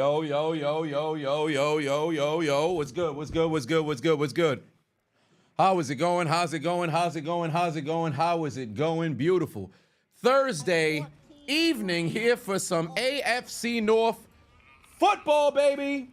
Yo, yo, yo, yo, yo, yo, yo, yo, yo. What's good? What's good? What's good? What's good? What's good? How is it going? How's it going? How's it going? How's it going? How is it going? Beautiful. Thursday evening here for some AFC North football, baby.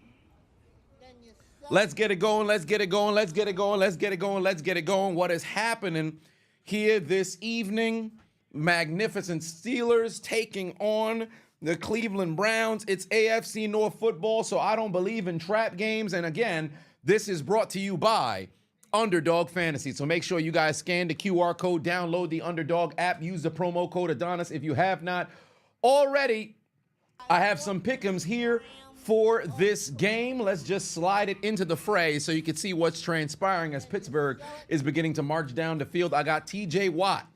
Let's get it going. Let's get it going. Let's get it going. Let's get it going. Let's get it going. What is happening here this evening? Magnificent Steelers taking on the Cleveland Browns. It's AFC North football, so I don't believe in trap games. And again, this is brought to you by Underdog Fantasy. So make sure you guys scan the QR code, download the Underdog app, use the promo code Adonis if you have not already. I have some pick'ems here for this game. Let's just slide it into the fray so you can see what's transpiring as Pittsburgh is beginning to march down the field. I got TJ Watt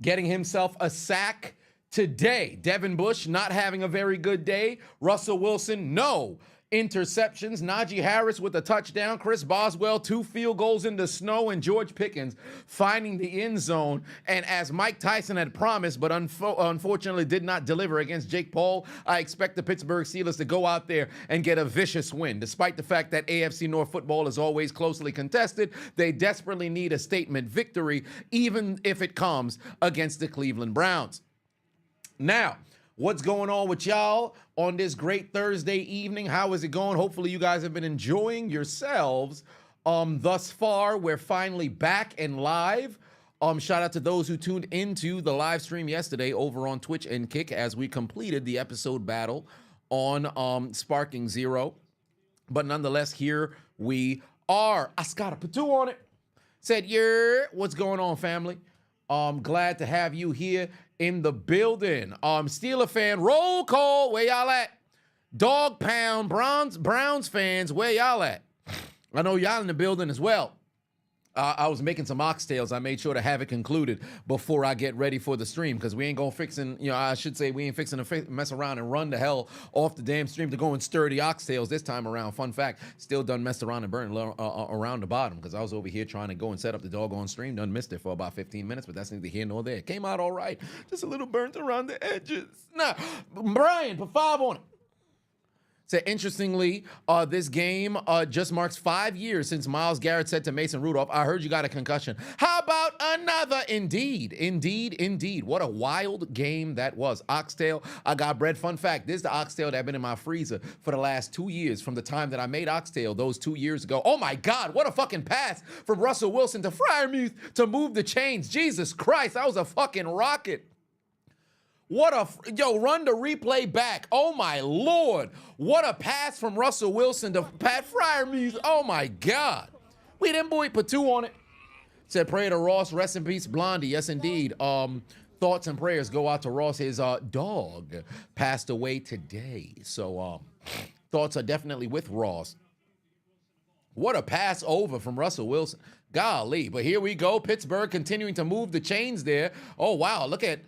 getting himself a sack today. Devin Bush not having a very good day. Russell Wilson, no interceptions. Najee Harris with a touchdown. Chris Boswell, 2 field goals in the snow. And George Pickens finding the end zone. And as Mike Tyson had promised, but unfortunately did not deliver against Jake Paul, I expect the Pittsburgh Steelers to go out there and get a vicious win. Despite the fact that AFC North football is always closely contested, they desperately need a statement victory, even if it comes against the Cleveland Browns. Now, what's going on with y'all on this great Thursday evening? How is it going? Hopefully you guys have been enjoying yourselves thus far. We're finally back and live. Shout out to those who tuned into the live stream yesterday over on Twitch and Kick as we completed the episode battle on Sparking Zero. But nonetheless, here we are. Ascada Patu on it. Said, yeah, what's going on, family? Glad to have you here in the building. Steeler fan, roll call, where y'all at? Dog pound, Browns fans, where y'all at? I know y'all in the building as well. I was making some oxtails. I made sure to have it concluded before I get ready for the stream because we ain't gonna I should say we ain't fixing to mess around and run the hell off the damn stream to go and stir the oxtails this time around. Fun fact, still done messed around and burned around the bottom because I was over here trying to go and set up the doggone stream. Done missed it for about 15 minutes, but that's neither here nor there. Came out all right. Just a little burnt around the edges. Nah, Brian, put 5 on it. So interestingly, this game just marks 5 years since Myles Garrett said to Mason Rudolph, I heard you got a concussion. How about another? Indeed, indeed, indeed. What a wild game that was. Oxtail, I got bread. Fun fact, this is the oxtail that I've been in my freezer for the last 2 years from the time that I made oxtail those 2 years ago. Oh my God, what a fucking pass from Russell Wilson to Freiermuth to move the chains. Jesus Christ, that was a fucking rocket. Run the replay back. Oh my Lord. What a pass from Russell Wilson to Pat Freiermuth. Oh my God. We didn't put 2 on it. Said prayer to Ross. Rest in peace, Blondie. Yes, indeed. Thoughts and prayers go out to Ross. His dog passed away today. So thoughts are definitely with Ross. What a pass over from Russell Wilson. Golly. But here we go. Pittsburgh continuing to move the chains there. Oh, wow. Look at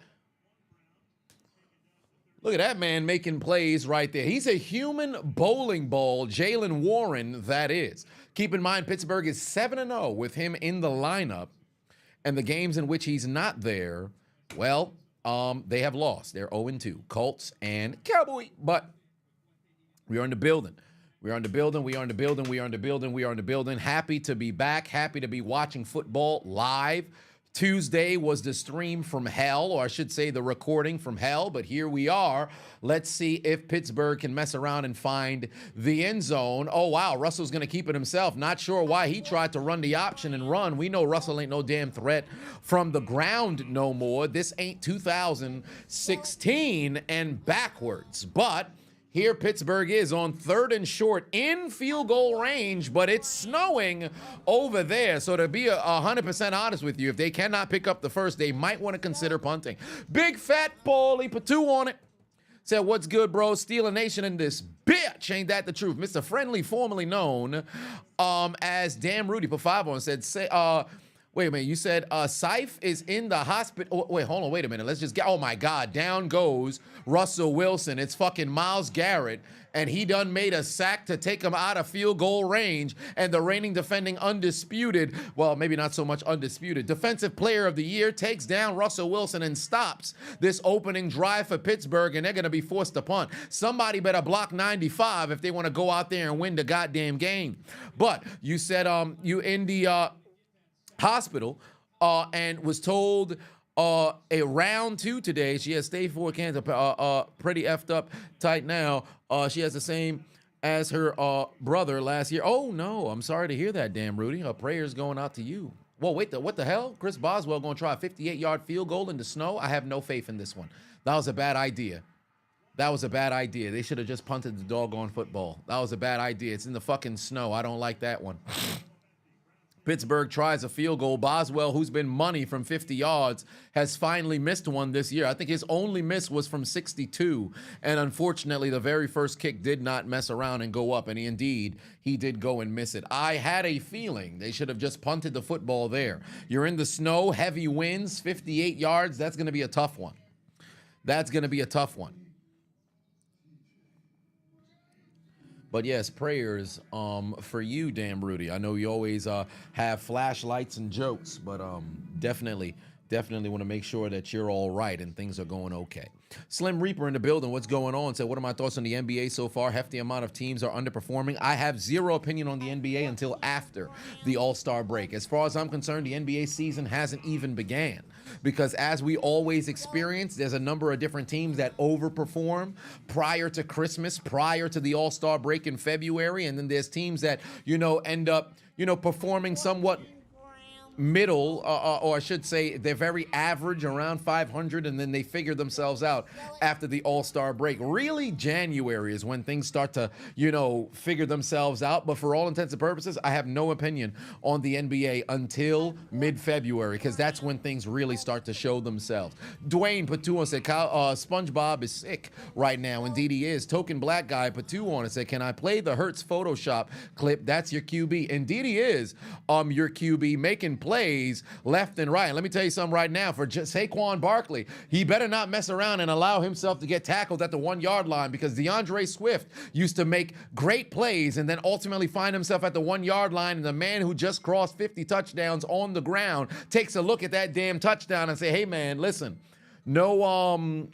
that man making plays right there. He's a human bowling ball, Jaylen Warren, that is. Keep in mind, Pittsburgh is 7-0 with him in the lineup. And the games in which he's not there, well, they have lost. They're 0-2, Colts and Cowboys. But we are in the building. We are in the building. We are in the building. We are in the building. We are in the building. Happy to be back. Happy to be watching football live. Tuesday was the stream from hell, or I should say the recording from hell, but here we are. Let's see if Pittsburgh can mess around and find the end zone. Oh, wow, Russell's going to keep it himself. Not sure why he tried to run the option and run. We know Russell ain't no damn threat from the ground no more. This ain't 2016 and backwards, but here Pittsburgh is on 3rd and short in field goal range, but it's snowing over there. So to be 100% honest with you, if they cannot pick up the first, they might want to consider punting. Big fat Paulie, put 2 on it. Said, what's good, bro? Steeler Nation in this bitch. Ain't that the truth? Mr. Friendly, formerly known as Damn Rudy, put 5 on. Said, Wait a minute. You said Seif is in the hospital. Wait, hold on. Wait a minute. Let's just get. Oh my God. Down goes Russell Wilson. It's fucking Myles Garrett, and he done made a sack to take him out of field goal range. And the reigning defending undisputed, well, maybe not so much undisputed, defensive player of the year takes down Russell Wilson and stops this opening drive for Pittsburgh, and they're gonna be forced to punt. Somebody better block 95 if they want to go out there and win the goddamn game. But you said you in the hospital and was told a round 2 today. She has stage 4 cancer, pretty effed up tight now. She has the same as her brother last year. Oh no, I'm sorry to hear that, damn Rudy. Her prayers going out to you. Well, wait, what the hell? Chris Boswell gonna try a 58-yard field goal in the snow? I have no faith in this one. That was a bad idea. That was a bad idea. They should have just punted the doggone football. That was a bad idea. It's in the fucking snow. I don't like that one. Pittsburgh tries a field goal. Boswell, who's been money from 50 yards, has finally missed one this year. I think his only miss was from 62. And unfortunately, the very first kick did not mess around and go up. And he did go and miss it. I had a feeling they should have just punted the football there. You're in the snow, heavy winds, 58 yards. That's going to be a tough one. That's going to be a tough one. But yes, prayers for you, damn Rudy. I know you always have flashlights and jokes, but definitely want to make sure that you're all right and things are going okay. Slim Reaper in the building. What's going on? Said, what are my thoughts on the NBA so far? Hefty amount of teams are underperforming. I have zero opinion on the NBA until after the All-Star break. As far as I'm concerned, the NBA season hasn't even began. Because as we always experience, there's a number of different teams that overperform prior to Christmas, prior to the All-Star break in February. And then there's teams that, end up, performing somewhat middle, or I should say they're very average, around 500, and then they figure themselves out after the All-Star break. Really, January is when things start to, figure themselves out. But for all intents and purposes, I have no opinion on the NBA until mid-February, because that's when things really start to show themselves. Dwayne Patu said, SpongeBob is sick right now. Indeed he is. Token black guy Patu on it said, can I play the Hurts Photoshop clip? That's your QB. Indeed he is, your QB, making plays left and right. And let me tell you something right now. For Saquon Barkley, he better not mess around and allow himself to get tackled at the 1-yard line, because DeAndre Swift used to make great plays and then ultimately find himself at the 1-yard line, and the man who just crossed 50 touchdowns on the ground takes a look at that damn touchdown and say, hey man, listen, no,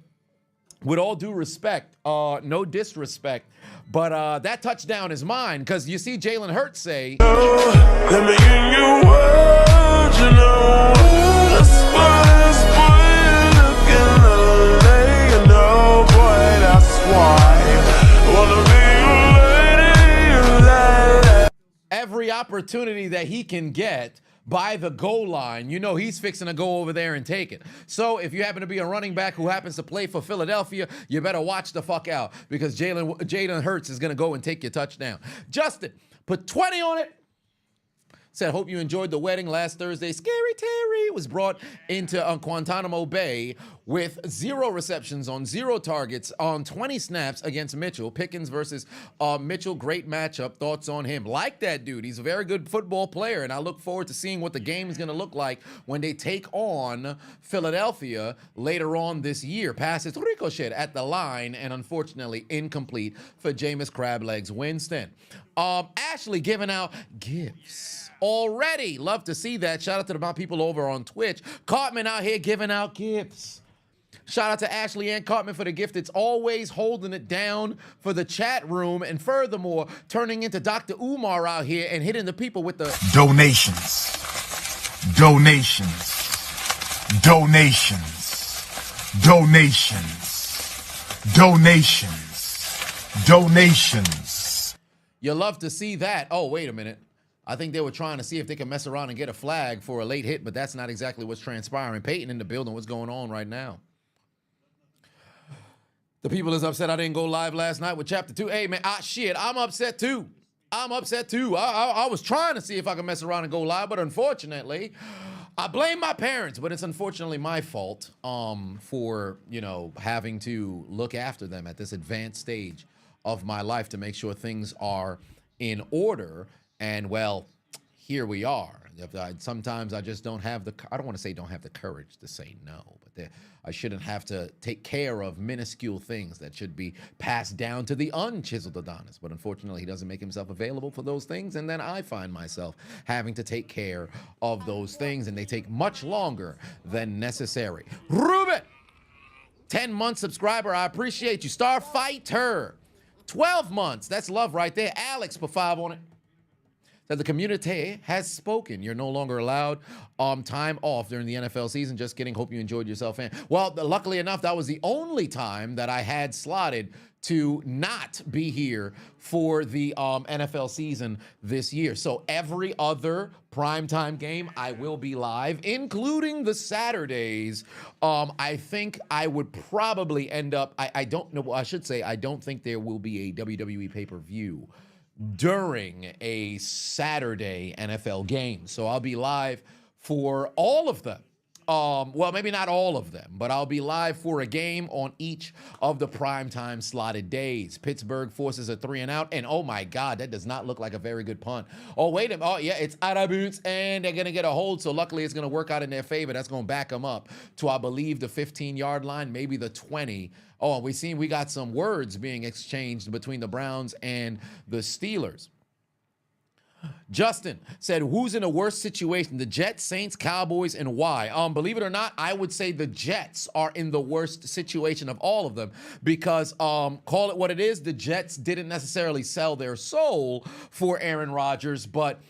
with all due respect, no disrespect, but that touchdown is mine, because you see Jalen Hurts say, let me in your world, you know, every opportunity that he can get by the goal line, he's fixing to go over there and take it. So if you happen to be a running back who happens to play for Philadelphia, you better watch the fuck out, because Jalen Hurts is going to go and take your touchdown. Justin, put 20 on it. Said, hope you enjoyed the wedding last Thursday. Scary Terry was brought into Guantanamo Bay with 0 receptions on 0 targets on 20 snaps against Mitchell. Pickens versus Mitchell, great matchup. Thoughts on him? Like that dude. He's a very good football player, and I look forward to seeing what the game is going to look like when they take on Philadelphia later on this year. Passes ricochet at the line, and unfortunately incomplete for Jameis Crablegs Winston. Ashley giving out gifts already. Love to see that. Shout out to my people over on Twitch. Cartman out here giving out gifts. Shout out to Ashley and Cartman for the gift. It's always holding it down for the chat room, and furthermore, turning into Dr. Umar out here and hitting the people with the donations. Donations. Donations. Donations. Donations. Donations. You love to see that. Oh, wait a minute. I think they were trying to see if they can mess around and get a flag for a late hit, but that's not exactly what's transpiring. Peyton in the building. What's going on right now? The people is upset I didn't go live last night with Chapter 2. Hey, man, shit, I'm upset too. I'm upset too. I was trying to see if I could mess around and go live, but unfortunately, I blame my parents, but it's unfortunately my fault for, having to look after them at this advanced stage of my life to make sure things are in order. And, well, here we are. Sometimes I just don't have I don't want to say don't have the courage to say no, but I shouldn't have to take care of minuscule things that should be passed down to the unchiseled Adonis. But unfortunately, he doesn't make himself available for those things, and then I find myself having to take care of those things, and they take much longer than necessary. Ruben, 10-month subscriber, I appreciate you. Starfighter, 12 months. That's love right there. Alex, put 5 on it. That the community has spoken. You're no longer allowed time off during the NFL season. Just kidding. Hope you enjoyed yourself. Well, luckily enough, that was the only time that I had slotted to not be here for the NFL season this year. So every other primetime game, I will be live, including the Saturdays. I think I would probably end up, I don't know, I should say, I don't think there will be a WWE pay-per-view during a Saturday NFL game. So I'll be live for all of them. Well, maybe not all of them, but I'll be live for a game on each of the primetime slotted days. Pittsburgh forces a 3-and-out, and oh my God, that does not look like a very good punt. Oh, wait a minute. Oh, yeah, it's Adonis, and they're going to get a hold, so luckily it's going to work out in their favor. That's going to back them up to, I believe, the 15-yard line, maybe the 20. Oh, and we got some words being exchanged between the Browns and the Steelers. Justin said, who's in a worse situation, the Jets, Saints, Cowboys, and why? Believe it or not, I would say the Jets are in the worst situation of all of them because, call it what it is, the Jets didn't necessarily sell their soul for Aaron Rodgers, but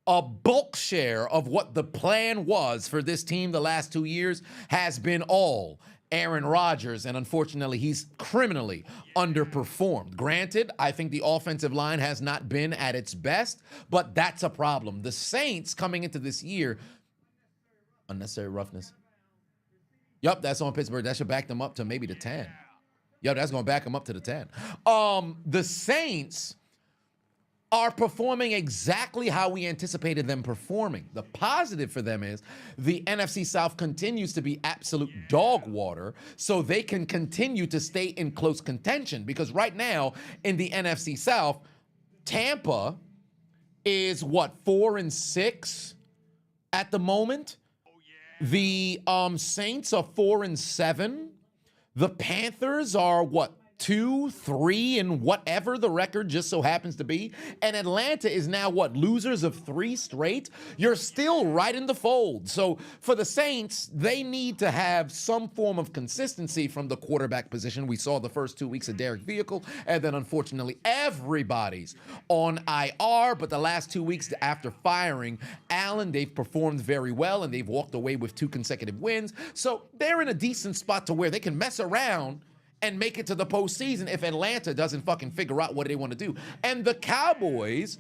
a bulk share of what the plan was for this team the last 2 years has been all Aaron Rodgers, and unfortunately, he's criminally underperformed. Granted, I think the offensive line has not been at its best, but that's a problem. The Saints coming into this year, unnecessary roughness. Yup, that's on Pittsburgh. That should back them up to maybe the 10. Yup, that's going to back them up to the 10. The Saints are performing exactly how we anticipated them performing. The positive for them is the NFC South continues to be absolute dog water, so they can continue to stay in close contention. Because right now in the NFC South, Tampa is what, 4-6 at the moment? The Saints are 4-7. The Panthers are what, 2, 3, and whatever the record just so happens to be. And Atlanta is now what, losers of 3 straight? You're still right in the fold. So for the Saints, they need to have some form of consistency from the quarterback position. We saw the first 2 weeks of Derek Vehicle, and then unfortunately everybody's on IR. But the last 2 weeks after firing Allen, they've performed very well, and they've walked away with 2 consecutive wins. So they're in a decent spot to where they can mess around and make it to the postseason if Atlanta doesn't fucking figure out what they want to do. And the Cowboys,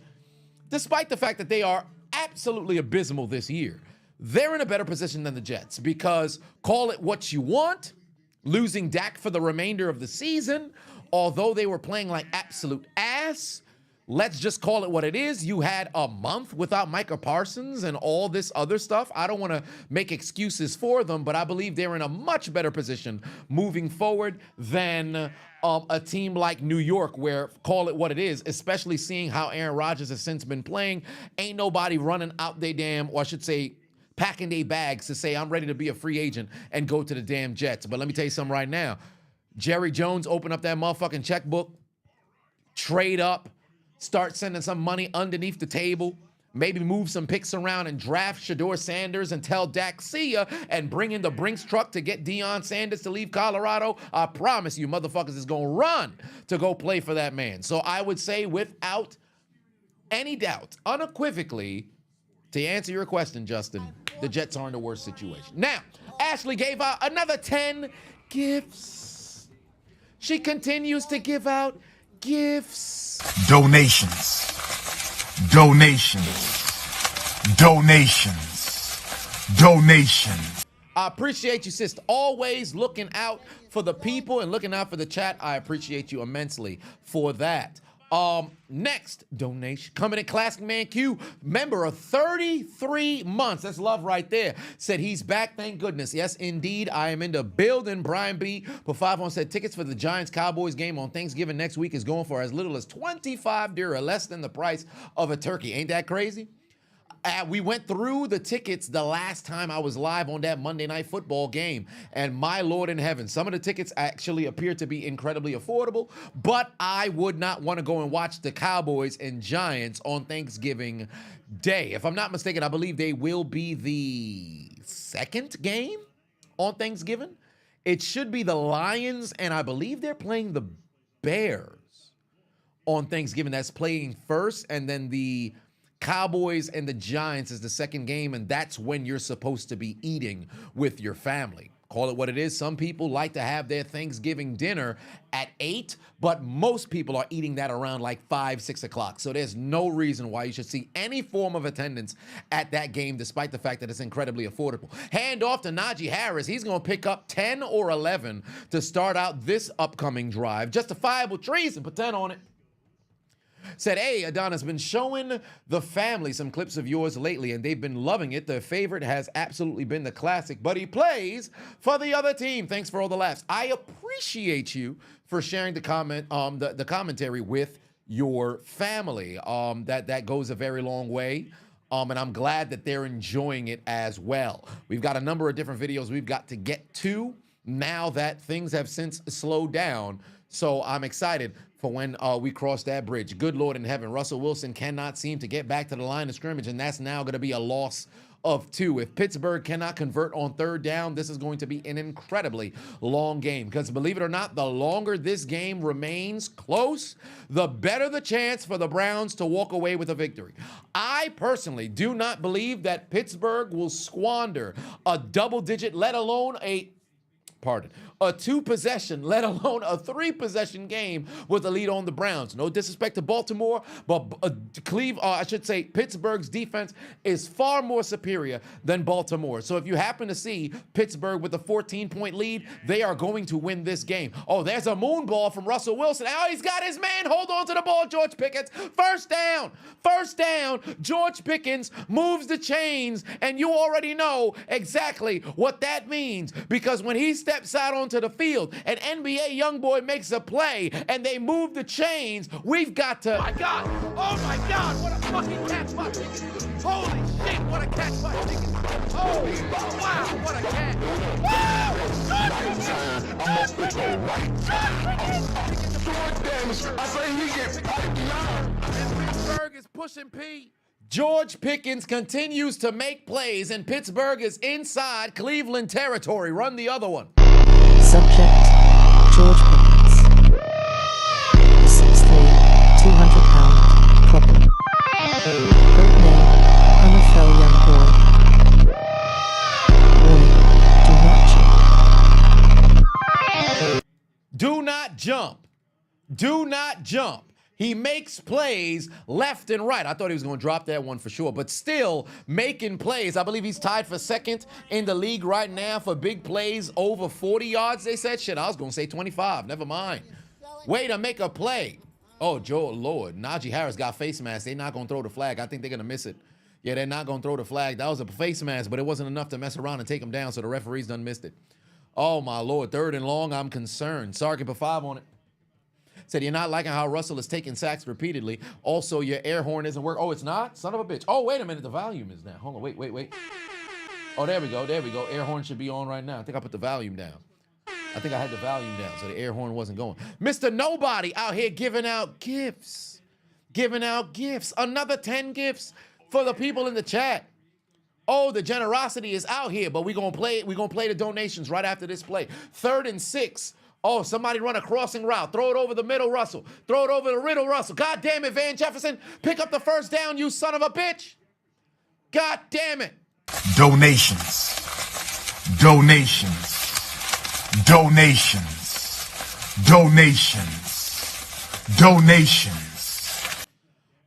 despite the fact that they are absolutely abysmal this year, they're in a better position than the Jets because, call it what you want, losing Dak for the remainder of the season, although they were playing like absolute ass, let's just call it what it is. You had a month without Micah Parsons and all this other stuff. I don't want to make excuses for them, but I believe they're in a much better position moving forward than a team like New York, where, call it what it is, especially seeing how Aaron Rodgers has since been playing. Ain't nobody running out they damn, or I should say, packing their bags to say, I'm ready to be a free agent and go to the damn Jets. But let me tell you something right now. Jerry Jones, open up that motherfucking checkbook, trade up, start sending some money underneath the table, maybe move some picks around and draft Shedeur Sanders and tell Dak, see ya, and bring in the Brinks truck to get Deion Sanders to leave Colorado. I promise you, motherfuckers is going to run to go play for that man. So I would say without any doubt, unequivocally, to answer your question, Justin, the Jets are in the worst situation. Now, Ashley gave out another 10 gifts. She continues to give out gifts. Donations. Donations. Donations. Donations. I appreciate you, sister. Always looking out for the people and looking out for the chat. I appreciate you immensely for that. Next donation coming in, Classic Man Q, member of 33 months. That's love right there. Said he's back, thank goodness. Yes, indeed, I am in the building. Brian B. Put 5 on, said tickets for the Giants-Cowboys game on Thanksgiving next week is going for as little as $25, less than the price of a turkey. Ain't that crazy? We went through the tickets the last time I was live on that Monday Night Football game, and my Lord in heaven, some of the tickets actually appear to be incredibly affordable, but I would not want to go and watch the Cowboys and Giants on Thanksgiving Day. If I'm not mistaken, I believe they will be the second game on Thanksgiving. It should be the Lions, and I believe they're playing the Bears on Thanksgiving. That's playing first, and then the Cowboys and the Giants is the second game, and that's when you're supposed to be eating with your family. Call it what it is. Some people like to have their Thanksgiving dinner at 8, but most people are eating that around like 5, 6 o'clock. So there's no reason why you should see any form of attendance at that game, despite the fact that it's incredibly affordable. Hand off to Najee Harris. He's going to pick up 10 or 11 to start out this upcoming drive. Justifiable treason. Put 10 on it. Said, hey, Adonis, been showing the family some clips of yours lately, and they've been loving it. Their favorite has absolutely been the classic, but he plays for the other team. Thanks for all the laughs. I appreciate you for sharing the commentary with your family. That goes a very long way. And I'm glad that they're enjoying it as well. We've got a number of different videos we've got to get to now that things have since slowed down. So I'm excited for when we cross that bridge. Good Lord in heaven, Russell Wilson cannot seem to get back to the line of scrimmage, and that's now going to be a loss of 2. If Pittsburgh cannot convert on third down, this is going to be an incredibly long game. Because believe it or not, the longer this game remains close, the better the chance for the Browns to walk away with a victory. I personally do not believe that Pittsburgh will squander a double-digit, let alone a 2-possession, let alone a 3-possession game with a lead on the Browns. No disrespect to Baltimore, but Pittsburgh's defense is far more superior than Baltimore. So if you happen to see Pittsburgh with a 14-point lead, they are going to win this game. Oh, there's a moon ball from Russell Wilson. Oh, he's got his man. Hold on to the ball, George Pickens. First down. George Pickens moves the chains, and you already know exactly what that means, because when he steps out onto the field, an NBA young boy makes a play, and they move the chains, we've got to... Oh my God, what a fucking catch by Pickens. Holy shit, what a catch by Pickens. Oh, wow, what a catch. And Pittsburgh is pushing P. George Pickens continues to make plays, and Pittsburgh is inside Cleveland territory. Run the other one. Subject, George Pickens. 6'3", 200-pound problem. Code name, NFL young boy. Warning, do not jump. Do not jump. He makes plays left and right. I thought he was going to drop that one for sure, but still making plays. I believe he's tied for second in the league right now for big plays over 40 yards, they said. Shit, I was going to say 25. Never mind. Way to make a play. Oh, Lord. Najee Harris got face mask. They're not going to throw the flag. I think they're going to miss it. Yeah, they're not going to throw the flag. That was a face mask, but it wasn't enough to mess around and take him down, so the referees done missed it. Oh, my Lord. 3rd and long, I'm concerned. Sorry, put 5 on it. Said, you're not liking how Russell is taking sacks repeatedly. Also, your air horn isn't working. Oh, it's not? Son of a bitch. Oh, wait a minute. The volume is down. Hold on. Wait. Oh, there we go. Air horn should be on right now. I think I put the volume down. I think I had the volume down, so the air horn wasn't going. Mr. Nobody out here giving out gifts. Another 10 gifts for the people in the chat. Oh, the generosity is out here, but we're gonna play the donations right after this play. 3rd and 6. Oh, somebody run a crossing route. Throw it over the middle, Russell. Throw it over the riddle, Russell. God damn it, Van Jefferson. Pick up the first down, you son of a bitch. God damn it. Donations.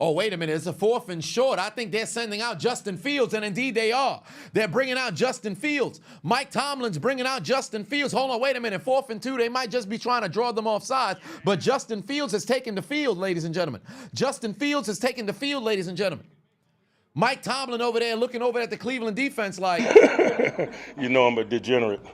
Oh, wait a minute. It's a 4th and short. I think they're sending out Justin Fields, and indeed they are. They're bringing out Justin Fields. Mike Tomlin's bringing out Justin Fields. Hold on, wait a minute. 4th and 2. They might just be trying to draw them off sides, but Justin Fields has taken the field, ladies and gentlemen. Mike Tomlin over there looking over at the Cleveland defense like... You know I'm a degenerate.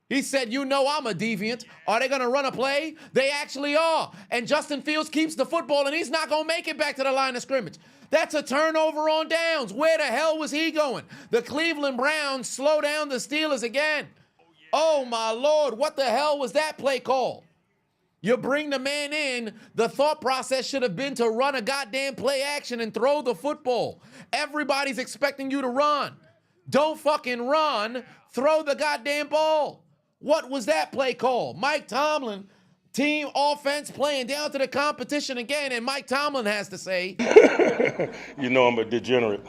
He said, you know I'm a deviant. Are they going to run a play? They actually are. And Justin Fields keeps the football, and he's not going to make it back to the line of scrimmage. That's a turnover on downs. Where the hell was he going? The Cleveland Browns slow down the Steelers again. Oh, my Lord. What the hell was that play call? You bring the man in. The thought process should have been to run a goddamn play action and throw the football. Everybody's expecting you to run. Don't fucking run. Throw the goddamn ball. What was that play call? Mike Tomlin, team offense playing down to the competition again, and Mike Tomlin has to say, You know I'm a degenerate.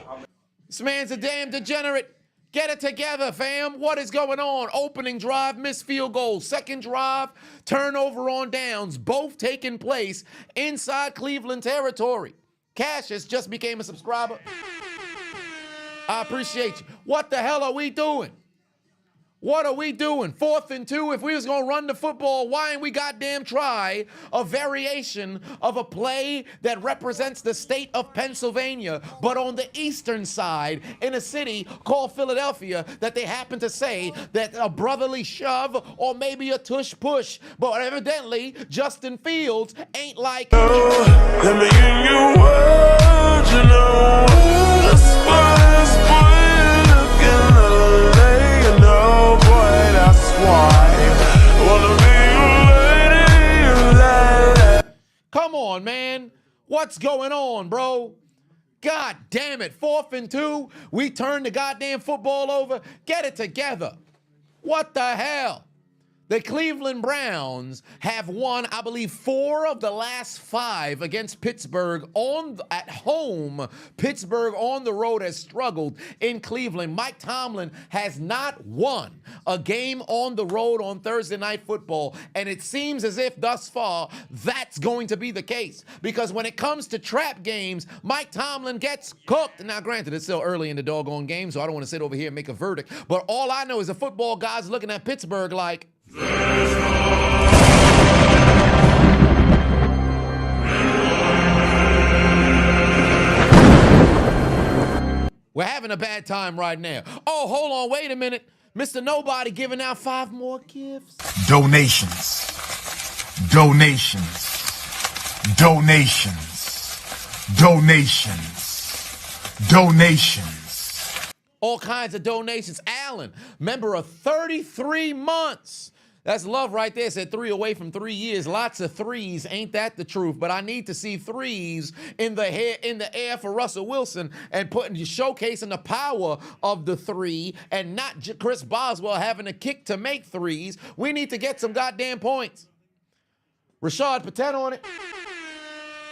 this man's a damn degenerate. Get it together, fam. What is going on? Opening drive, missed field goal. Second drive, turnover on downs. Both taking place inside Cleveland territory. Cassius just became a subscriber. I appreciate you. What the hell are we doing? What are we doing? 4th and 2. If we was going to run the football, why ain't we goddamn try a variation of a play that represents the state of Pennsylvania, but on the eastern side in a city called Philadelphia that they happen to say that a brotherly shove or maybe a tush push. But evidently, Justin Fields ain't like... Let me in your world, you know. That's why it's boy looking LA, you know, boy, that's why. Wanna be your lady, Come on, man. What's going on, bro? God damn it. 4th and 2. We turn the goddamn football over. Get it together. What the hell? The Cleveland Browns have won, I believe, 4 of the last 5 against Pittsburgh at home. Pittsburgh on the road has struggled in Cleveland. Mike Tomlin has not won a game on the road on Thursday Night Football, and it seems as if thus far that's going to be the case, because when it comes to trap games, Mike Tomlin gets cooked. Now, granted, it's still early in the doggone game, so I don't want to sit over here and make a verdict, but all I know is the football guys looking at Pittsburgh like, we're having a bad time right now. Oh, hold on, wait a minute. Mr. Nobody giving out 5 more gifts. Donations. Donations. Donations. Donations. Donations. All kinds of donations. Allen, member of 33 months. That's love right there. Said 3 away from 3 years. Lots of 3s. Ain't that the truth? But I need to see 3s in the air for Russell Wilson and showcasing the power of the 3 and not Chris Boswell having a kick to make 3s. We need to get some goddamn points. Rashad Patel on it.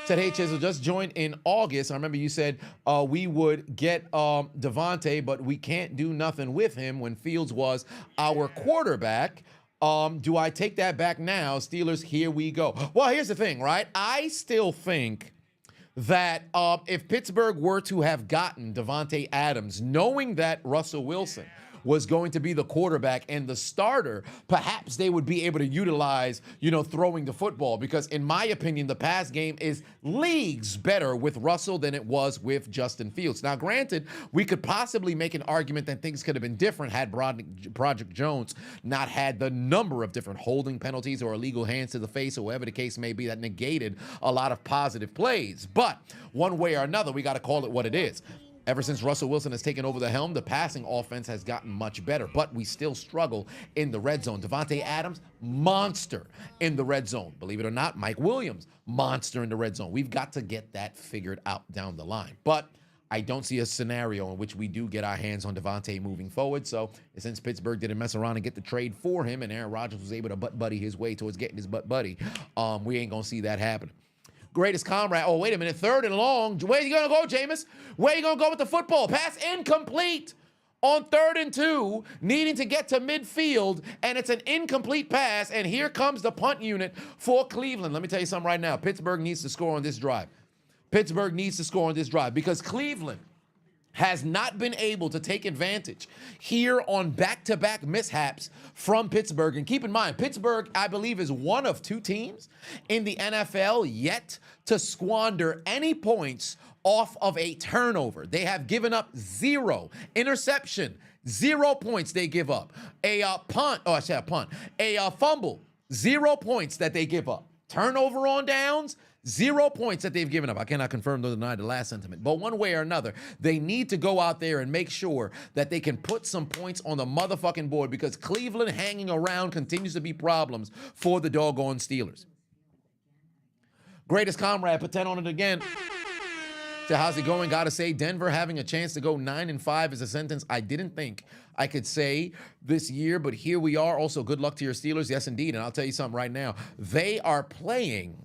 Said, hey, Chiseled, just joined in August. I remember you said we would get Devontae, but we can't do nothing with him when Fields was our quarterback. Do I take that back now? Steelers, here we go. Well, here's the thing, right? I still think that if Pittsburgh were to have gotten Davante Adams, knowing that Russell Wilson was going to be the quarterback and the starter, perhaps they would be able to utilize, throwing the football, because in my opinion, the pass game is leagues better with Russell than it was with Justin Fields. Now, granted, we could possibly make an argument that things could have been different had Project Jones not had the number of different holding penalties or illegal hands to the face or whatever the case may be that negated a lot of positive plays. But one way or another, we got to call it what it is. Ever since Russell Wilson has taken over the helm, the passing offense has gotten much better, but we still struggle in the red zone. Davante Adams, monster in the red zone. Believe it or not, Mike Williams, monster in the red zone. We've got to get that figured out down the line. But I don't see a scenario in which we do get our hands on Davante moving forward. So since Pittsburgh didn't mess around and get the trade for him and Aaron Rodgers was able to butt buddy his way towards getting his butt buddy, we ain't going to see that happen. Greatest comrade. Oh, wait a minute. 3rd and long. Where you going to go, Jameis? Where you going to go with the football? Pass incomplete on 3rd and 2, needing to get to midfield, and it's an incomplete pass, and here comes the punt unit for Cleveland. Let me tell you something right now. Pittsburgh needs to score on this drive. Pittsburgh needs to score on this drive because Cleveland has not been able to take advantage here on back-to-back mishaps from Pittsburgh. And keep in mind, Pittsburgh, I believe, is one of 2 teams in the NFL yet to squander any points off of a turnover. They have given up 0 interception, 0 points they give up. A fumble, 0 points that they give up. Turnover on downs, 0 points that they've given up. I cannot confirm nor deny the last sentiment. But one way or another, they need to go out there and make sure that they can put some points on the motherfucking board because Cleveland hanging around continues to be problems for the doggone Steelers. Greatest comrade, put 10 on it again. So how's it going? Gotta say, Denver having a chance to go 9-5 is a sentence I didn't think I could say this year, but here we are. Also, good luck to your Steelers. Yes, indeed. And I'll tell you something right now. They are playing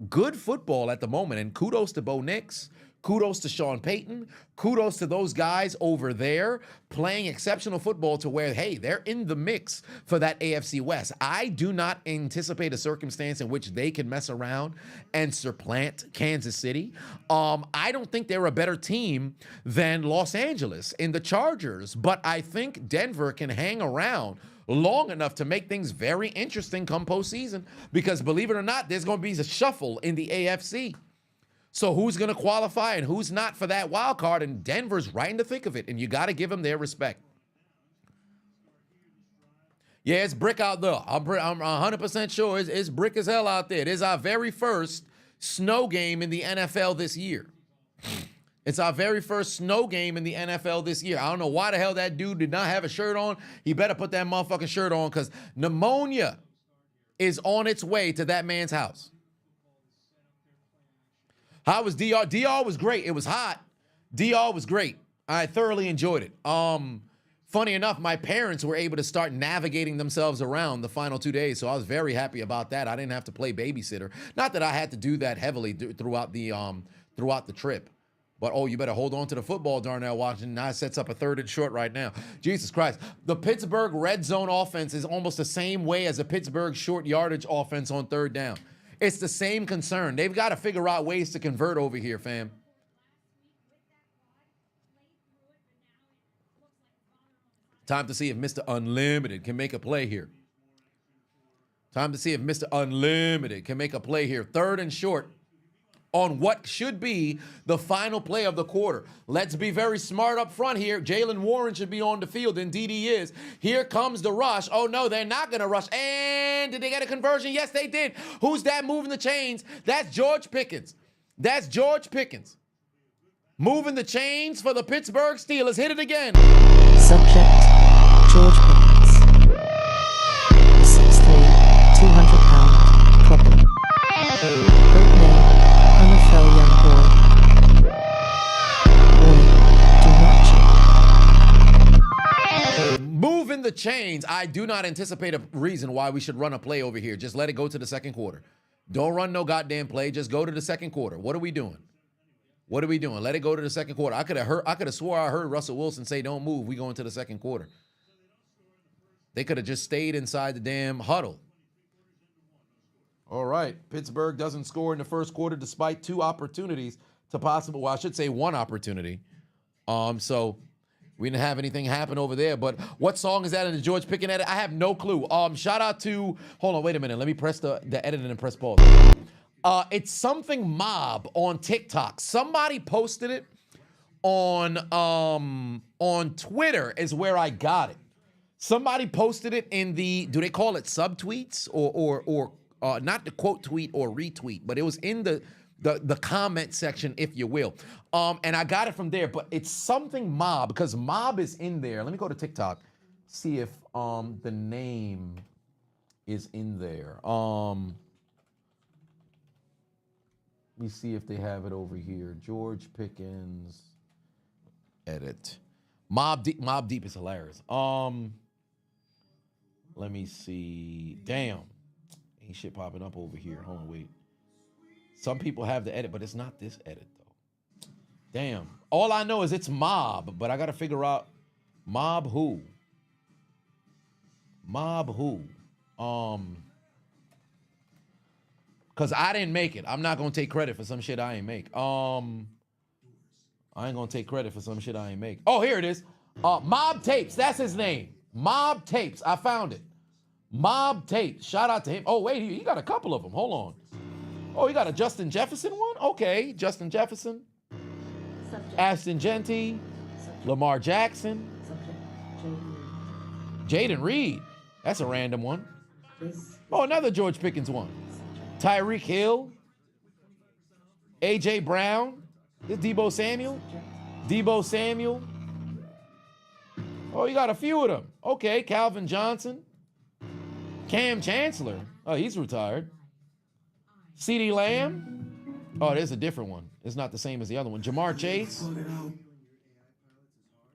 good football at the moment, and kudos to Bo Nix. Kudos to Sean Payton. Kudos to those guys over there playing exceptional football to where, hey, they're in the mix for that AFC West. I do not anticipate a circumstance in which they can mess around and supplant Kansas City. I don't think they're a better team than Los Angeles in the Chargers, but I think Denver can hang around long enough to make things very interesting come postseason because, believe it or not, there's going to be a shuffle in the AFC. So who's going to qualify and who's not for that wild card? And Denver's right in the thick of it, and you got to give them their respect. Yeah, it's brick out there. I'm 100% sure it's brick as hell out there. It is our very first snow game in the NFL this year. It's our very first snow game in the NFL this year. I don't know why the hell that dude did not have a shirt on. He better put that motherfucking shirt on because pneumonia is on its way to that man's house. How was DR? DR was great. It was hot. DR was great. I thoroughly enjoyed it. Funny enough, my parents were able to start navigating themselves around the final 2 days, so I was very happy about that. I didn't have to play babysitter. Not that I had to do that heavily throughout the trip. But, oh, you better hold on to the football, Darnell Washington. Now it sets up a 3rd and short right now. Jesus Christ. The Pittsburgh red zone offense is almost the same way as the Pittsburgh short yardage offense on 3rd down. It's the same concern. They've got to figure out ways to convert over here, fam. Time to see if Mr. Unlimited can make a play here. Time to see if Mr. Unlimited can make a play here. 3rd and short on what should be the final play of the quarter. Let's be very smart up front here. Jaylen Warren should be on the field. Indeed he is. Here comes the rush. Oh, no, they're not going to rush. And did they get a conversion? Yes, they did. Who's that moving the chains? That's George Pickens. That's George Pickens. Moving the chains for the Pittsburgh Steelers. Hit it again. Subject, George Pickens. 6'3", 200-pound problem. Code name, NFL young boy. Warning, do not cheat. Moving the chains. I do not anticipate a reason why we should run a play over here. Just let it go to the second quarter. Don't run no goddamn play. Just go to the second quarter. What are we doing? What are we doing? Let it go to the second quarter. I could have swore I heard Russell Wilson say, "Don't move. We go into the second quarter." They could have just stayed inside the damn huddle. All right. Pittsburgh doesn't score in the first quarter despite 2 opportunities to possible. Well, I should say 1 opportunity. So we didn't have anything happen over there. But what song is that in the George Pickens edit? I have no clue. Shout out to. Hold on. Wait a minute. Let me press the edit and press pause. It's something mob on TikTok. Somebody posted it on Twitter is where I got it. Somebody posted it in the, do they call it subtweets or not the quote tweet or retweet, but it was in the comment section, if you will. And I got it from there, but it's something mob because mob is in there. Let me go to TikTok, see if the name is in there. Let me see if they have it over here. George Pickens edit. Mob Deep is hilarious. Let me see. Damn. Ain't shit popping up over here. Hold on, wait. Some people have the edit, but it's not this edit, though. Damn. All I know is it's mob, but I got to figure out mob who. Mob who. Because I didn't make it. I'm not going to take credit for some shit I ain't make. I ain't going to take credit for some shit I ain't make. Oh, here it is. Mob Tapes. That's his name. Mob Tapes. I found it. Mob Tapes. Shout out to him. Oh, wait. He got a couple of them. Hold on. Oh, he got a Justin Jefferson one? Okay. Justin Jefferson. Subject. Ashton Genty. Subject. Lamar Jackson. Jaden Reed. That's a random one. Oh, another George Pickens one. Tyreek Hill. A.J. Brown. This Debo Samuel. Debo Samuel. Oh, you got a few of them. Okay, Calvin Johnson. Cam Chancellor. Oh, he's retired. CeeDee Lamb. Oh, there's a different one. It's not the same as the other one. Jamar Chase.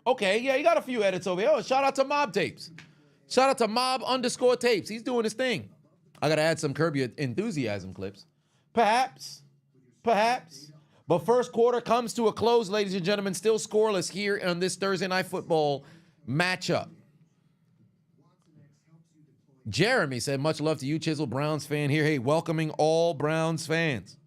Okay, yeah, you got a few edits over here. Oh, shout out to Mob Tapes. Shout out to Mob_Tapes. He's doing his thing. I got to add some Curb Your Enthusiasm clips. Perhaps. But first quarter comes to a close, ladies and gentlemen. Still scoreless here on this Thursday Night Football matchup. Jeremy said, much love to you, Chiseled, Browns fan here. Hey, welcoming all Browns fans.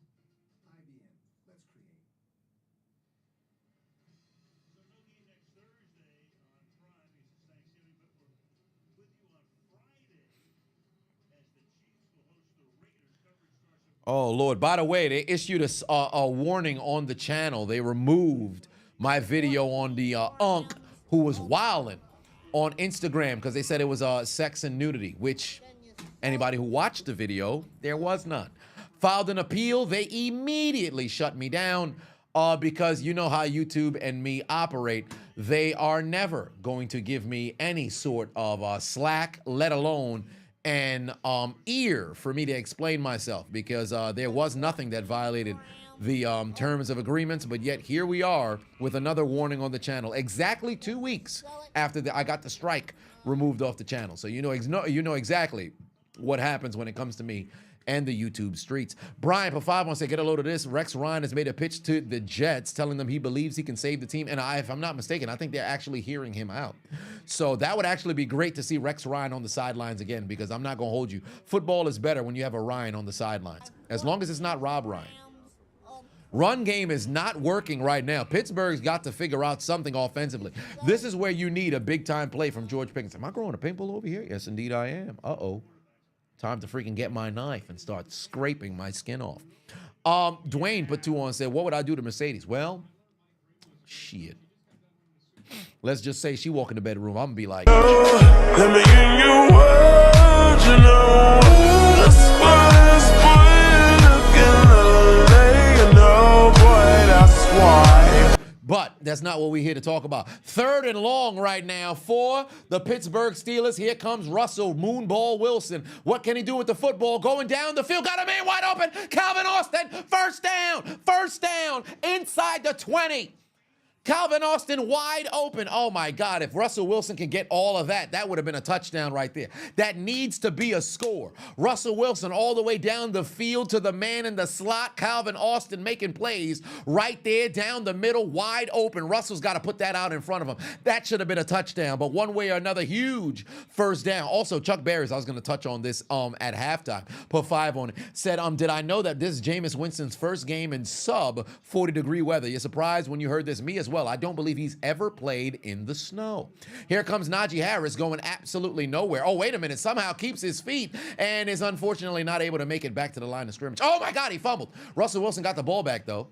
Oh, Lord. By the way, they issued a warning on the channel. They removed my video on the unk who was wilding on Instagram because they said it was sex and nudity, which anybody who watched the video, there was none. Filed an appeal. They immediately shut me down because you know how YouTube and me operate. They are never going to give me any sort of slack, let alone an ear for me to explain myself, because there was nothing that violated the terms of agreements, but yet here we are with another warning on the channel exactly 2 weeks after I got the strike removed off the channel. So you know exactly what happens when it comes to me and the YouTube streets. Brian P5 wants to get a load of this. Rex Ryan has made a pitch to the Jets telling them he believes he can save the team. And if I'm not mistaken, I think they're actually hearing him out. So that would actually be great to see Rex Ryan on the sidelines again, because I'm not going to hold you. Football is better when you have a Ryan on the sidelines, as long as it's not Rob Ryan. Run game is not working right now. Pittsburgh's got to figure out something offensively. This is where you need a big-time play from George Pickens. Am I growing a pimple over here? Yes, indeed I am. Uh-oh. Time to freaking get my knife and start scraping my skin off. Dwayne put 2 on and said, what would I do to Mercedes? Well, shit. Let's just say she walk in the bedroom. I'm going to be like, Let me give you what you know. That's why. but that's not what we're here to talk about. 3rd and long right now for the Pittsburgh Steelers. Here comes Russell Moonball Wilson. What can he do with the football? Going down the field. Got a man wide open. Calvin Austin. First down. Inside the 20. Calvin Austin wide open. Oh, my God. If Russell Wilson can get all of that, that would have been a touchdown right there. That needs to be a score. Russell Wilson all the way down the field to the man in the slot. Calvin Austin making plays right there down the middle, wide open. Russell's got to put that out in front of him. That should have been a touchdown, but one way or another, huge first down. Also, Chuck Barris, I was going to touch on this at halftime, put 5 on it, said, did I know that this is Jameis Winston's first game in sub 40-degree weather? You're surprised when you heard this? Me as well. I don't believe he's ever played in the snow. Here comes Najee Harris going absolutely nowhere. Oh, wait a minute. Somehow keeps his feet and is unfortunately not able to make it back to the line of scrimmage. Oh, my God, he fumbled. Russell Wilson got the ball back, though.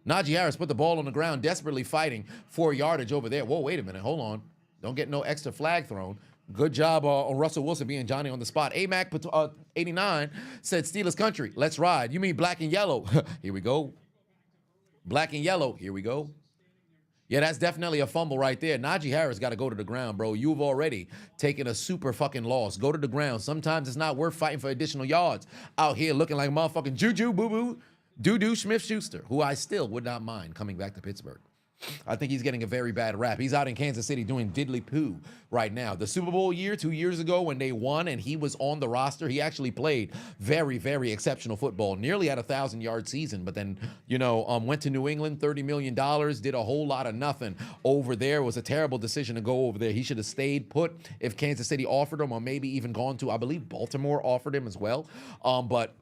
Najee Harris put the ball on the ground, desperately fighting for yardage over there. Whoa, wait a minute. Hold on. Don't get no extra flag thrown. Good job on Russell Wilson being Johnny on the spot. AMAC 89 said, Steelers country, let's ride. You mean black and yellow? Here we go. Black and yellow. Here we go. Yeah, that's definitely a fumble right there. Najee Harris got to go to the ground, bro. You've already taken a super fucking loss. Go to the ground. Sometimes it's not worth fighting for additional yards out here looking like motherfucking Juju Boo-Boo Doo-Doo Smith-Schuster, who I still would not mind coming back to Pittsburgh. I think he's getting a very bad rap. He's out in Kansas City doing diddly poo right now. The Super Bowl year, 2 years ago, when they won and he was on the roster, he actually played very, very exceptional football. Nearly had a 1,000-yard season, but then, went to New England, $30 million, did a whole lot of nothing over there. It was a terrible decision to go over there. He should have stayed put if Kansas City offered him, or maybe even gone to, I believe, Baltimore offered him as well. But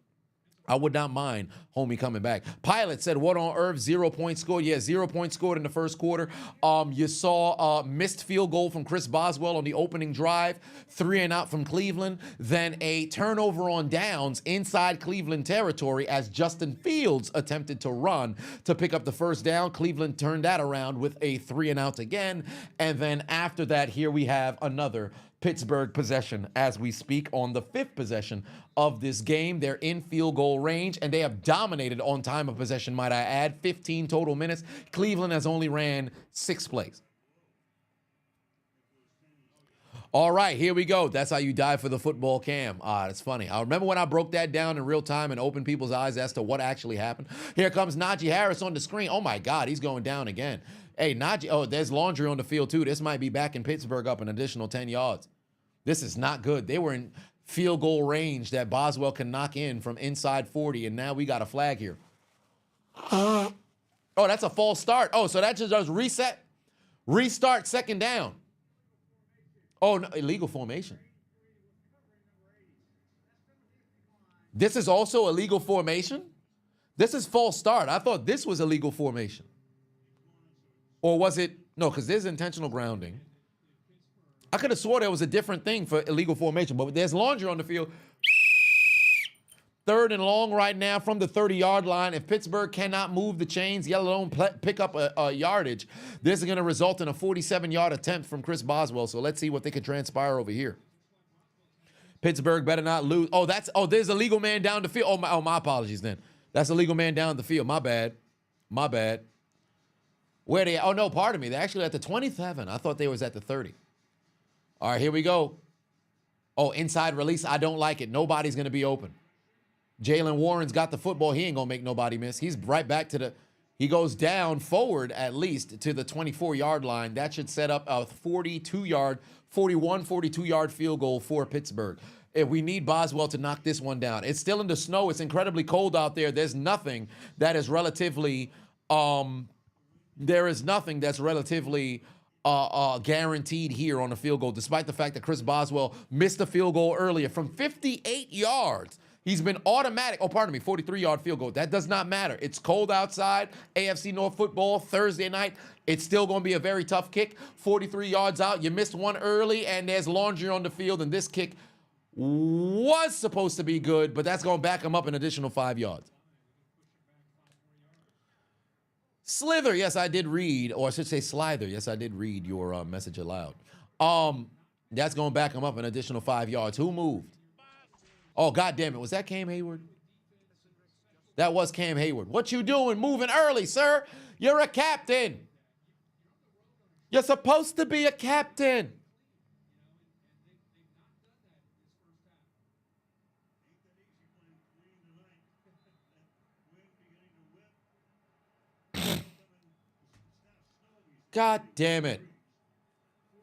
I would not mind homie coming back. Pilot said, what on earth? 0 points scored. Yeah, 0 points scored in the first quarter. You saw a missed field goal from Chris Boswell on the opening drive, 3 and out from Cleveland. Then a turnover on downs inside Cleveland territory as Justin Fields attempted to run to pick up the first down. Cleveland turned that around with a 3 and out again. And then after that, here we have another Pittsburgh possession as we speak on the 5th possession of this game. They're in field goal range, and they have dominated on time of possession, might I add. 15 total minutes. Cleveland has only ran 6 plays. All right, here we go. That's how you die for the football cam. That's funny. I remember when I broke that down in real time and opened people's eyes as to what actually happened. Here comes Najee Harris on the screen. Oh, my God, he's going down again. Hey, Najee, oh, there's laundry on the field, too. This might be back in Pittsburgh up an additional 10 yards. This is not good. They were in field goal range that Boswell can knock in from inside 40, and now we got a flag here. Oh, that's a false start. Oh, so that just does reset. Restart, second down. Oh, no, illegal formation. This is also illegal formation? This is false start. I thought this was illegal formation. Or was it? No, because there's intentional grounding. I could have swore there was a different thing for illegal formation, but there's laundry on the field. 3rd and long right now from the 30-yard line. If Pittsburgh cannot move the chains, let alone pick up a yardage, this is going to result in a 47-yard attempt from Chris Boswell. So let's see what they could transpire over here. Pittsburgh better not lose. Oh, there's a legal man down the field. My apologies then. That's a legal man down the field. My bad. Where they? Oh, no, pardon me. They're actually at the 27. I thought they was at the 30. All right, here we go. Oh, inside release. I don't like it. Nobody's going to be open. Jaylen Warren's got the football. He ain't going to make nobody miss. He's right back to he goes down forward at least to the 24-yard line. That should set up a 42-yard field goal for Pittsburgh. If we need Boswell to knock this one down. It's still in the snow. It's incredibly cold out there. There's nothing that is relatively guaranteed here on a field goal, despite the fact that Chris Boswell missed a field goal earlier from 58 yards. He's been automatic. 43-yard field goal. That does not matter. It's cold outside. AFC North football, Thursday night. It's still going to be a very tough kick. 43 yards out. You missed one early, and there's laundry on the field, and this kick was supposed to be good, but that's going to back him up an additional 5 yards. Slither, yes, I did read, or I should say Slither. Yes, I did read your message aloud. That's going to back him up an additional 5 yards. Who moved? Oh, God damn it. Was that Cam Hayward? That was Cam Hayward. What you doing moving early, sir? You're a captain. You're supposed to be a captain. God damn it.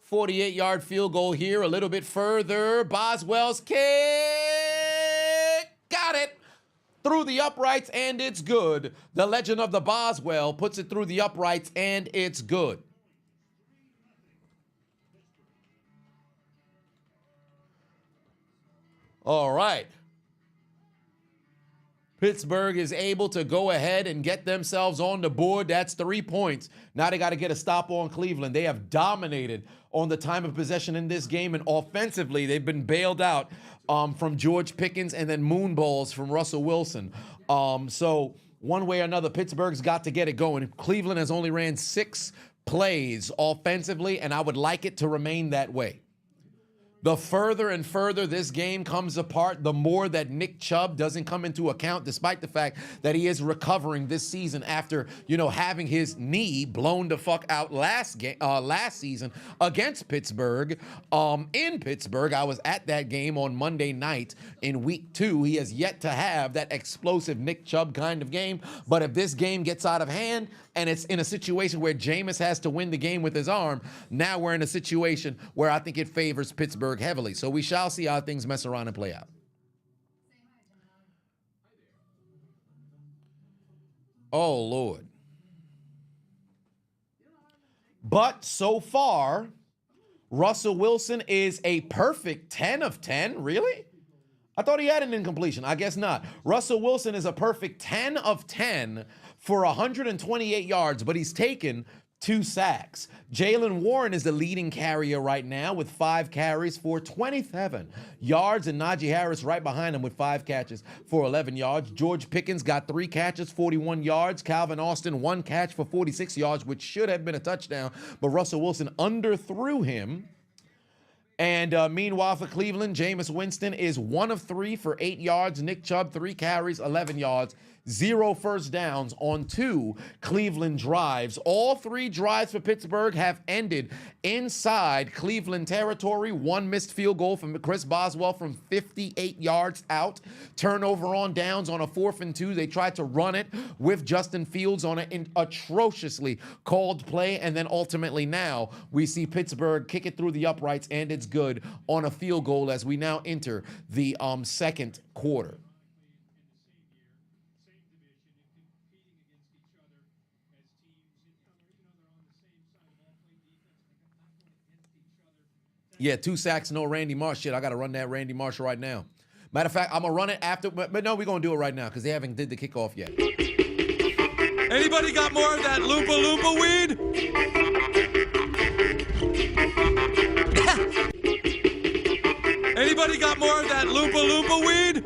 48-yard field goal here, a little bit further. Boswell's kick. Got it. Through the uprights, and it's good. The legend of the Boswell puts it through the uprights, and it's good. All right. Pittsburgh is able to go ahead and get themselves on the board. That's 3 points. Now they got to get a stop on Cleveland. They have dominated on the time of possession in this game, and offensively, they've been bailed out from George Pickens and then moonballs from Russell Wilson. So one way or another, Pittsburgh's got to get it going. Cleveland has only ran 6 plays offensively, and I would like it to remain that way. The further and further this game comes apart, the more that Nick Chubb doesn't come into account, despite the fact that he is recovering this season after, having his knee blown the fuck out last season against Pittsburgh. In Pittsburgh, I was at that game on Monday night in week 2. He has yet to have that explosive Nick Chubb kind of game. But if this game gets out of hand, and it's in a situation where Jameis has to win the game with his arm, now we're in a situation where I think it favors Pittsburgh heavily. So we shall see how things mess around and play out. Oh, Lord. But so far, Russell Wilson is a perfect 10 of 10. Really? I thought he had an incompletion. I guess not. Russell Wilson is a perfect 10 of 10 for 128 yards, but he's taken 2 sacks. Jaylen Warren is the leading carrier right now with 5 carries for 27 yards, and Najee Harris right behind him with 5 catches for 11 yards. George Pickens got 3 catches, 41 yards. Calvin Austin, 1 catch for 46 yards, which should have been a touchdown, but Russell Wilson underthrew him. And meanwhile, for Cleveland, Jameis Winston is 1 of 3 for 8 yards. Nick Chubb, 3 carries, 11 yards, 0 first downs on 2 Cleveland drives. All 3 drives for Pittsburgh have ended inside Cleveland territory. 1 missed field goal from Chris Boswell from 58 yards out. Turnover on downs on a 4th and 2. They tried to run it with Justin Fields on an atrociously called play. And then ultimately now we see Pittsburgh kick it through the uprights, and it's good on a field goal as we now enter the second quarter. Yeah, 2 sacks, no Randy Marsh. Shit, I got to run that Randy Marsh right now. Matter of fact, I'm going to run it after, but no, we're going to do it right now because they haven't did the kickoff yet. Anybody got more of that Loompa Loompa weed? Anybody got more of that Loompa Loompa weed?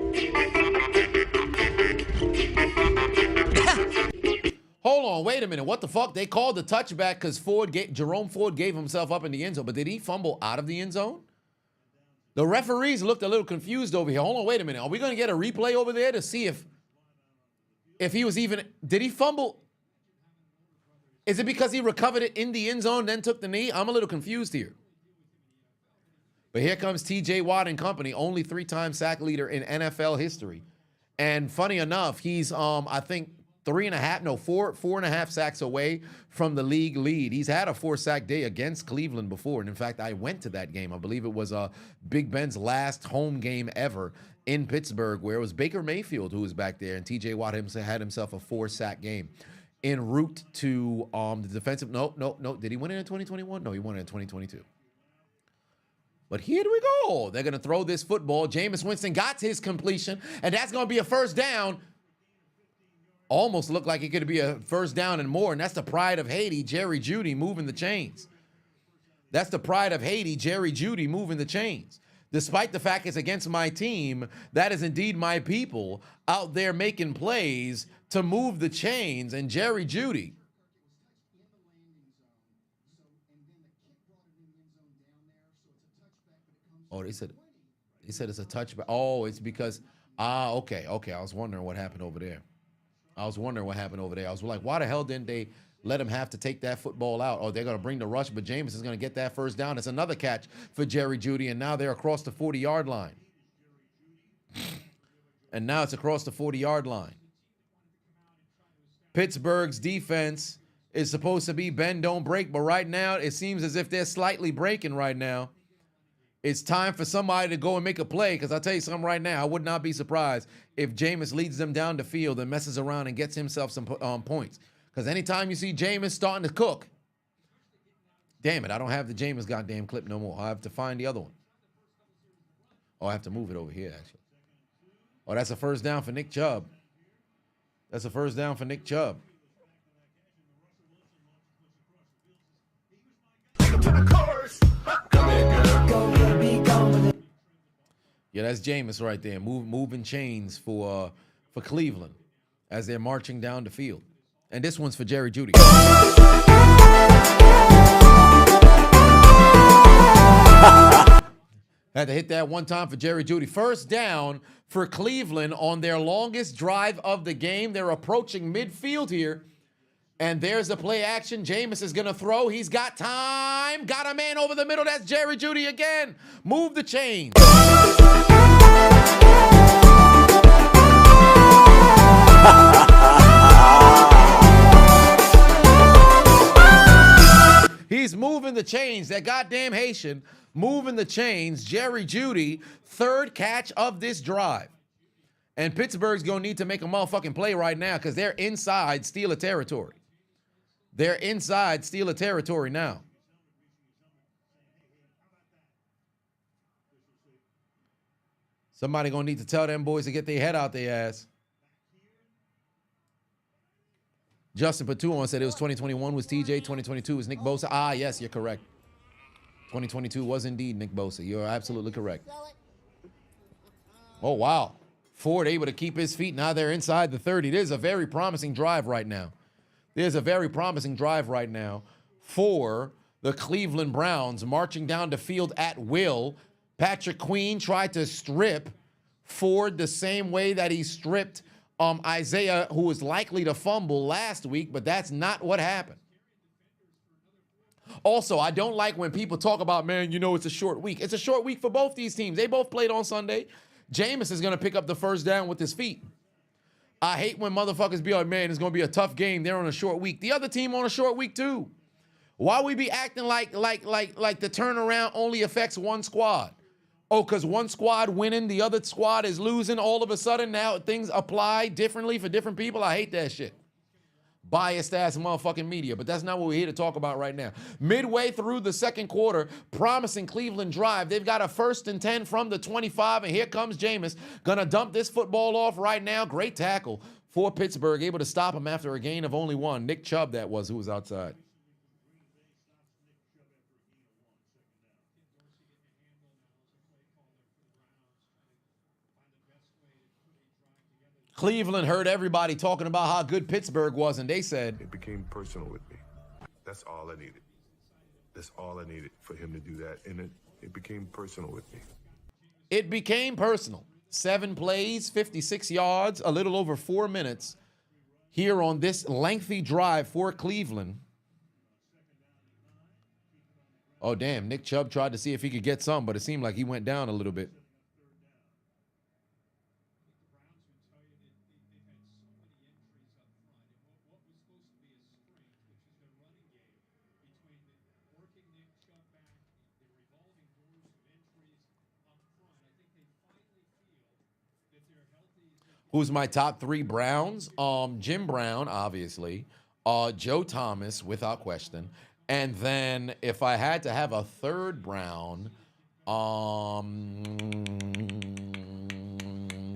Hold on, wait a minute. What the fuck? They called the touchback because Jerome Ford gave himself up in the end zone, but did he fumble out of the end zone? The referees looked a little confused over here. Hold on, wait a minute. Are we going to get a replay over there to see if he was even, did he fumble? Is it because he recovered it in the end zone, then took the knee? I'm a little confused here. But here comes TJ Watt and company, only 3-time sack leader in NFL history. And funny enough, he's, I think, 4.5 sacks away from the league lead. He's had a 4-sack day against Cleveland before. And in fact, I went to that game. I believe it was Big Ben's last home game ever in Pittsburgh, where it was Baker Mayfield who was back there. And TJ Watt had himself a 4-sack game en route to the defensive. No. Did he win it in 2021? No, he won it in 2022. But here we go. They're going to throw this football. Jameis Winston got his completion, and that's going to be a first down. Almost looked like it could be a first down and more, and that's the pride of Haiti, Jerry Jeudy, moving the chains. That's the pride of Haiti, Jerry Jeudy, moving the chains. Despite the fact it's against my team, that is indeed my people out there making plays to move the chains, and Jerry Jeudy. Oh, they said it's a touchback. Oh, it's because, okay. I was wondering what happened over there. I was like, why the hell didn't they let him have to take that football out? Oh, they're going to bring the rush, but Jameis is going to get that first down. It's another catch for Jerry Jeudy, and now they're across the 40-yard line. And now it's across the 40-yard line. Pittsburgh's defense is supposed to be bend, don't break, but right now it seems as if they're slightly breaking right now. It's time for somebody to go and make a play, because I'll tell you something right now. I would not be surprised if Jameis leads them down the field and messes around and gets himself some points. Because anytime you see Jameis starting to cook, damn it, I don't have the Jameis goddamn clip no more. I have to find the other one. Oh, I have to move it over here, actually. Oh, that's a first down for Nick Chubb. Yeah, that's Jameis right there, moving chains for Cleveland as they're marching down the field. And this one's for Jerry Jeudy. Had to hit that one time for Jerry Jeudy. First down for Cleveland on their longest drive of the game. They're approaching midfield here. And there's the play action. Jameis is going to throw. He's got time. Got a man over the middle. That's Jerry Jeudy again. Move the chains. He's moving the chains. That goddamn Haitian moving the chains. Jerry Jeudy, 3rd catch of this drive. And Pittsburgh's going to need to make a motherfucking play right now because they're inside Steeler territory. They're inside Steeler territory now. Somebody going to need to tell them boys to get their head out their ass. Justin Patuon said it was 2021 was TJ, 2022 was Nick Bosa. Ah, yes, you're correct. 2022 was indeed Nick Bosa. You're absolutely correct. Oh, wow. Ford able to keep his feet. Now they're inside the 30. There's a very promising drive right now. For the Cleveland Browns marching down the field at will. Patrick Queen tried to strip Ford the same way that he stripped Isaiah, who was likely to fumble last week, but that's not what happened. Also, I don't like when people talk about, man, it's a short week. It's a short week for both these teams. They both played on Sunday. Jameis is going to pick up the first down with his feet. I hate when motherfuckers be like, man, it's going to be a tough game. They're on a short week. The other team on a short week too. Why we be acting like the turnaround only affects one squad? Oh, because one squad winning, the other squad is losing. All of a sudden now things apply differently for different people. I hate that shit. Biased ass motherfucking media, but that's not what we're here to talk about right now. Midway through the second quarter, promising Cleveland drive. They've got a 1st and 10 from the 25, and here comes Jameis. Gonna dump this football off right now. Great tackle for Pittsburgh, able to stop him after a gain of only 1. Nick Chubb, that was, who was outside. Cleveland heard everybody talking about how good Pittsburgh was, and they said, it became personal with me. That's all I needed. That's all I needed for him to do that. And it became personal with me. It became personal. 7 plays, 56 yards, a little over 4 minutes here on this lengthy drive for Cleveland. Oh, damn. Nick Chubb tried to see if he could get some, but it seemed like he went down a little bit. Who's my top 3 Browns? Jim Brown, obviously. Joe Thomas, without question. And then if I had to have a third Brown,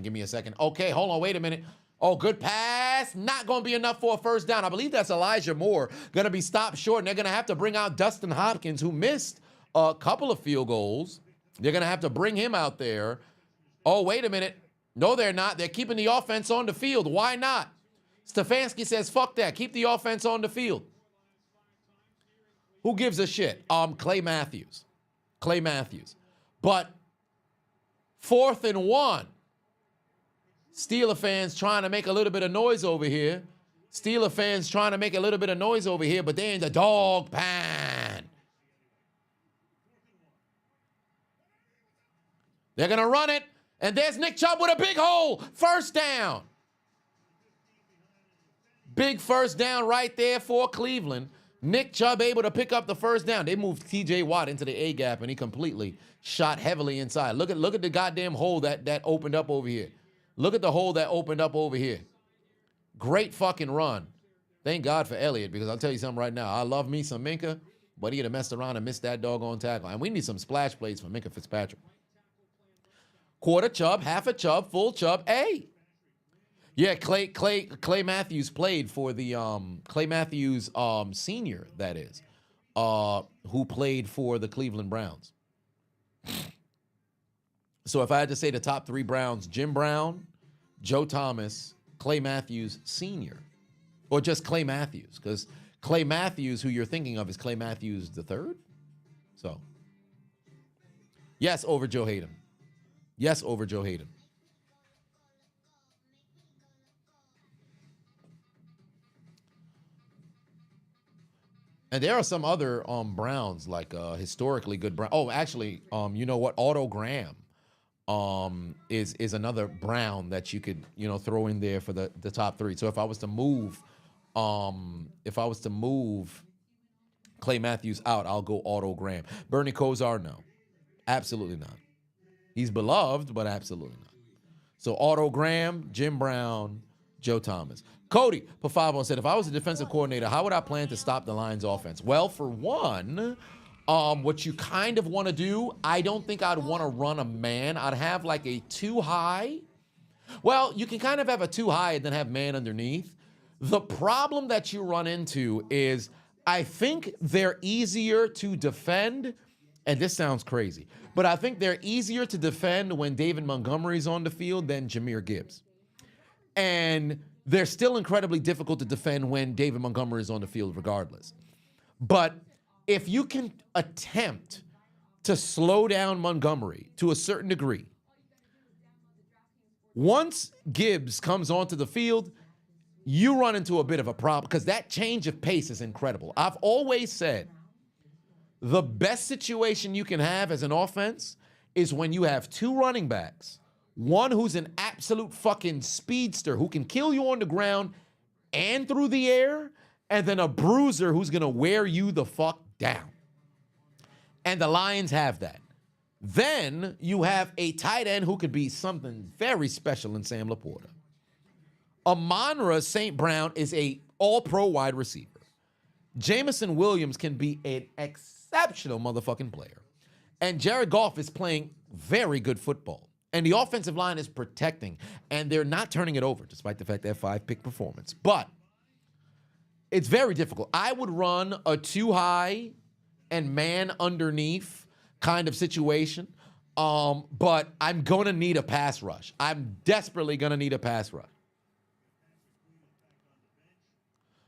give me a second. Okay, hold on, wait a minute. Oh, good pass. Not going to be enough for a first down. I believe that's Elijah Moore. Going to be stopped short, and they're going to have to bring out Dustin Hopkins, who missed a couple of field goals. They're going to have to bring him out there. Oh, wait a minute. No, they're not. They're keeping the offense on the field. Why not? Stefanski says, fuck that. Keep the offense on the field. Who gives a shit? Clay Matthews. Clay Matthews. But 4th and 1. Steeler fans trying to make a little bit of noise over here. Steeler fans trying to make a little bit of noise over here, but they're in the dog pan. They're going to run it. And there's Nick Chubb with a big hole. First down. Big first down right there for Cleveland. Nick Chubb able to pick up the first down. They moved TJ Watt into the A gap, and he completely shot heavily inside. Look at the goddamn hole that opened up over here. Look at the hole that opened up over here. Great fucking run. Thank God for Elliott, because I'll tell you something right now. I love me some Minka, but he'd have messed around and missed that doggone tackle. And we need some splash plays for Minka Fitzpatrick. Quarter Chubb, half a Chubb, full Chubb. Hey. Yeah, Clay Matthews played for the Clay Matthews senior, that is, who played for the Cleveland Browns. So if I had to say the top 3 Browns, Jim Brown, Joe Thomas, Clay Matthews senior, or just Clay Matthews, because Clay Matthews, who you're thinking of, is Clay Matthews III. So yes, over Joe Hayden. Yes, over Joe Hayden. And there are some other Browns, like historically good Brown. Oh, actually, you know what? Otto Graham is another Brown that you could, throw in there for the top 3. So if I was to move Clay Matthews out, I'll go Otto Graham. Bernie Kosar, no. Absolutely not. He's beloved, but absolutely not. So Otto Graham, Jim Brown, Joe Thomas. Cody Pafavo said, if I was a defensive coordinator, how would I plan to stop the Lions offense? Well, for one, what you kind of want to do, I don't think I'd want to run a man. I'd have like a 2 high. Well, you can kind of have a 2 high and then have man underneath. The problem that you run into is I think they're easier to defend. And this sounds crazy, but I think they're easier to defend when David Montgomery's on the field than Jahmyr Gibbs. And they're still incredibly difficult to defend when David Montgomery is on the field regardless. But if you can attempt to slow down Montgomery to a certain degree, once Gibbs comes onto the field, you run into a bit of a problem because that change of pace is incredible. I've always said the best situation you can have as an offense is when you have two running backs, one who's an absolute fucking speedster who can kill you on the ground and through the air, and then a bruiser who's going to wear you the fuck down. And the Lions have that. Then you have a tight end who could be something very special in Sam Laporta. Amon-Ra St. Brown is a all-pro wide receiver. Jameson Williams can be an exceptional motherfucking player. And Jared Goff is playing very good football. And the offensive line is protecting. And they're not turning it over, despite the fact they have 5-pick performance. But it's very difficult. I would run a too high and man underneath kind of situation. But I'm going to need a pass rush. I'm desperately going to need a pass rush.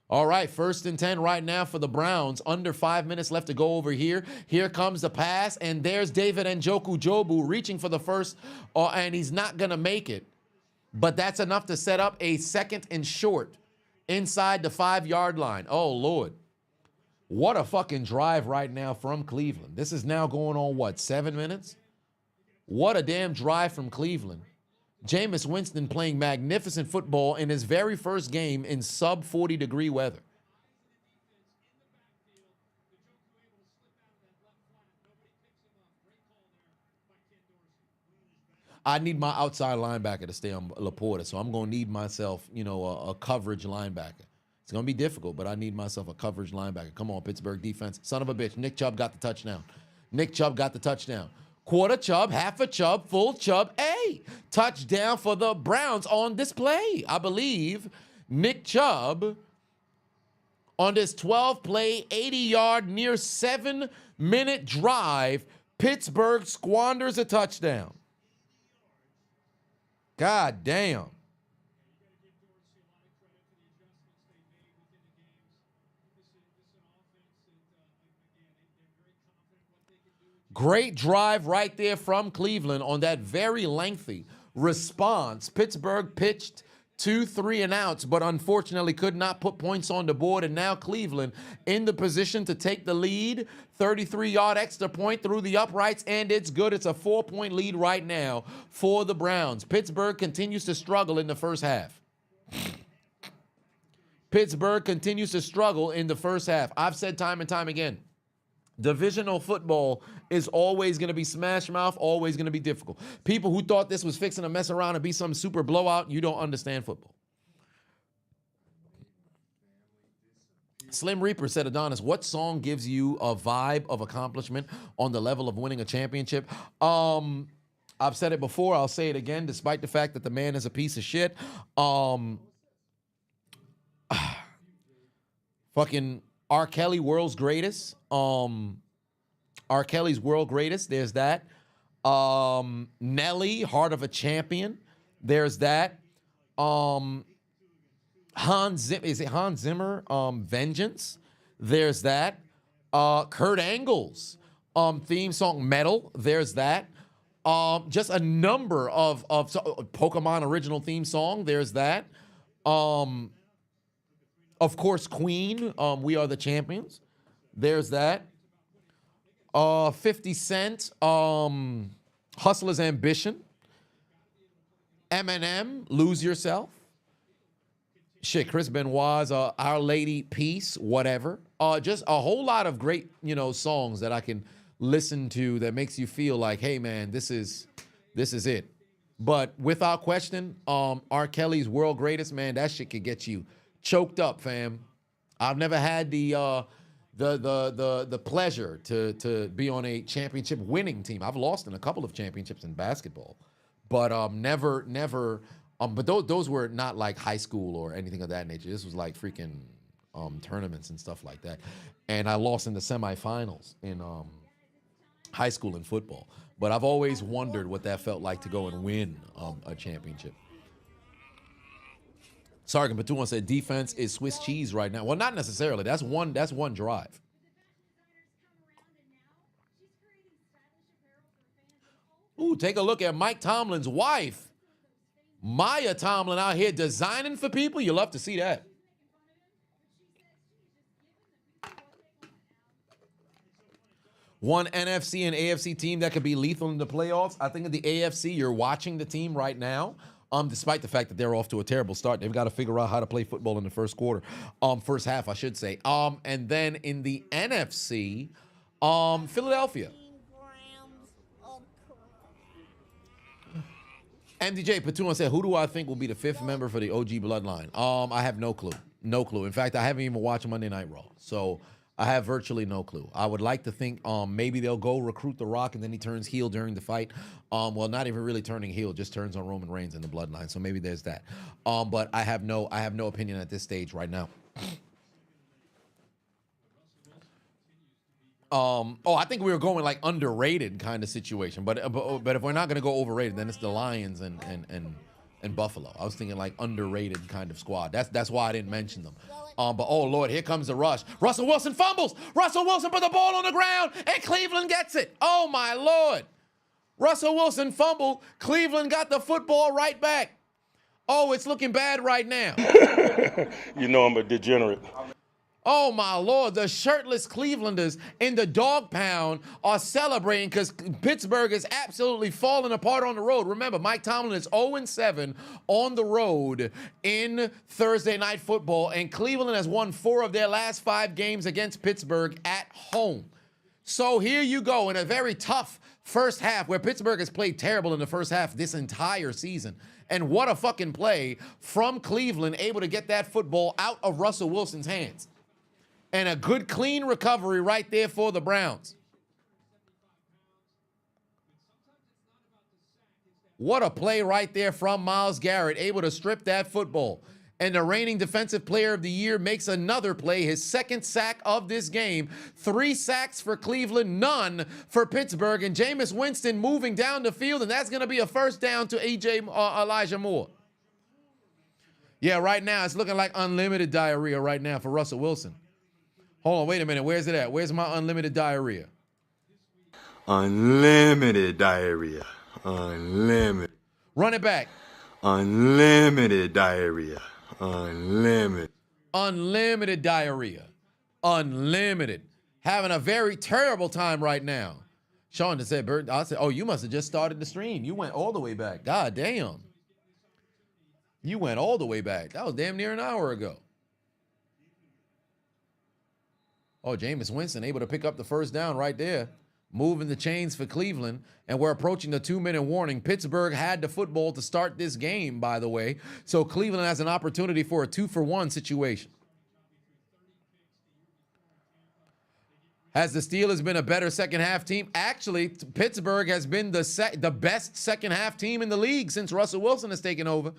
All right, 1st and 10 right now for the Browns. Under 5 minutes left to go over here. Here comes the pass, and there's David Njoku reaching for the first, and he's not going to make it. But that's enough to set up a 2nd and short inside the 5-yard line. Oh, Lord. What a fucking drive right now from Cleveland. This is now going on, what, 7 minutes? What a damn drive from Cleveland. Jameis Winston playing magnificent football in his very first game in sub-40-degree weather. I need my outside linebacker to stay on Laporta, so I'm going to need myself, a coverage linebacker. It's going to be difficult, but I need myself a coverage linebacker. Come on, Pittsburgh defense. Son of a bitch. Nick Chubb got the touchdown. Quarter Chubb, half a Chubb, full Chubb. Hey, touchdown for the Browns on display. I believe Nick Chubb on this 12-play, 80-yard, near 7-minute drive, Pittsburgh squanders a touchdown. God damn. Great drive right there from Cleveland on that very lengthy response. Pittsburgh pitched 2 3-and-outs, but unfortunately could not put points on the board. And now Cleveland in the position to take the lead. 33-yard extra point through the uprights, and it's good. It's a 4-point lead right now for the Browns. Pittsburgh continues to struggle in the first half. Pittsburgh continues to struggle in the first half. I've said time and time again, divisional football is always going to be smash mouth, always going to be difficult. People who thought this was fixing to mess around and be some super blowout, you don't understand football. Slim Reaper said, Adonis, what song gives you a vibe of accomplishment on the level of winning a championship? I've said it before. I'll say it again, despite the fact that the man is a piece of shit. Fucking R. Kelly, World's Greatest. R. Kelly's World Greatest. There's that. Nelly, Heart of a Champion. There's that. Hans Zimmer? Vengeance. There's that. Kurt Angle's theme song, Metal. There's that. Just a number of Pokemon original theme song. There's that. Of course, Queen, We Are the Champions. There's that. 50 Cent, Hustler's Ambition. Eminem, Lose Yourself. Shit, Chris Benoit's Our Lady, Peace, whatever. Just a whole lot of great, songs that I can listen to that makes you feel like, hey, man, this is it. But without question, R. Kelly's World Greatest, man, that shit could get you choked up, fam. I've never had the pleasure to be on a championship winning team. I've lost in a couple of championships in basketball, but never. But those were not like high school or anything of that nature. This was like freaking tournaments and stuff like that. And I lost in the semifinals in high school in football. But I've always wondered what that felt like to go and win a championship. Sergeant Batuan said defense is Swiss cheese right now. Well, not necessarily. That's one drive. Ooh, take a look at Mike Tomlin's wife, Maya Tomlin, out here designing for people. You love to see that. One NFC and AFC team that could be lethal in the playoffs. I think in the AFC, you're watching the team right now. Despite the fact that they're off to a terrible start, they've got to figure out how to play football in the first quarter, first half, I should say. And then in the NFC, Philadelphia. MDJ Patuna said, who do I think will be the fifth member for the OG bloodline? I have no clue. No clue. In fact, I haven't even watched Monday Night Raw. So I have virtually no clue. I would like to think maybe they'll go recruit The Rock and then he turns heel during the fight. Well, not even really turning heel, just turns on Roman Reigns in the bloodline. So maybe there's that. But I have no opinion at this stage right now. I think we were going like underrated kind of situation, but if we're not gonna go overrated, then it's the Lions and Buffalo. I was thinking like underrated kind of squad. That's why I didn't mention them. But oh Lord, here comes the rush. Russell Wilson fumbles. Russell Wilson put the ball on the ground, and Cleveland gets it. Oh my Lord, Russell Wilson fumbled. Cleveland got the football right back. Oh, it's looking bad right now. You know I'm a degenerate. Oh, my Lord, the shirtless Clevelanders in the dog pound are celebrating because Pittsburgh is absolutely falling apart on the road. Remember, Mike Tomlin is 0-7 on the road in Thursday Night Football, and Cleveland has won 4 of their last 5 games against Pittsburgh at home. So here you go in a very tough first half where Pittsburgh has played terrible in the first half this entire season. And what a fucking play from Cleveland, able to get that football out of Russell Wilson's hands. And a good, clean recovery right there for the Browns. What a play right there from Myles Garrett, able to strip that football. And the reigning Defensive Player of the Year makes another play, his second sack of this game. 3 sacks for Cleveland, none for Pittsburgh. And Jameis Winston moving down the field, and that's going to be a first down to Elijah Moore. Yeah, right now it's looking like unlimited diarrhea right now for Russell Wilson. Hold on, wait a minute. Where's it at? Where's my unlimited diarrhea? Unlimited diarrhea. Unlimited. Run it back. Unlimited diarrhea. Unlimited. Unlimited diarrhea. Unlimited. Having a very terrible time right now. Sean just said, Bert, I said, oh, you must have just started the stream. You went all the way back. God damn. You went all the way back. That was damn near an hour ago. Oh, Jameis Winston able to pick up the first down right there, moving the chains for Cleveland, and we're approaching the 2-minute warning. Pittsburgh had the football to start this game, by the way, so Cleveland has an opportunity for a 2-for-1 situation. Has the Steelers been a better second-half team? Actually, Pittsburgh has been the best second-half team in the league since Russell Wilson has taken over.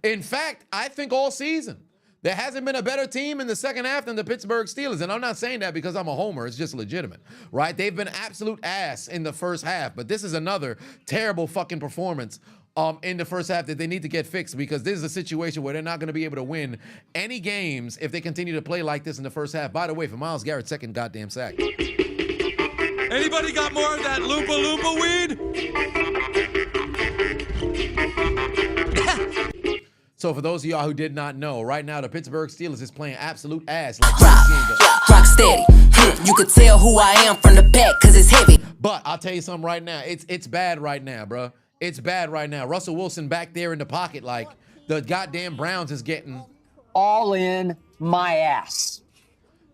In fact, I think all season. There hasn't been a better team in the second half than the Pittsburgh Steelers. And I'm not saying that because I'm a homer. It's just legitimate, right? They've been absolute ass in the first half. But this is another terrible fucking performance in the first half that they need to get fixed, because this is a situation where they're not going to be able to win any games if they continue to play like this in the first half. By the way, for Myles Garrett's second goddamn sack. Anybody got more of that Loompa Loompa weed? So for those of y'all who did not know, right now the Pittsburgh Steelers is playing absolute ass. Like rock steady. You could tell who I am from the back because it's heavy. But I'll tell you something right now. It's bad right now, bro. It's bad right now. Russell Wilson back there in the pocket, like the goddamn Browns is getting all in my ass.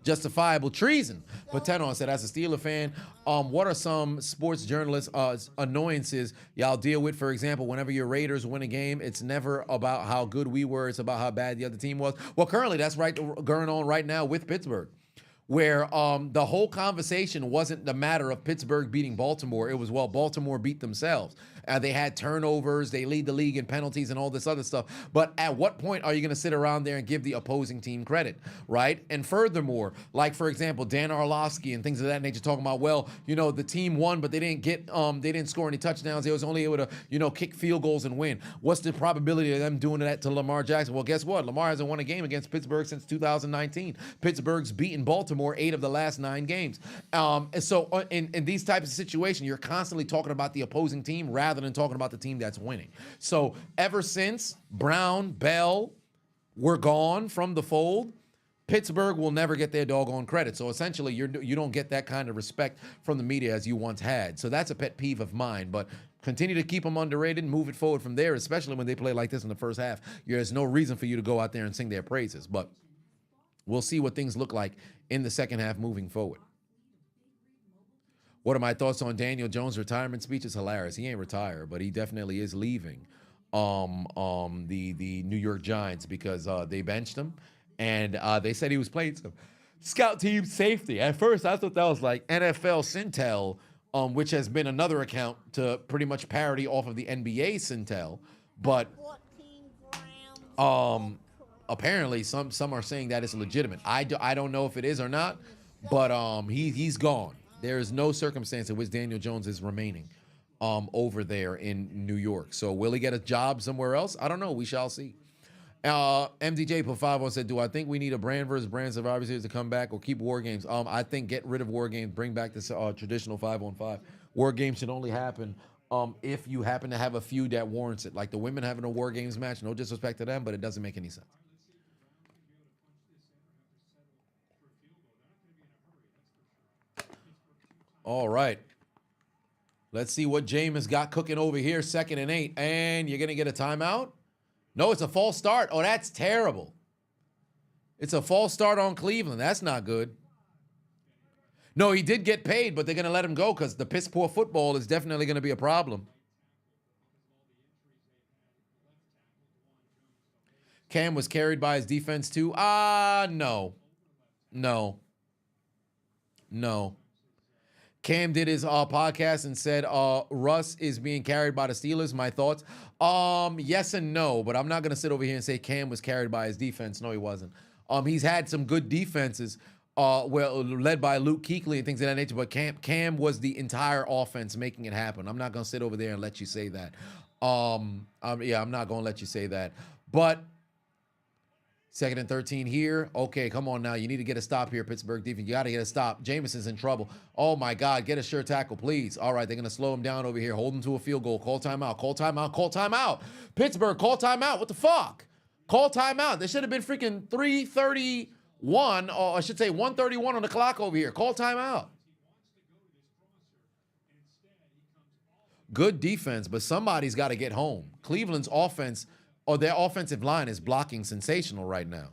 Justifiable treason. But Tenon said, as a Steeler fan, what are some sports journalists' annoyances y'all deal with? For example, whenever your Raiders win a game, it's never about how good we were. It's about how bad the other team was. Well, currently, that's right going on right now with Pittsburgh, where the whole conversation wasn't the matter of Pittsburgh beating Baltimore. It was, well, Baltimore beat themselves. They had turnovers. They lead the league in penalties and all this other stuff. But at what point are you going to sit around there and give the opposing team credit, right? And furthermore, like, for example, Dan Orlovsky and things of that nature talking about, well, you know, the team won, but they didn't score any touchdowns. They was only able to, you know, kick field goals and win. What's the probability of them doing that to Lamar Jackson? Well, guess what? Lamar hasn't won a game against Pittsburgh since 2019. Pittsburgh's beaten Baltimore them or 8 of the last 9 games. And so in these types of situations, you're constantly talking about the opposing team rather than talking about the team that's winning. So ever since Brown, Bell were gone from the fold, Pittsburgh will never get their doggone credit. So essentially, you don't get that kind of respect from the media as you once had. So that's a pet peeve of mine. But continue to keep them underrated and move it forward from there, especially when they play like this in the first half. There's no reason for you to go out there and sing their praises. But we'll see what things look like in the second half moving forward. What are my thoughts on Daniel Jones' retirement speech? It's hilarious. He ain't retired, but he definitely is leaving the New York Giants because they benched him. And they said he was playing some scout team safety. At first, I thought that was like NFL Sintel, which has been another account to pretty much parody off of the NBA Sintel. But apparently, some are saying that it's legitimate. I don't know if it is or not, but he's gone. There is no circumstance in which Daniel Jones is remaining over there in New York. So will he get a job somewhere else? I don't know. We shall see. MDJ put 5 on said, do I think we need a brand versus brand Survivor Series to come back or keep War Games? I think get rid of War Games, bring back this traditional 5-on-5. War Games should only happen if you happen to have a feud that warrants it. Like the women having a War Games match, no disrespect to them, but it doesn't make any sense. All right. Let's see what Jameis got cooking over here. 2nd and 8. And you're going to get a timeout? No, it's a false start. Oh, that's terrible. It's a false start on Cleveland. That's not good. No, he did get paid, but they're going to let him go because the piss poor football is definitely going to be a problem. Cam was carried by his defense too. No. Cam did his podcast and said Russ is being carried by the Steelers. My thoughts? Yes and no, but I'm not going to sit over here and say Cam was carried by his defense. No, he wasn't. He's had some good defenses, led by Luke Kuechly and things of that nature, but Cam was the entire offense making it happen. I'm not going to sit over there and let you say that. I'm not going to let you say that. But 2nd and 13 here. Okay, come on now. You need to get a stop here, Pittsburgh defense. You got to get a stop. Jameson's in trouble. Oh, my God. Get a sure tackle, please. All right, they're going to slow him down over here. Hold him to a field goal. Call timeout. Call timeout. Call timeout. Pittsburgh, call timeout. What the fuck? Call timeout. There should have been freaking 3:31, or I should say 1:31 on the clock over here. Call timeout. Good defense, but somebody's got to get home. Cleveland's offense, or their offensive line, is blocking sensational right now.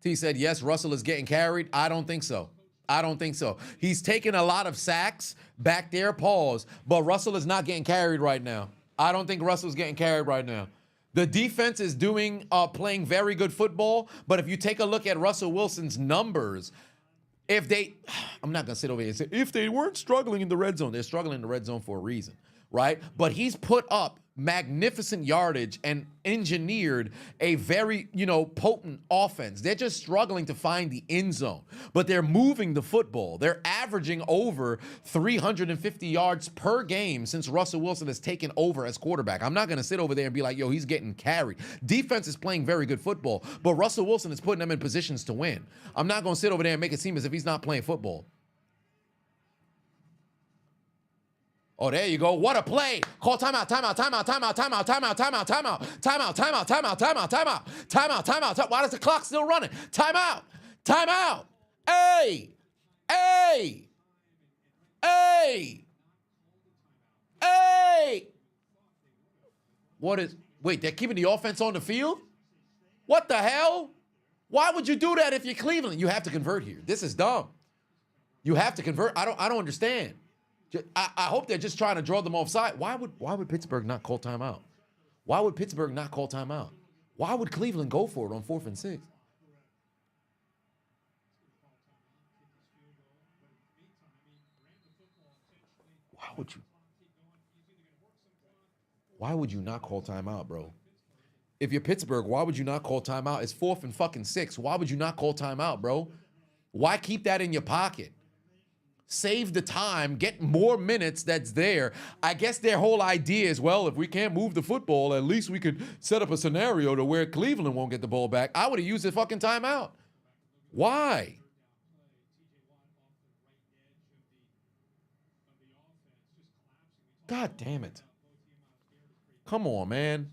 T said, yes, Russell is getting carried. I don't think so. He's taking a lot of sacks back there, pause, but Russell is not getting carried right now. I don't think Russell's getting carried right now. The defense is playing very good football, but if you take a look at Russell Wilson's numbers, I'm not going to sit over here and say, if they weren't struggling in the red zone, they're struggling in the red zone for a reason, right? But he's put up magnificent yardage and engineered a very, potent offense. They're just struggling to find the end zone, but they're moving the football. They're averaging over 350 yards per game since Russell Wilson has taken over as quarterback. I'm not going to sit over there and be like, yo, he's getting carried. Defense is playing very good football, but Russell Wilson is putting them in positions to win. I'm not going to sit over there and make it seem as if he's not playing football. Oh, there you go. What a play. Call timeout. Why is the clock still running? Timeout. Hey. Wait, they're keeping the offense on the field? What the hell? Why would you do that if you're Cleveland? You have to convert here. This is dumb. You have to convert. I don't understand. I hope they're just trying to draw them offside. Why would Pittsburgh not call timeout? Why would Cleveland go for it on 4th and 6? Why would you not call timeout, bro? If you're Pittsburgh, why would you not call timeout? It's 4th and fucking 6. Why would you not call timeout, bro? Why keep that in your pocket? save the time, get more minutes that's there. I guess their whole idea is, well, if we can't move the football, at least we could set up a scenario to where Cleveland won't get the ball back. I would have used the fucking timeout. Why? God damn it. Come on, man.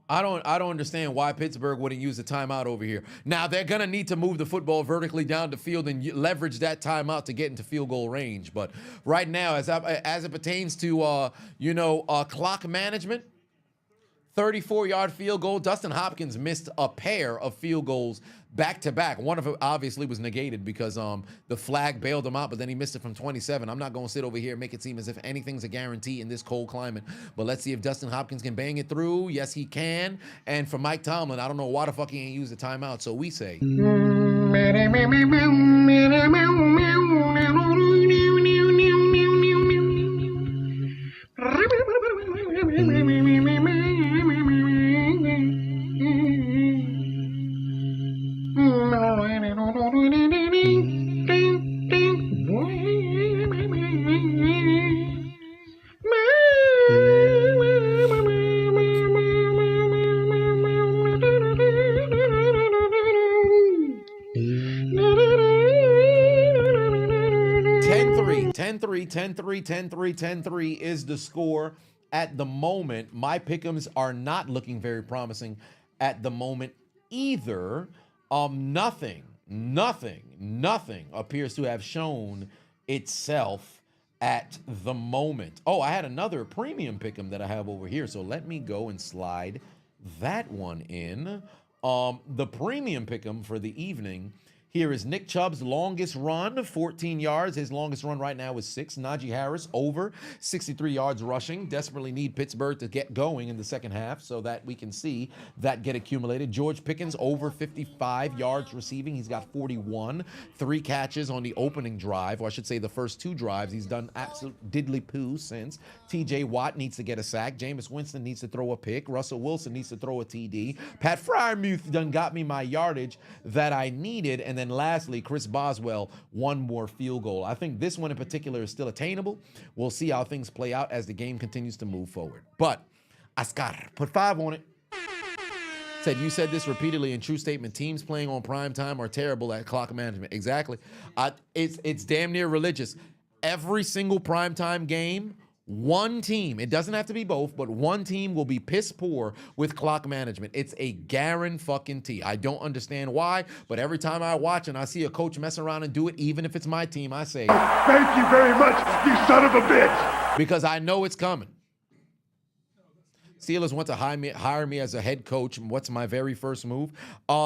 I don't understand why Pittsburgh wouldn't use the timeout over here. Now, they're going to need to move the football vertically down the field and leverage that timeout to get into field goal range. But right now, as it pertains to, clock management, 34-yard field goal. Dustin Hopkins missed a pair of field goals back-to-back. One of them obviously was negated because the flag bailed him out, but then he missed it from 27. I'm not going to sit over here and make it seem as if anything's a guarantee in this cold climate. But let's see if Dustin Hopkins can bang it through. Yes, he can. And for Mike Tomlin, I don't know why the fuck he ain't used the timeout, so we say... 10-3 is the score at the moment. My pick'ems are not looking very promising at the moment either. Nothing appears to have shown itself at the moment. Oh, I had another premium pick'em that I have over here, so let me go and slide that one in. The premium pick'em for the evening. Here is Nick Chubb's longest run, 14 yards. His longest run right now is 6. Najee Harris over 63 yards rushing. Desperately need Pittsburgh to get going in the second half so that we can see that get accumulated. George Pickens over 55 yards receiving. He's got 41. 3 catches on the opening drive, or I should say the first 2 drives. He's done absolute diddly poo since. TJ Watt needs to get a sack. Jameis Winston needs to throw a pick. Russell Wilson needs to throw a TD. Pat Freiermuth done got me my yardage that I needed. And then lastly, Chris Boswell, 1 more field goal. I think this one in particular is still attainable. We'll see how things play out as the game continues to move forward. But Oscar, put 5 on it. Said, you said this repeatedly in True Statement. Teams playing on prime time are terrible at clock management. Exactly. It's damn near religious. Every single primetime game, one team, it doesn't have to be both, but one team will be piss poor with clock management. It's a guarantee. I don't understand why, but every time I watch and I see a coach mess around and do it, even if it's my team, I say, thank you very much, you son of a bitch. Because I know it's coming. Steelers want to hire me as a head coach. What's my very first move?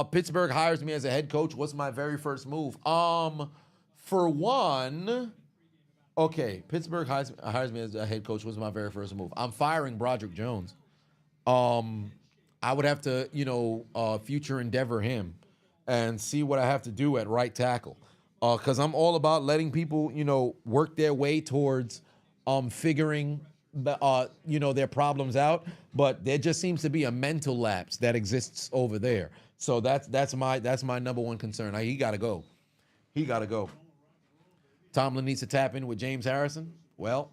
Pittsburgh hires me as a head coach. What's my very first move? For one... Okay, Pittsburgh hires me as a head coach. Was my very first move. I'm firing Broderick Jones. I would have to, future endeavor him and see what I have to do at right tackle. Because I'm all about letting people, work their way towards figuring their problems out. But there just seems to be a mental lapse that exists over there. So that's my number one concern. He got to go. He got to go. Tomlin needs to tap in with James Harrison. Well,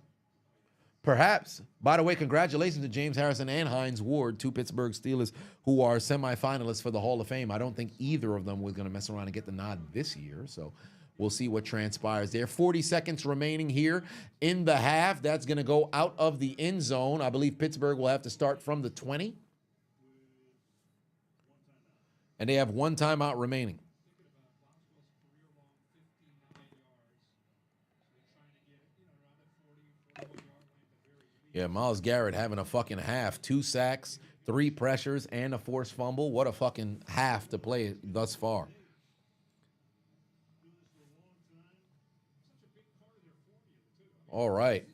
perhaps. By the way, congratulations to James Harrison and Hines Ward, 2 Pittsburgh Steelers who are semifinalists for the Hall of Fame. I don't think either of them was going to mess around and get the nod this year. So we'll see what transpires there. 40 seconds remaining here in the half. That's going to go out of the end zone. I believe Pittsburgh will have to start from the 20. And they have 1 timeout remaining. Yeah, Myles Garrett having a fucking half. 2 sacks, 3 pressures, and a forced fumble. What a fucking half to play thus far. All right.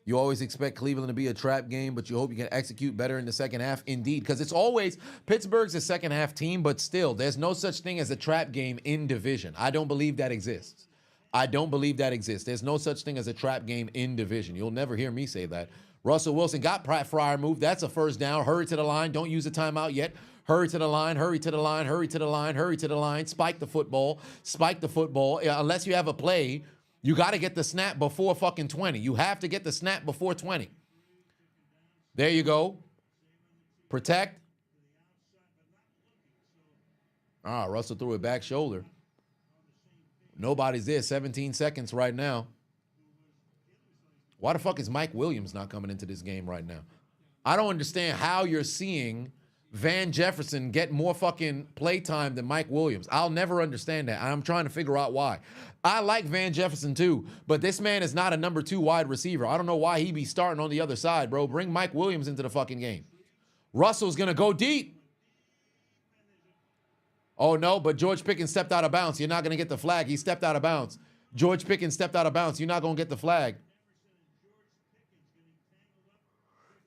You always expect Cleveland to be a trap game, but you hope you can execute better in the second half. Indeed, because it's always Pittsburgh's a second half team, but still, there's no such thing as a trap game in division. I don't believe that exists. There's no such thing as a trap game in division. You'll never hear me say that. Russell Wilson got Fryer move. That's a first down. Hurry to the line. Don't use the timeout yet. Hurry to the line. Hurry to the line. Hurry to the line. Hurry to the line. Spike the football. Spike the football. Unless you have a play, You got to get the snap before fucking 20. You have to get the snap before 20. There you go. Protect. Russell threw it back shoulder. Nobody's there. 17 seconds right now. Why the fuck is Mike Williams not coming into this game right now? I don't understand how you're seeing Van Jefferson get more fucking play time than Mike Williams. I'll never understand that. I'm trying to figure out why. I like Van Jefferson too, but this man is not a number 2 wide receiver. I don't know why he be starting on the other side, bro. Bring Mike Williams into the fucking game. Russell's going to go deep. Oh, no, but George Pickens stepped out of bounds. You're not going to get the flag. He stepped out of bounds. George Pickens stepped out of bounds. You're not going to get the flag.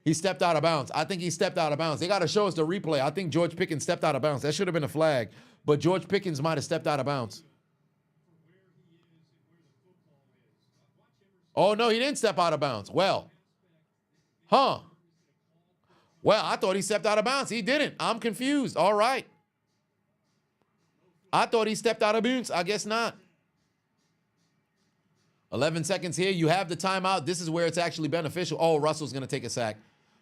He stepped out of bounds. I think he stepped out of bounds. They got to show us the replay. I think George Pickens stepped out of bounds. That should have been a flag, but George Pickens might have stepped out of bounds. Oh, no, he didn't step out of bounds. Well, I thought he stepped out of bounds. He didn't. I'm confused. All right. I thought he stepped out of bounds. I guess not. 11 seconds here. You have the timeout. This is where it's actually beneficial. Oh, Russell's going to take a sack.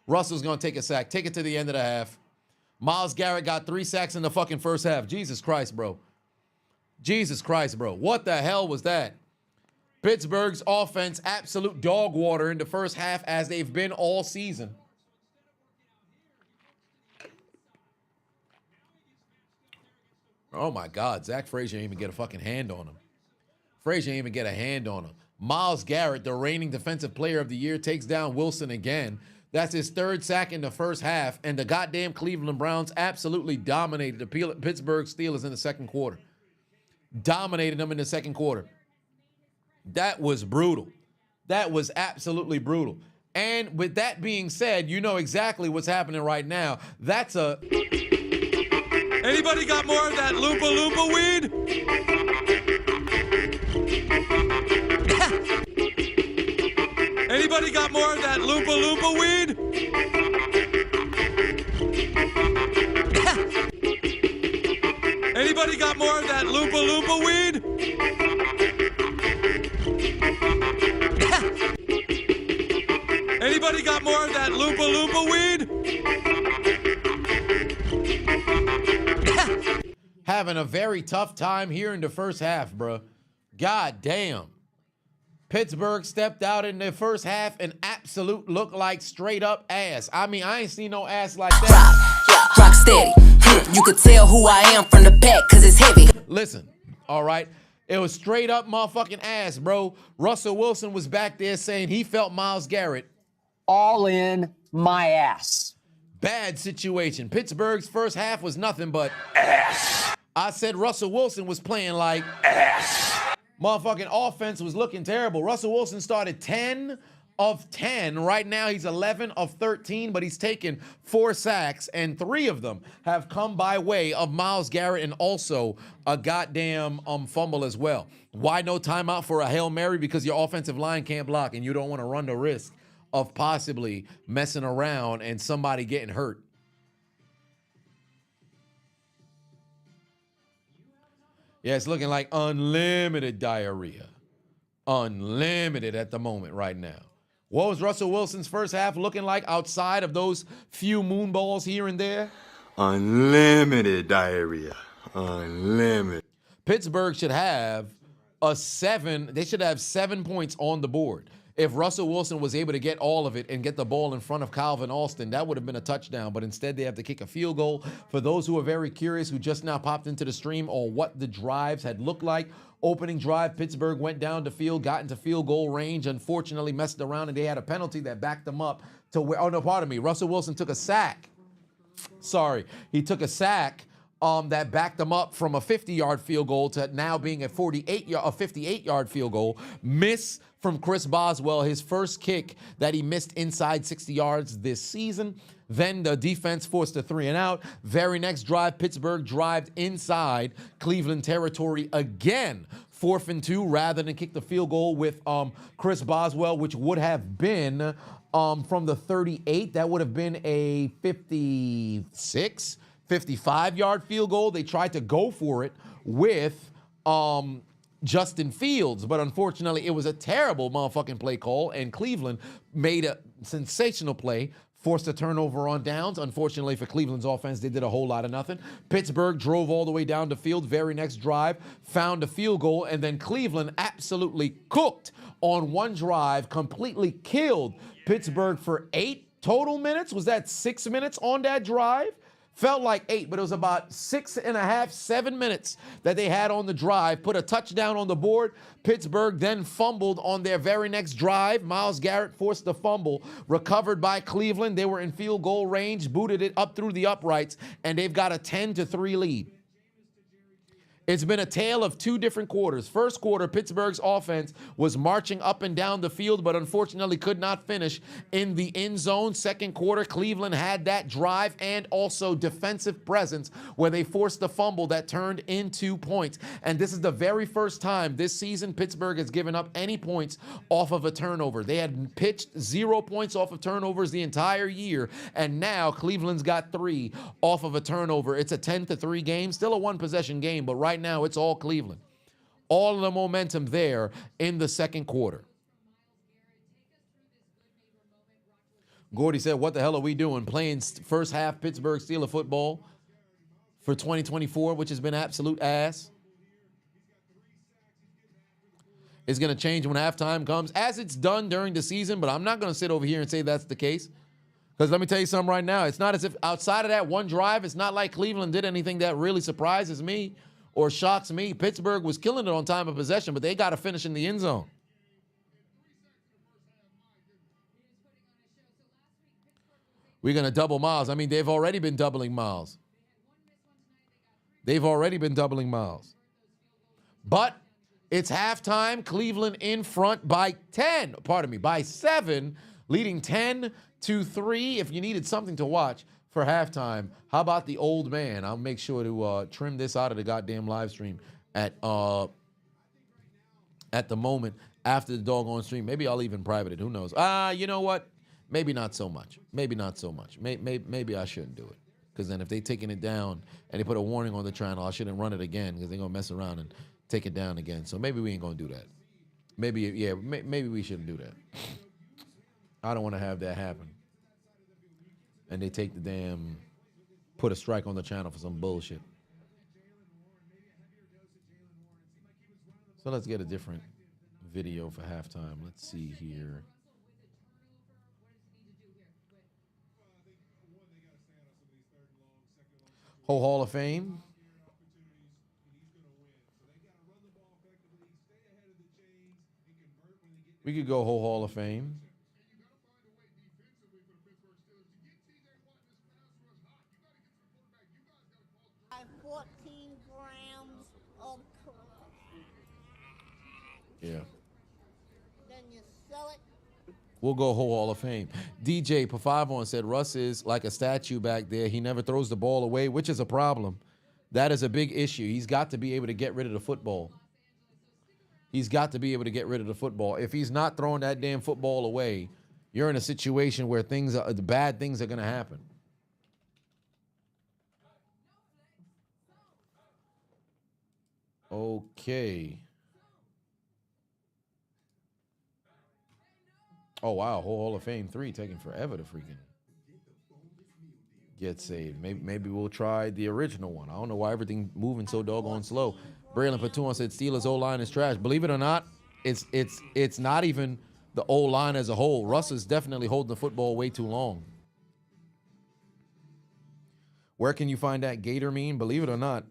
Russell's going to take a sack. Take it to the end of the half. Myles Garrett got 3 sacks in the fucking first half. Jesus Christ, bro. Jesus Christ, bro. What the hell was that? Pittsburgh's offense, absolute dog water in the first half as they've been all season. Oh, my God. Zach Frazier didn't even get a fucking hand on him. Frazier didn't even get a hand on him. Myles Garrett, the reigning defensive player of the year, takes down Wilson again. That's his 3rd sack in the first half, and the goddamn Cleveland Browns absolutely dominated the Pittsburgh Steelers in the second quarter. Dominated them in the second quarter. That was brutal. That was absolutely brutal. And with that being said, you know exactly what's happening right now. That's a... Anybody got more of that Loompa Loompa weed? Anybody got more of that Loompa Loompa weed? Anybody got more of that Loompa Loompa weed? Anybody got more of that Loompa Loompa weed? Having a very tough time here in the first half, bro. God damn. Pittsburgh stepped out in the first half and absolute look like straight up ass. I mean, I ain't seen no ass like that. Rock steady. You could tell who I am from the back because it's heavy. Listen, all right. It was straight up motherfucking ass, bro. Russell Wilson was back there saying he felt Myles Garrett all in my ass. Bad situation. Pittsburgh's first half was nothing but ass. I said Russell Wilson was playing like ass. Motherfucking offense was looking terrible. Russell Wilson started 10 of 10. Right now he's 11 of 13, but he's taken 4 sacks, and 3 of them have come by way of Myles Garrett and also a goddamn fumble as well. Why no timeout for a Hail Mary? Because your offensive line can't block and you don't want to run the risk of possibly messing around and somebody getting hurt. Yeah, it's looking like unlimited diarrhea. Unlimited at the moment right now. What was Russell Wilson's first half looking like outside of those few moon balls here and there? Unlimited diarrhea. Unlimited. Pittsburgh should have a 7. They should have 7 points on the board. If Russell Wilson was able to get all of it and get the ball in front of Calvin Austin, that would have been a touchdown. But instead, they have to kick a field goal. For those who are very curious, who just now popped into the stream on what the drives had looked like, opening drive, Pittsburgh went down the field, got into field goal range, unfortunately messed around, and they had a penalty that backed them up to where, oh, no, pardon me. Russell Wilson took a sack. Sorry. He took a sack that backed them up from a 50-yard field goal to now being a 58-yard field goal. Miss from Chris Boswell, his first kick that he missed inside 60 yards this season. Then the defense forced a 3-and-out. Very next drive, Pittsburgh drived inside Cleveland territory again. 4th and 2 rather than kick the field goal with Chris Boswell, which would have been from the 38. That would have been a 55-yard field goal. They tried to go for it with Justin Fields, but unfortunately it was a terrible motherfucking play call, and Cleveland made a sensational play, forced a turnover on downs. Unfortunately for Cleveland's offense, they did a whole lot of nothing. Pittsburgh drove all the way down the field. Very next drive, found a field goal, and then Cleveland absolutely cooked on one drive, completely killed Pittsburgh for 8 total minutes. Was that 6 minutes on that drive? Felt like 8, but it was about 6.5, 7 minutes that they had on the drive. Put a touchdown on the board. Pittsburgh then fumbled on their very next drive. Myles Garrett forced the fumble. Recovered by Cleveland. They were in field goal range, booted it up through the uprights, and they've got a 10-3 lead. It's been a tale of 2 different quarters. First quarter, Pittsburgh's offense was marching up and down the field, but unfortunately could not finish in the end zone. Second quarter, Cleveland had that drive and also defensive presence where they forced the fumble that turned into points. And this is the very first time this season Pittsburgh has given up any points off of a turnover. They had pitched 0 points off of turnovers the entire year, and now Cleveland's got 3 off of a turnover. It's a 10-3 game, still a 1-possession game, but right now it's all Cleveland. All of the momentum there in the second quarter. Gordy said, what the hell are we doing? Playing first half Pittsburgh Steelers football for 2024, which has been absolute ass. It's going to change when halftime comes, as it's done during the season, but I'm not going to sit over here and say that's the case. Because let me tell you something right now. It's not as if outside of that one drive, it's not like Cleveland did anything that really surprises me or shocks me. Pittsburgh was killing it on time of possession, but they got to finish in the end zone. We're going to double Miles. I mean, they've already been doubling Miles. They've already been doubling Miles. But it's halftime. Cleveland in front by 7, leading 10-3. If you needed something to watch for halftime, how about the old man? I'll make sure to trim this out of the goddamn live stream at the moment after the doggone stream. Maybe I'll even private it. Who knows? You know what? Maybe not so much. Maybe not so much. Maybe I shouldn't do it. Because then if they're taking it down and they put a warning on the channel, I shouldn't run it again because they're going to mess around and take it down again. So maybe we ain't going to do that. Maybe we shouldn't do that. I don't want to have that happen. And they take put a strike on the channel for some bullshit. So let's get a different video for halftime. Let's see here. Whole Hall of Fame. We could go whole Hall of Fame. Yeah. Then you sell it. We'll go whole Hall of Fame. DJ Pafavon said Russ is like a statue back there. He never throws the ball away, which is a problem. That is a big issue. He's got to be able to get rid of the football. He's got to be able to get rid of the football. If he's not throwing that damn football away, you're in a situation where bad things are going to happen. Okay. Oh, wow. Whole Hall of Fame 3 taking forever to freaking get saved. Maybe we'll try the original one. I don't know why everything moving so doggone slow. Braylon Patuan said Steelers O-line is trash. Believe it or not, it's not even the O-line as a whole. Russ is definitely holding the football way too long. Where can you find that Gator meme? Believe it or not,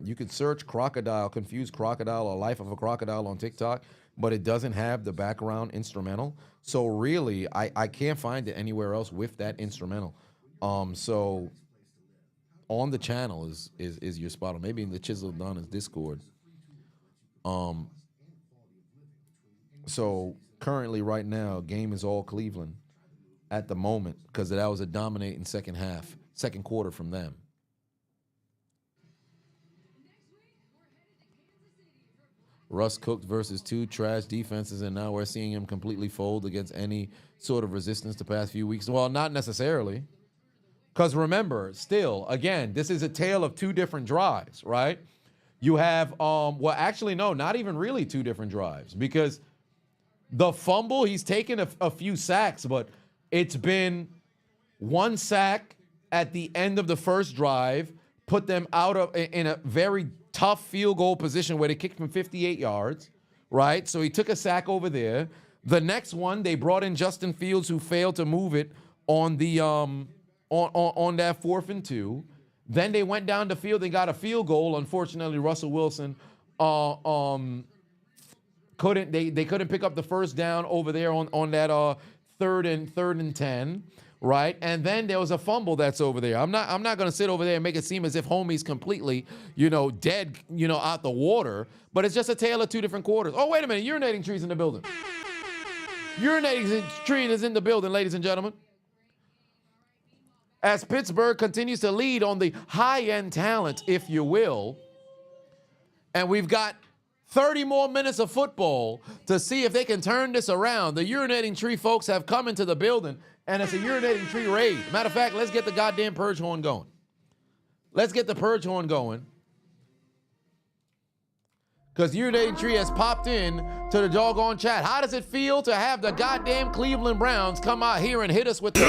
you could search crocodile, confused crocodile, or life of a crocodile on TikTok, but it doesn't have the background instrumental. So really, I can't find it anywhere else with that instrumental. So on the channel is your spot, or maybe in the Chiseled Adonis Discord. So currently right now, game is all Cleveland at the moment because that was a dominating second quarter from them. Russ cooked versus 2 trash defenses, and now we're seeing him completely fold against any sort of resistance the past few weeks. Well, not necessarily. Because remember, still, again, this is a tale of 2 different drives, right? You have, well, actually, no, not even really two different drives, because the fumble, he's taken a few sacks, but it's been one sack at the end of the first drive, put them in a very tough field goal position where they kicked from 58 yards, right? So he took a sack over there. The next one, they brought in Justin Fields, who failed to move it on the on that 4th and 2. Then they went down the field and got a field goal. Unfortunately, Russell Wilson couldn't pick up the first down over there on that third and 10, right? And then there was a fumble that's over there. I'm not gonna sit over there and make it seem as if homie's completely, dead, out the water, but it's just a tale of two different quarters. Oh, wait a minute, urinating trees in the building. Urinating tree is in the building, ladies and gentlemen. As Pittsburgh continues to lead on the high-end talent, if you will, and we've got 30 more minutes of football to see if they can turn this around. The urinating tree folks have come into the building, and it's a urinating tree raid. Matter of fact, let's get the goddamn purge horn going. Let's get the purge horn going. Because urinating tree has popped in to the doggone chat. How does it feel to have the goddamn Cleveland Browns come out here and hit us with the...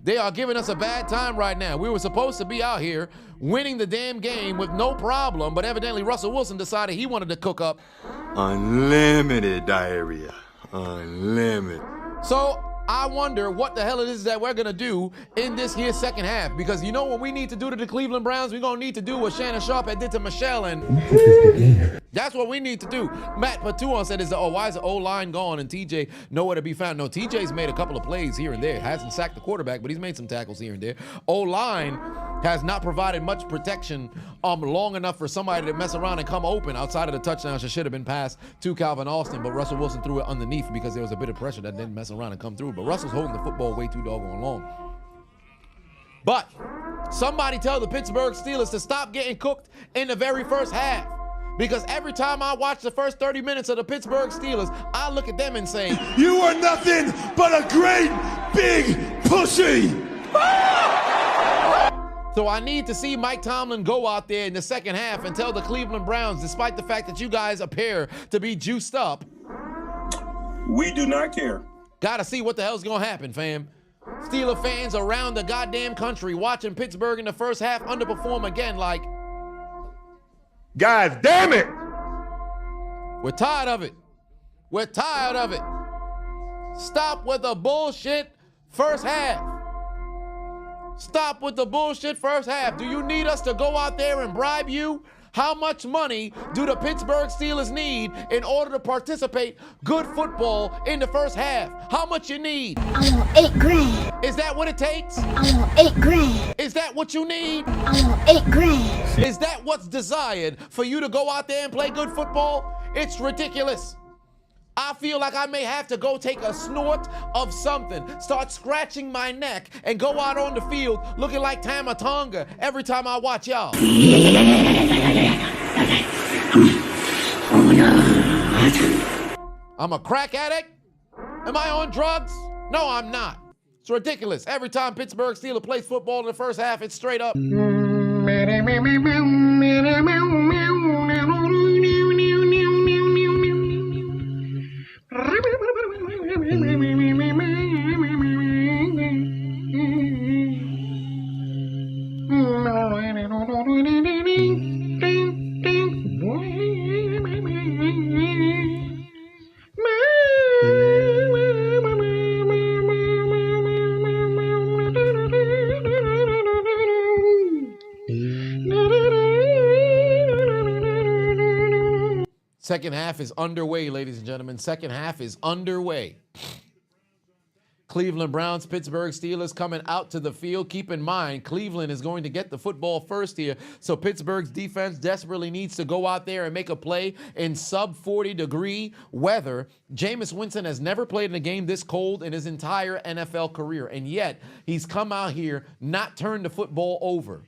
They are giving us a bad time right now. We were supposed to be out here winning the damn game with no problem, but evidently Russell Wilson decided he wanted to cook up unlimited diarrhea. Unlimited. So I wonder what the hell it is that we're going to do in this here second half. Because you know what we need to do to the Cleveland Browns? We're going to need to do what Shannon Sharp had did to Michelle. And that's what we need to do. Matt Patuan said, why is the O-line gone and TJ nowhere to be found? No, TJ's made a couple of plays here and there. Hasn't sacked the quarterback, but he's made some tackles here and there. O-line has not provided much protection long enough for somebody to mess around and come open outside of the touchdown. Should have been passed to Calvin Austin, but Russell Wilson threw it underneath because there was a bit of pressure that didn't mess around and come through. But Russell's holding the football way too doggone long. But somebody tell the Pittsburgh Steelers to stop getting cooked in the very first half. Because every time I watch the first 30 minutes of the Pittsburgh Steelers, I look at them and say, You are nothing but a great big pussy. So I need to see Mike Tomlin go out there in the second half and tell the Cleveland Browns, despite the fact that you guys appear to be juiced up, we do not care. Gotta see what the hell's gonna happen, fam. Steeler fans around the goddamn country watching Pittsburgh in the first half underperform again like, God damn it! We're tired of it. We're tired of it. Stop with the bullshit first half. Stop with the bullshit first half. Do you need us to go out there and bribe you? How much money do the Pittsburgh Steelers need in order to participate good football in the first half? How much you need? I want $8,000. Is that what it takes? I want $8,000. Is that what you need? I want $8,000. Is that what's desired for you to go out there and play good football? It's ridiculous. I feel like I may have to go take a snort of something, start scratching my neck, and go out on the field looking like Tama Tonga every time I watch y'all. I'm a crack addict? Am I on drugs? No, I'm not. It's ridiculous. Every time Pittsburgh Steelers plays football in the first half, it's straight up. Second half is underway, ladies and gentlemen. Second half is underway. Cleveland Browns, Pittsburgh Steelers coming out to the field. Keep in mind, Cleveland is going to get the football first here, so Pittsburgh's defense desperately needs to go out there and make a play in sub 40-degree weather. Jameis Winston has never played in a game this cold in his entire NFL career, and yet he's come out here, not turned the football over,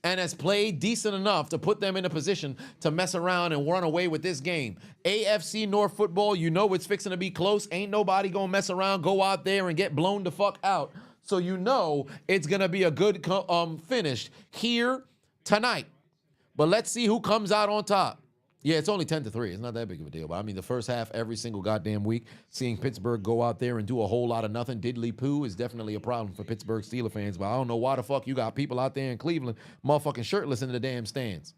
and has played decent enough to put them in a position to mess around and run away with this game. AFC North football, you know it's fixing to be close. Ain't nobody gonna mess around, go out there and get blown the fuck out. So you know it's going to be a good finish here tonight. But let's see who comes out on top. Yeah, it's only 10-3. It's not that big of a deal. But I mean, the first half, every single goddamn week, seeing Pittsburgh go out there and do a whole lot of nothing, diddly poo, is definitely a problem for Pittsburgh Steelers fans. But I don't know why the fuck you got people out there in Cleveland motherfucking shirtless in the damn stands.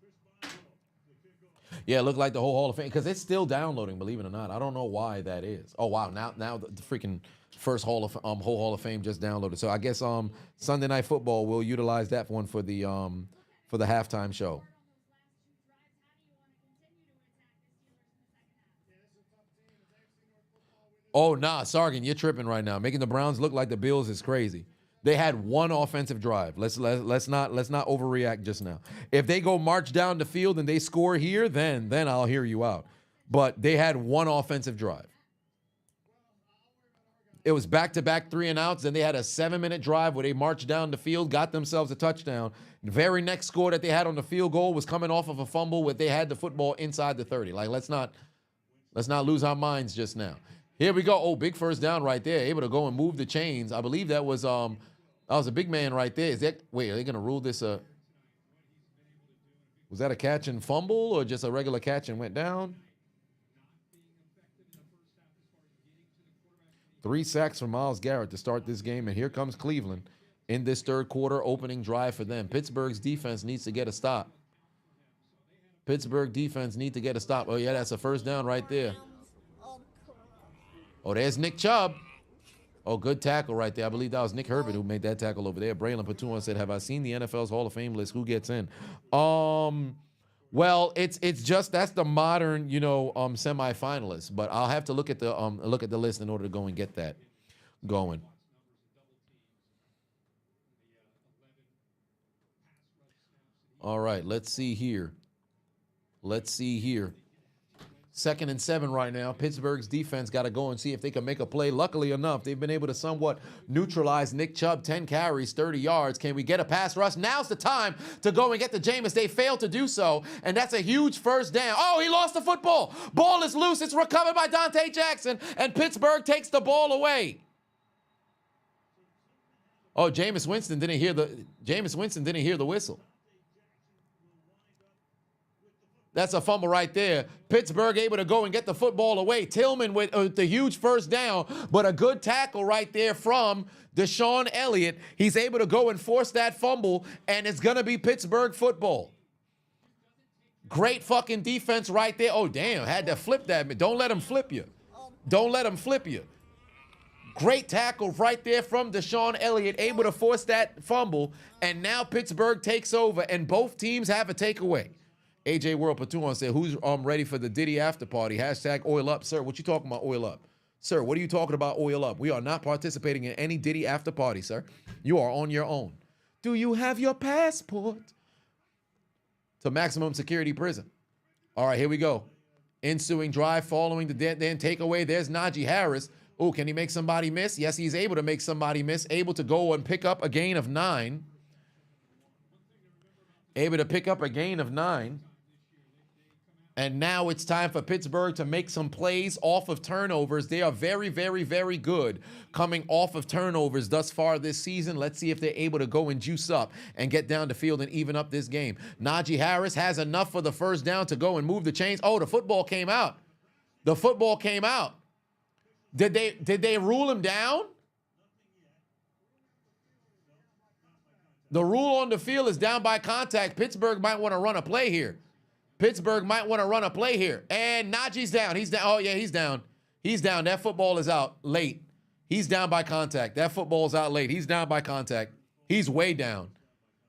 Yeah, it looked like the whole Hall of Fame, because it's still downloading, believe it or not. I don't know why that is. Oh, wow, now the freaking first whole Hall of Fame just downloaded. So I guess Sunday Night Football will utilize that one for the halftime show. Oh, nah, Sargent, you're tripping right now. Making the Browns look like the Bills is crazy. They had one offensive drive. Let's not overreact just now. If they go march down the field and they score here, then I'll hear you out. But they had one offensive drive. It was back-to-back 3-and-outs. Then they had a 7-minute drive where they marched down the field, got themselves a touchdown. The very next score that they had on the field goal was coming off of a fumble where they had the football inside the 30. Like, let's not lose our minds just now. Here we go. Oh, big first down right there. Able to go and move the chains. I believe that was a big man right there. Are they going to rule this was that a catch and fumble or just a regular catch and went down? 3 sacks from Myles Garrett to start this game, and here comes Cleveland in this third quarter opening drive for them. Pittsburgh's defense needs to get a stop. Pittsburgh defense need to get a stop. Oh, yeah, that's a first down right there. Oh, there's Nick Chubb. Oh, good tackle right there. I believe that was Nick Herbert who made that tackle over there. Braylon Patuan said, have I seen the NFL's Hall of Fame list? Who gets in? Well, it's just that's the modern, semifinalists. But I'll have to look at the list in order to go and get that going. All right, let's see here. 2nd and 7 right now. Pittsburgh's defense got to go and see if they can make a play. Luckily enough, they've been able to somewhat neutralize Nick Chubb. 10 carries, 30 yards. Can we get a pass rush? Now's the time to go and get the Jameis. They failed to do so, and that's a huge first down. Oh, he lost the football. Ball is loose. It's recovered by Dante Jackson, and Pittsburgh takes the ball away. Oh, Jameis Winston didn't hear the whistle. That's a fumble right there. Pittsburgh able to go and get the football away. Tillman with the huge first down, but a good tackle right there from Deshaun Elliott. He's able to go and force that fumble, and it's going to be Pittsburgh football. Great fucking defense right there. Oh, damn, had to flip that. Don't let him flip you. Great tackle right there from Deshaun Elliott, able to force that fumble, and now Pittsburgh takes over, and both teams have a takeaway. AJ World Patuan said, who's ready for the Diddy after party? Hashtag oil up. Sir, what you talking about oil up? Sir, what are you talking about oil up? We are not participating in any Diddy after party, sir. You are on your own. Do you have your passport? To maximum security prison. All right, here we go. Ensuing drive following the then takeaway. There's Najee Harris. Oh, can he make somebody miss? Yes, he's able to make somebody miss. Able to go and pick up a gain of 9. And now it's time for Pittsburgh to make some plays off of turnovers. They are very, very, very good coming off of turnovers thus far this season. Let's see if they're able to go and juice up and get down the field and even up this game. Najee Harris has enough for the first down to go and move the chains. Oh, the football came out. Did they rule him down? The rule on the field is down by contact. Pittsburgh might want to run a play here. And Najee's down. He's down. Oh, yeah, he's down. That football is out late. He's down by contact. That football's out late. He's down by contact. He's way down.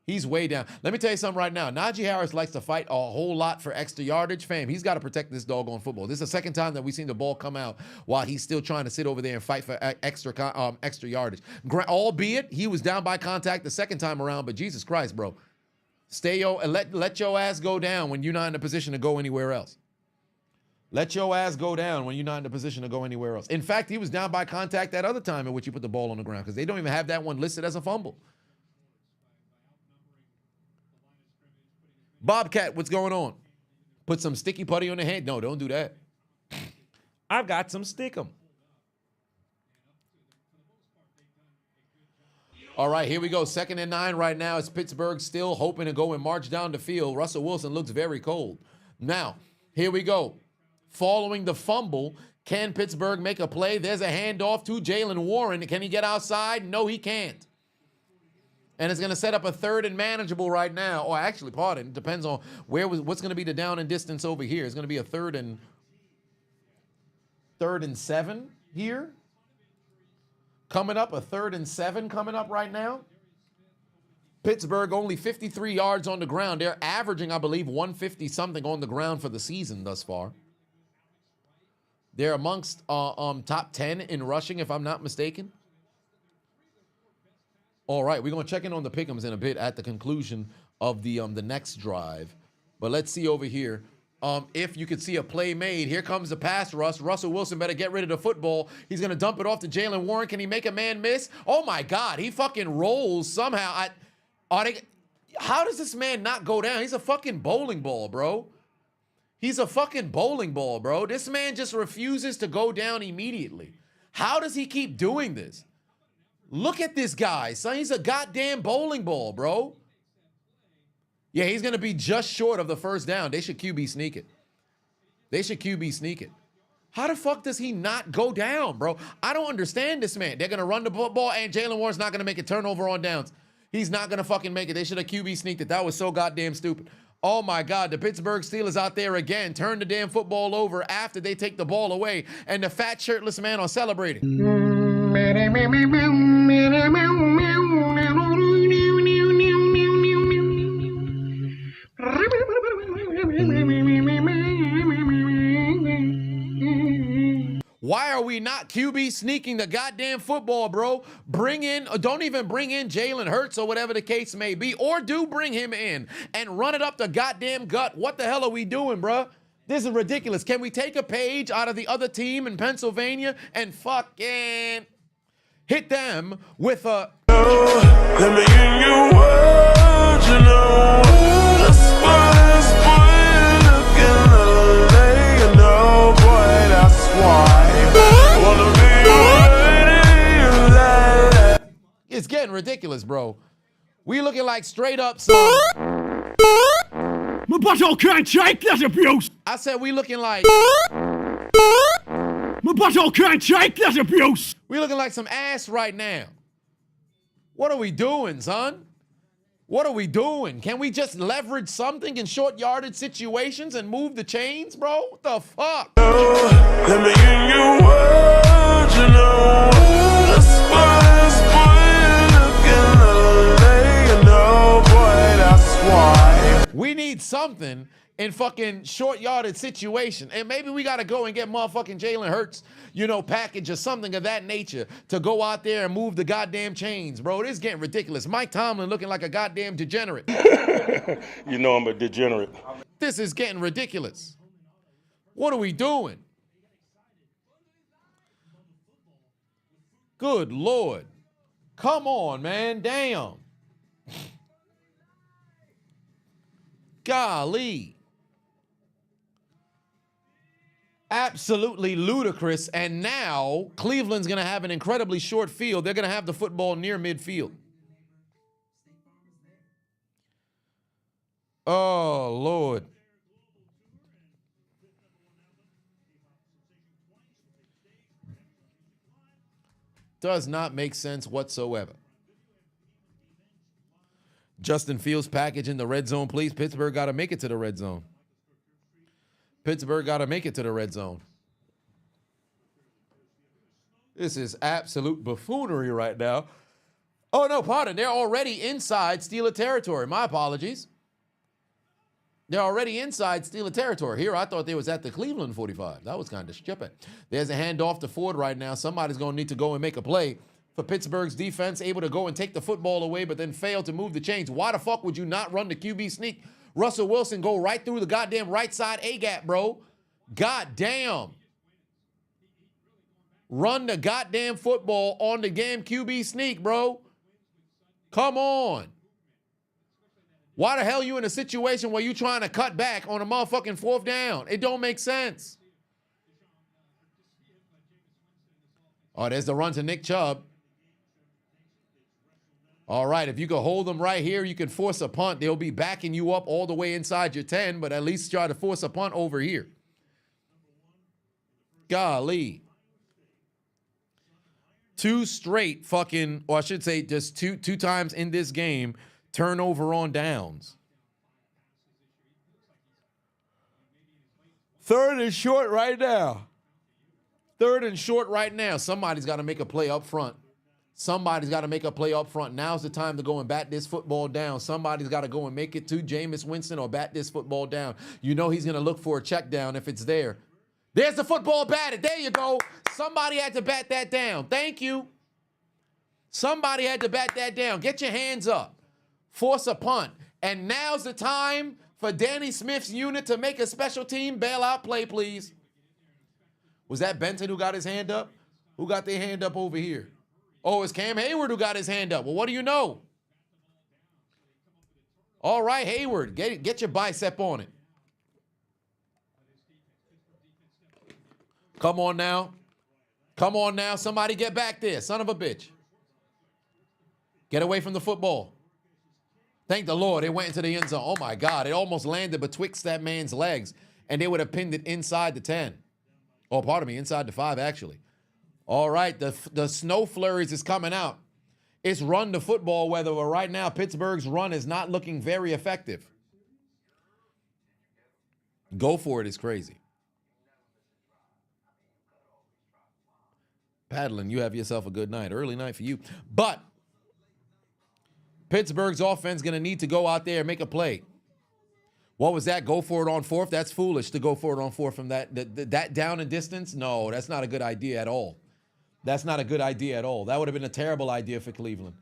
Let me tell you something right now. Najee Harris likes to fight a whole lot for extra yardage. Fam, he's got to protect this doggone football. This is the second time that we've seen the ball come out while he's still trying to sit over there and fight for extra yardage. Albeit, he was down by contact the second time around, but Jesus Christ, bro. Let your ass go down when you're not in a position to go anywhere else. In fact, he was down by contact that other time in which he put the ball on the ground because they don't even have that one listed as a fumble. Bobcat, what's going on? Put some sticky putty on the head? No, don't do that. I've got some stickum. All right, here we go. 2nd and 9 right now. It's Pittsburgh still hoping to go and march down the field. Russell Wilson looks very cold. Now, here we go. Following the fumble, can Pittsburgh make a play? There's a handoff to Jaylen Warren. Can he get outside? No, he can't. And it's going to set up a 3rd and manageable right now. Or actually, pardon, it depends on what's going to be the down and distance over here. It's going to be a 3rd and 7 here. Coming up, a 3rd and 7 coming up right now. Pittsburgh only 53 yards on the ground. They're averaging, I believe, 150-something on the ground for the season thus far. They're amongst top 10 in rushing, if I'm not mistaken. All right, we're going to check in on the pick'ems in a bit at the conclusion of the next drive. But let's see over here. If you could see a play made. Here comes the pass rush. Russell Wilson better get rid of the football. He's going to dump it off to Jaylen Warren. Can he make a man miss? Oh, my God. He fucking rolls somehow. How does this man not go down? He's a fucking bowling ball, bro. He's a fucking bowling ball, bro. This man just refuses to go down immediately. How does he keep doing this? Look at this guy, son. He's a goddamn bowling ball, bro. Yeah, he's going to be just short of the 1st down. They should QB sneak it. They should QB sneak it. How the fuck does he not go down, bro? I don't understand this man. They're going to run the football, and Jaylen Warren's not going to make a turnover on downs. He's not going to fucking make it. They should have QB sneaked it. That was so goddamn stupid. Oh, my God. The Pittsburgh Steelers out there again. Turn the damn football over after they take the ball away, and the fat shirtless man are celebrating. Why are we not QB sneaking the goddamn football, bro? Don't even bring in Jalen Hurts or whatever the case may be, or do bring him in and run it up the goddamn gut. What the hell are we doing, bro? This is ridiculous. Can we take a page out of the other team in Pennsylvania and fucking hit them with a... Let me in your world, you know. That's why this boy looking lonely, you know, boy, that's why. Wanna be your lady. It's getting ridiculous, bro. We looking like straight up some... My butthole can't take that abuse. I said we looking like... My butthole can't take that abuse. We looking like some ass right now. What are we doing, son? What are we doing? Can we just leverage something in short yardage situations and move the chains, bro? What the fuck? Let me in your world, you know. That's why this boy looking lonely, you know, boy, that's why. We need something in fucking short yardage situation. And maybe we got to go and get motherfucking Jalen Hurts, you know, package or something of that nature to go out there and move the goddamn chains, bro. This is getting ridiculous. Mike Tomlin looking like a goddamn degenerate. You know I'm a degenerate. This is getting ridiculous. What are we doing? Good Lord. Come on, man. Damn. Golly. Absolutely ludicrous. And now Cleveland's going to have an incredibly short field. They're going to have the football near midfield. Oh, Lord. Does not make sense whatsoever. Justin Fields package in the red zone, please. Pittsburgh got to make it to the red zone. Pittsburgh got to make it to the red zone. This is absolute buffoonery right now. Oh, no, pardon. They're already inside Steeler territory. My apologies. They're already inside Steeler territory. Here, I thought they was at the Cleveland 45. That was kind of stupid. There's a handoff to Ford right now. Somebody's going to need to go and make a play for Pittsburgh's defense, able to go and take the football away, but then fail to move the chains. Why the fuck would you not run the QB sneak? Russell Wilson go right through the goddamn right side A-gap, bro. God damn. Run the goddamn football on the damn QB sneak, bro. Come on. Why the hell you in a situation where you trying to cut back on a motherfucking 4th down? It don't make sense. Oh, there's the run to Nick Chubb. All right, if you can hold them right here, you can force a punt. They'll be backing you up all the way inside your 10, but at least try to force a punt over here. Golly. 2 straight fucking, or I should say just two times in this game, turnover on downs. 3rd and short right now. 3rd and short right now. Somebody's got to make a play up front. Somebody's got to make a play up front. Now's the time to go and bat this football down. Somebody's got to go and make it to Jameis Winston or bat this football down. You know he's going to look for a check down if it's there. There's the football batted. There you go. Somebody had to bat that down. Thank you. Somebody had to bat that down. Get your hands up. Force a punt. And now's the time for Danny Smith's unit to make a special team bailout play, please. Was that Benton who got his hand up? Who got their hand up over here? Oh, it's Cam Hayward who got his hand up. Well, what do you know? All right, Hayward, get your bicep on it. Come on now. Come on now. Somebody get back there, son of a bitch. Get away from the football. Thank the Lord, it went into the end zone. Oh, my God. It almost landed betwixt that man's legs, and they would have pinned it inside the 10. Oh, pardon me, inside the 5, actually. All right, the snow flurries is coming out. It's run the football weather, but right now Pittsburgh's run is not looking very effective. Go for it is crazy. Paddling, you have yourself a good night. Early night for you. But Pittsburgh's offense going to need to go out there and make a play. What was that? Go for it on 4th? That's foolish to go for it on 4th from that down and distance. No, that's not a good idea at all. That's not a good idea at all. That would have been a terrible idea for Cleveland.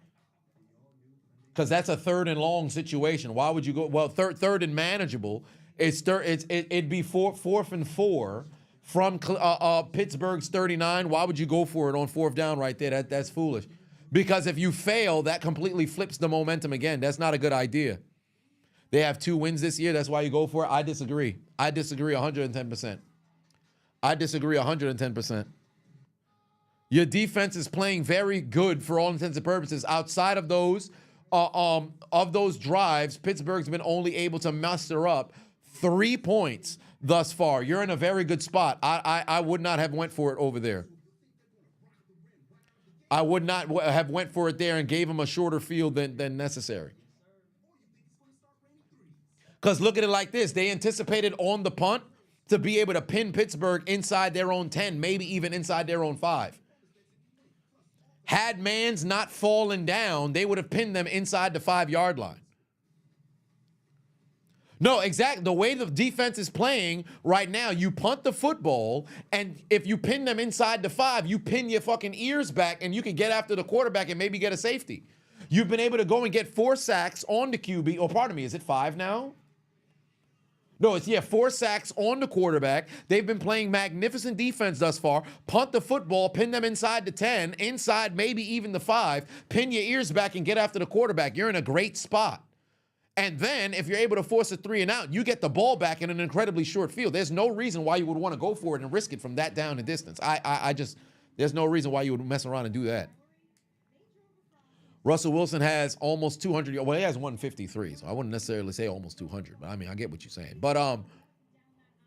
Because that's a 3rd and long situation. Why would you go? Well, third and manageable. It'd be 4th and 4 from Pittsburgh's 39. Why would you go for it on 4th down right there? That's foolish. Because if you fail, that completely flips the momentum again. That's not a good idea. They have 2 wins this year. That's why you go for it. I disagree. I disagree 110%. I disagree 110%. Your defense is playing very good for all intents and purposes. Outside of those drives, Pittsburgh's been only able to muster up 3 points thus far. You're in a very good spot. I would not have went for it over there. I would not have went for it there and gave him a shorter field than necessary. Because look at it like this. They anticipated on the punt to be able to pin Pittsburgh inside their own 10, maybe even inside their own 5. Had Mans not fallen down, they would have pinned them inside the 5-yard line. No, exactly. The way the defense is playing right now, you punt the football, and if you pin them inside the 5, you pin your fucking ears back, and you can get after the quarterback and maybe get a safety. You've been able to go and get 4 sacks on the QB. Oh, pardon me. Is it 5 now? No, it's, 4 sacks on the quarterback. They've been playing magnificent defense thus far. Punt the football, pin them inside the 10, inside maybe even the 5, pin your ears back and get after the quarterback. You're in a great spot. And then if you're able to force a 3 and out, you get the ball back in an incredibly short field. There's no reason why you would want to go for it and risk it from that down and distance. There's no reason why you would mess around and do that. Russell Wilson has almost 200. Well, he has 153, so I wouldn't necessarily say almost 200. But I mean, I get what you're saying. But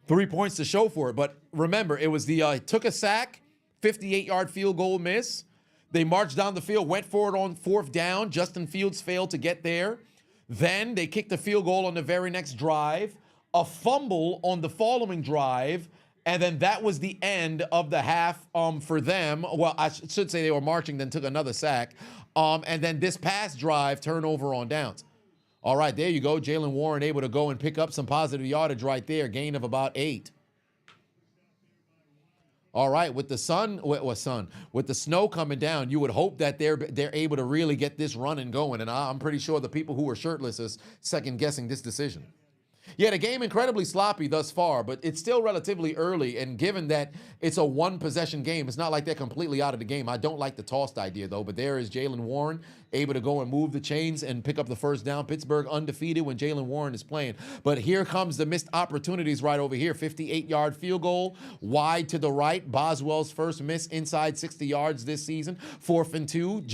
3 points to show for it. But remember, it was took a sack, 58-yard field goal miss. They marched down the field, went for it on 4th down. Justin Fields failed to get there. Then they kicked the field goal on the very next drive, a fumble on the following drive, and then that was the end of the half for them. Well, I should say they were marching, then took another sack. And then this past drive, turnover on downs. All right, there you go. Jaylen Warren able to go and pick up some positive yardage right there, gain of about 8. All right, with the with the snow coming down, you would hope that they're able to really get this running going. And I'm pretty sure the people who were shirtless is second guessing this decision. Yeah, the game incredibly sloppy thus far, but it's still relatively early. And given that it's a one-possession game, it's not like they're completely out of the game. I don't like the tossed idea, though. But there is Jaylen Warren able to go and move the chains and pick up the first down. Pittsburgh undefeated when Jaylen Warren is playing. But here comes the missed opportunities right over here. 58-yard field goal, wide to the right. Boswell's first miss inside 60 yards this season. 4th and 2.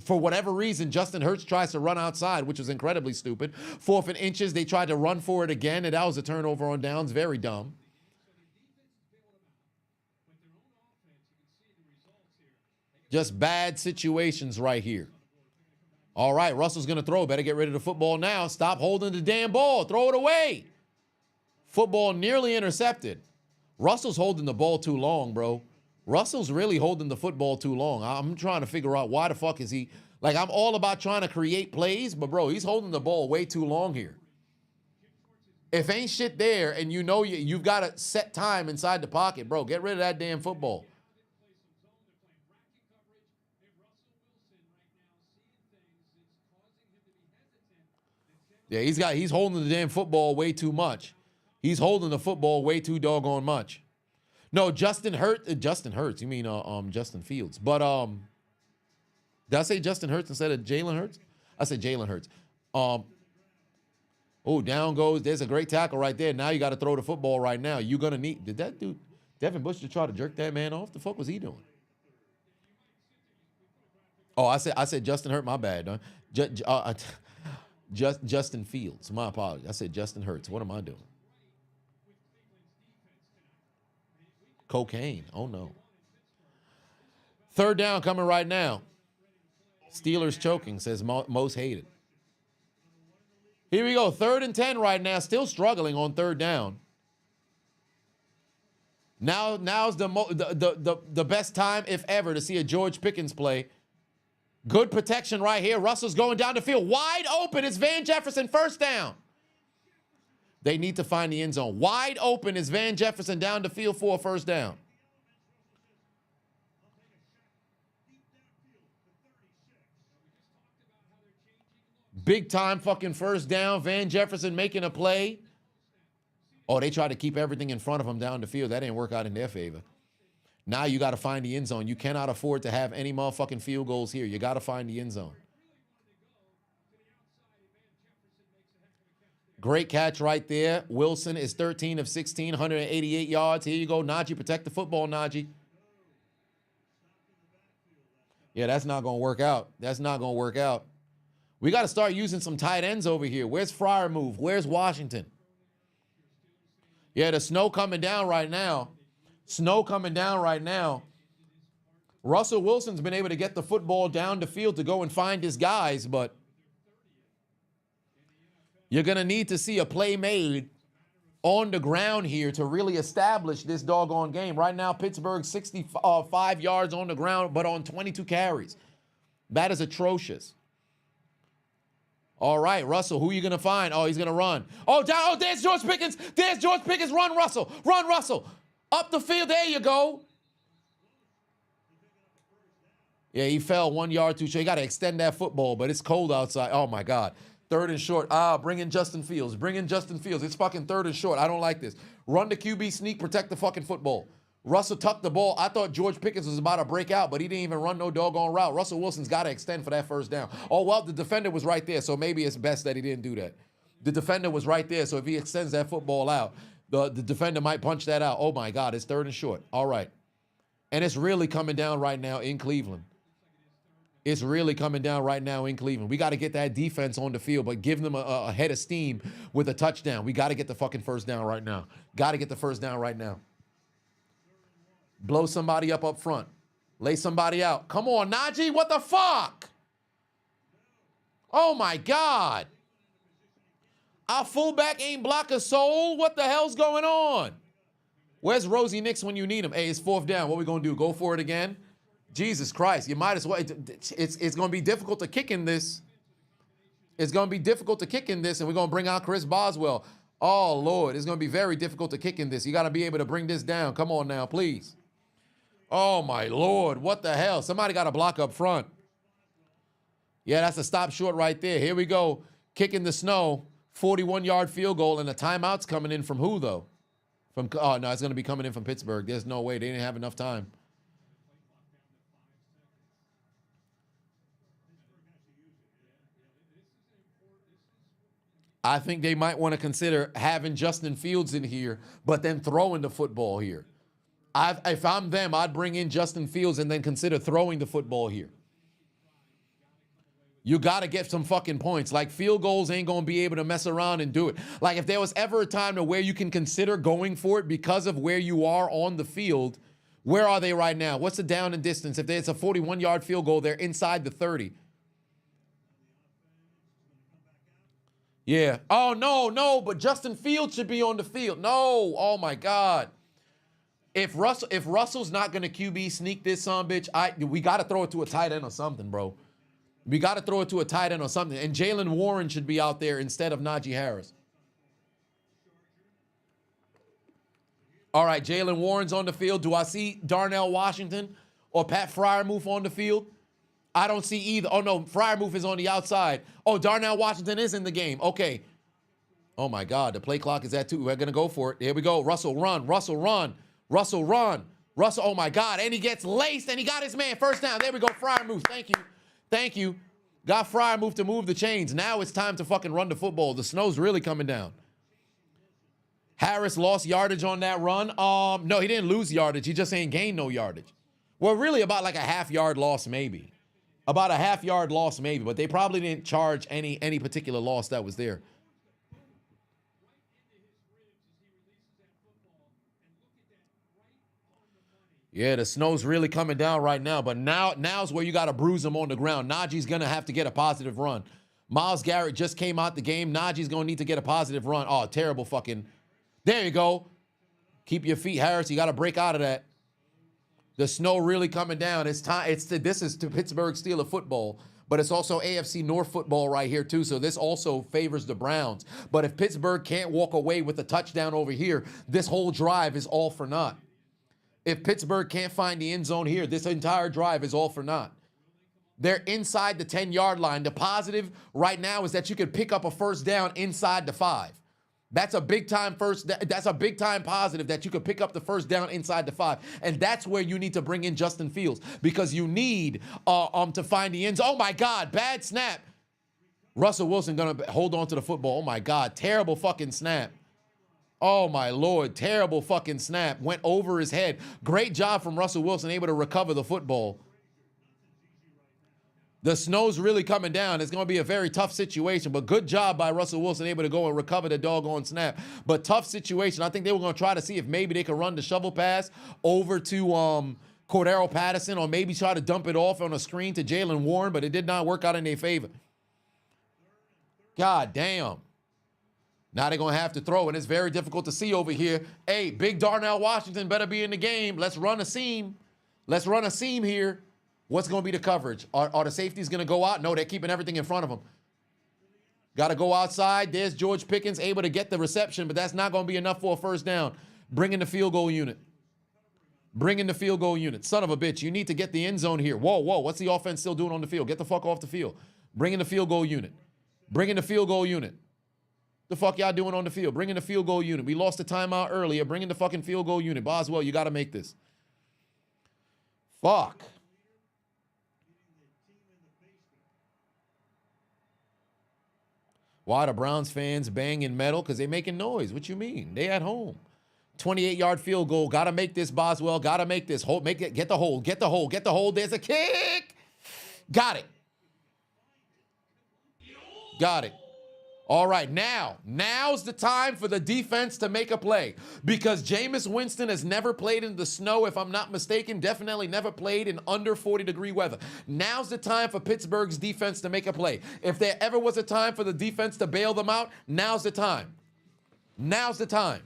For whatever reason, Justin Hurts tries to run outside, which was incredibly stupid. 4th and inches, they tried to run for it again, and that was a turnover on downs. Very dumb. Just bad situations right here. All right, Russell's going to throw. Better get rid of the football now. Stop holding the damn ball. Throw it away. Football nearly intercepted. Russell's holding the ball too long, bro. Russell's really holding the football too long. I'm trying to figure out why the fuck is he... Like, I'm all about trying to create plays, but, bro, he's holding the ball way too long here. If ain't shit there and you know you've got a set time inside the pocket, bro, get rid of that damn football. Yeah, he's holding the damn football way too much. He's holding the football way too doggone much. No, Justin Hurts. You mean Justin Fields. But did I say Justin Hurts instead of Jalen Hurts? I said Jalen Hurts. Oh, down goes. There's a great tackle right there. Now you got to throw the football right now. You're gonna need. Did that dude Devin Bush just try to jerk that man off? The fuck was he doing? Oh, I said Justin Hurts. My bad. Justin Fields. My apologies. I said Justin Hurts. What am I doing? Cocaine. Oh, no. 3rd down coming right now. Steelers choking, says most hated. Here we go. 3rd and 10 right now. Still struggling on 3rd down. Now's the best time, if ever, to see a George Pickens play. Good protection right here. Russell's going down the field. Wide open. It's Van Jefferson. 1st down. They need to find the end zone. Wide open is Van Jefferson down the field for a 1st down. Big time fucking 1st down. Van Jefferson making a play. Oh, they tried to keep everything in front of him down the field. That didn't work out in their favor. Now you got to find the end zone. You cannot afford to have any motherfucking field goals here. You got to find the end zone. Great catch right there. Wilson is 13 of 16, 188 yards. Here you go, Najee. Protect the football, Najee. Yeah, that's not going to work out. That's not going to work out. We got to start using some tight ends over here. Where's Freiermuth? Where's Washington? Yeah, the snow coming down right now. Snow coming down right now. Russell Wilson's been able to get the football down the field to go and find his guys, but you're going to need to see a play made on the ground here to really establish this doggone game. Right now, Pittsburgh 65 yards on the ground, but on 22 carries. That is atrocious. All right, Russell, who are you going to find? Oh, he's going to run. Oh, there's George Pickens. There's George Pickens. Run, Russell. Run, Russell. Up the field. There you go. Yeah, he fell 1 yard too short. You got to extend that football, but it's cold outside. Oh, my God. 3rd and short. Bring in Justin Fields. Bring in Justin Fields. It's fucking 3rd and short. I don't like this. Run the QB sneak. Protect the fucking football. Russell tucked the ball. I thought George Pickens was about to break out, but he didn't even run no doggone route. Russell Wilson's got to extend for that 1st down. Oh, well, the defender was right there, so maybe it's best that he didn't do that. The defender was right there, so if he extends that football out, the defender might punch that out. Oh, my God, it's 3rd and short. All right. And it's really coming down right now in Cleveland. It's really coming down right now in Cleveland. We got to get that defense on the field, but give them a head of steam with a touchdown. We got to get the fucking 1st down right now. Got to get the 1st down right now. Blow somebody up front. Lay somebody out. Come on, Najee. What the fuck? Oh, my God. Our fullback ain't block a soul. What the hell's going on? Where's Rosie Nix when you need him? Hey, it's 4th down. What we going to do? Go for it again? Jesus Christ. You might as well. It's going to be difficult to kick in this. It's going to be difficult to kick in this, and we're going to bring out Chris Boswell. Oh, Lord. It's going to be very difficult to kick in this. You got to be able to bring this down. Come on now, please. Oh, my Lord. What the hell? Somebody got to block up front. Yeah, that's a stop short right there. Here we go. Kick in the snow. 41-yard field goal, and the timeout's coming in from who, though? Oh, no, it's going to be coming in from Pittsburgh. There's no way. They didn't have enough time. I think they might want to consider having Justin Fields in here, but then throwing the football here. If I'm them, I'd bring in Justin Fields and then consider throwing the football here. You got to get some fucking points. Like, field goals ain't going to be able to mess around and do it. Like, if there was ever a time to where you can consider going for it because of where you are on the field, where are they right now? What's the down and distance? If it's a 41-yard field goal, they're inside the 30. Yeah. Oh, no, but Justin Fields should be on the field. No. Oh, my God. If Russell's not going to QB sneak this bitch, we got to throw it to a tight end or something, bro. We got to throw it to a tight end or something. And Jaylen Warren should be out there instead of Najee Harris. All right, Jaylen Warren's on the field. Do I see Darnell Washington or Pat Freiermuth on the field? I don't see either. Oh, no, Freiermuth is on the outside. Oh, Darnell Washington is in the game. Okay. Oh, my God, the play clock is at 2. We're going to go for it. Here we go. Russell, run. Russell, run. Russell, run. Russell, oh, my God. And he gets laced, and he got his man. First down. There we go. Freiermuth. Thank you. Thank you. Got Freiermuth to move the chains. Now it's time to fucking run the football. The snow's really coming down. Harris lost yardage on that run. No, he didn't lose yardage. He just ain't gained no yardage. Well, really about like a half-yard loss maybe. About a half-yard loss maybe, but they probably didn't charge any particular loss that was there. Yeah, the snow's really coming down right now, but now's where you got to bruise him on the ground. Najee's going to have to get a positive run. Myles Garrett just came out the game. Najee's going to need to get a positive run. Oh, terrible fucking. There you go. Keep your feet, Harris. You got to break out of that. The snow really coming down. It's time. This is to Pittsburgh Steelers football, but it's also AFC North football right here too. So this also favors the Browns. But if Pittsburgh can't walk away with a touchdown over here, this whole drive is all for naught. If Pittsburgh can't find the end zone here, this entire drive is all for naught. They're inside the 10-yard line. The positive right now is that you can pick up a first down inside the 5. That's a big-time that's a big-time positive that you could pick up the first down inside the 5. And that's where you need to bring in Justin Fields because you need to find the end zone. Oh, my God, bad snap. Russell Wilson going to hold on to the football. Oh, my God, terrible fucking snap. Oh, my Lord, terrible fucking snap. Went over his head. Great job from Russell Wilson, able to recover the football. The snow's really coming down. It's going to be a very tough situation, but good job by Russell Wilson, able to go and recover the doggone snap. But tough situation. I think they were going to try to see if maybe they could run the shovel pass over to Cordero Patterson or maybe try to dump it off on a screen to Jaylen Warren, but it did not work out in their favor. God damn. Now they're going to have to throw, and it's very difficult to see over here. Hey, big Darnell Washington better be in the game. Let's run a seam. Let's run a seam here. What's going to be the coverage? Are the safeties going to go out? No, they're keeping everything in front of them. Got to go outside. There's George Pickens able to get the reception, but that's not going to be enough for a first down. Bring in the field goal unit. Bring in the field goal unit. Son of a bitch, you need to get the end zone here. Whoa, what's the offense still doing on the field? Get the fuck off the field. Bring in the field goal unit. Bring in the field goal unit. The fuck y'all doing on the field? Bring in the field goal unit. We lost the timeout earlier. Bring in the fucking field goal unit. Boswell, you got to make this. Fuck. Why the Browns fans banging metal? Because they making noise. What you mean? They at home. 28-yard field goal. Got to make this, Boswell. Got to make this. Hold, make it. Get the hold. Get the hold. Get the hold. There's a kick. Got it. Got it. All right, now's the time for the defense to make a play because Jameis Winston has never played in the snow, if I'm not mistaken, definitely never played in under 40-degree weather. Now's the time for Pittsburgh's defense to make a play. If there ever was a time for the defense to bail them out, now's the time. Now's the time.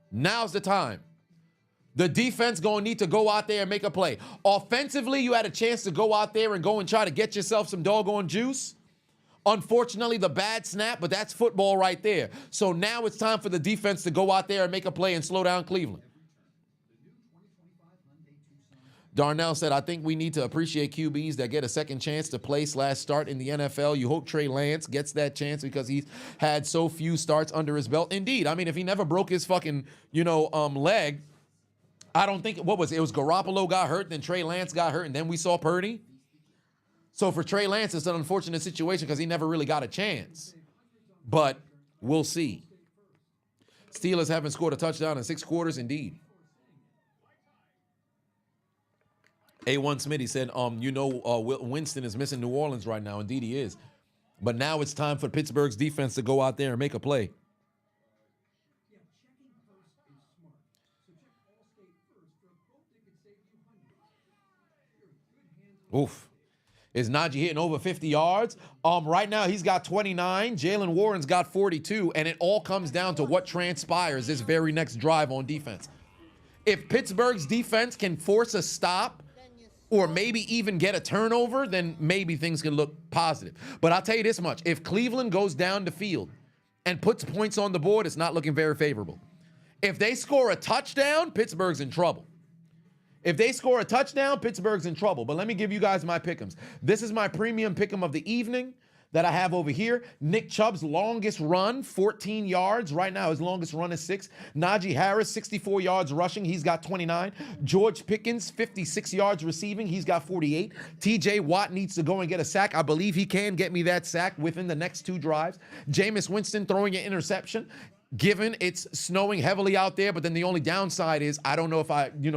Now's the time. The defense going to need to go out there and make a play. Offensively, you had a chance to go out there and go and try to get yourself some doggone juice. Unfortunately, the bad snap, but that's football right there. So now it's time for the defense to go out there and make a play and slow down Cleveland. Darnell said, I think we need to appreciate QBs that get a second chance to play/start in the NFL. You hope Trey Lance gets that chance because he's had so few starts under his belt. Indeed. I mean, if he never broke his fucking, leg, I don't think, what was it? It was Garoppolo got hurt, then Trey Lance got hurt, and then we saw Purdy. So for Trey Lance, it's an unfortunate situation because he never really got a chance. But we'll see. Steelers haven't scored a touchdown in 6 quarters, indeed. A1 Smitty said, Winston is missing New Orleans right now. Indeed, he is. But now it's time for Pittsburgh's defense to go out there and make a play. Oof. Is Najee hitting over 50 yards? Right now, he's got 29. Jaylen Warren's got 42. And it all comes down to what transpires this very next drive on defense. If Pittsburgh's defense can force a stop or maybe even get a turnover, then maybe things can look positive. But I'll tell you this much. If Cleveland goes down the field and puts points on the board, it's not looking very favorable. If they score a touchdown, Pittsburgh's in trouble. If they score a touchdown, Pittsburgh's in trouble. But let me give you guys my pick'ems. This is my premium pick'em of the evening that I have over here. Nick Chubb's longest run, 14 yards. Right now, his longest run is 6. Najee Harris, 64 yards rushing. He's got 29. George Pickens, 56 yards receiving. He's got 48. TJ Watt needs to go and get a sack. I believe he can get me that sack within the next 2 drives. Jameis Winston throwing an interception. Given it's snowing heavily out there, but then the only downside is I don't know if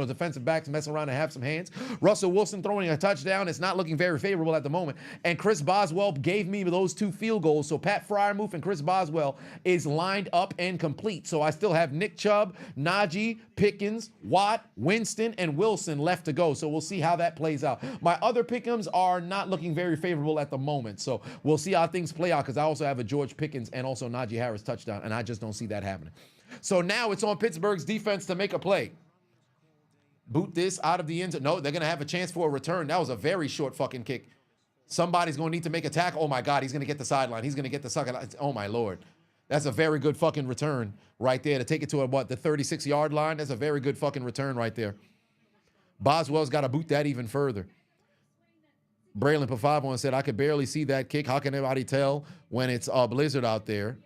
defensive backs mess around and have some hands. Russell Wilson throwing a touchdown. It's not looking very favorable at the moment. And Chris Boswell gave me those 2 field goals. So Pat Freiermuth and Chris Boswell is lined up and complete. So I still have Nick Chubb, Najee, Pickens, Watt, Winston, and Wilson left to go. So we'll see how that plays out. My other pick'ems are not looking very favorable at the moment. So we'll see how things play out because I also have a George Pickens and also Najee Harris touchdown, and I just don't see that happening. So now it's on Pittsburgh's defense to make a play. Boot this out of the end zone. No, they're going to have a chance for a return. That was a very short fucking kick. Somebody's going to need to make a tackle. Oh, my God, he's going to get the sideline. He's going to get the sucker. Oh, my Lord. That's a very good fucking return right there to take it to, the 36-yard line. That's a very good fucking return right there. Boswell's got to boot that even further. Braylon Pafavon said, I could barely see that kick. How can anybody tell when it's blizzard out there?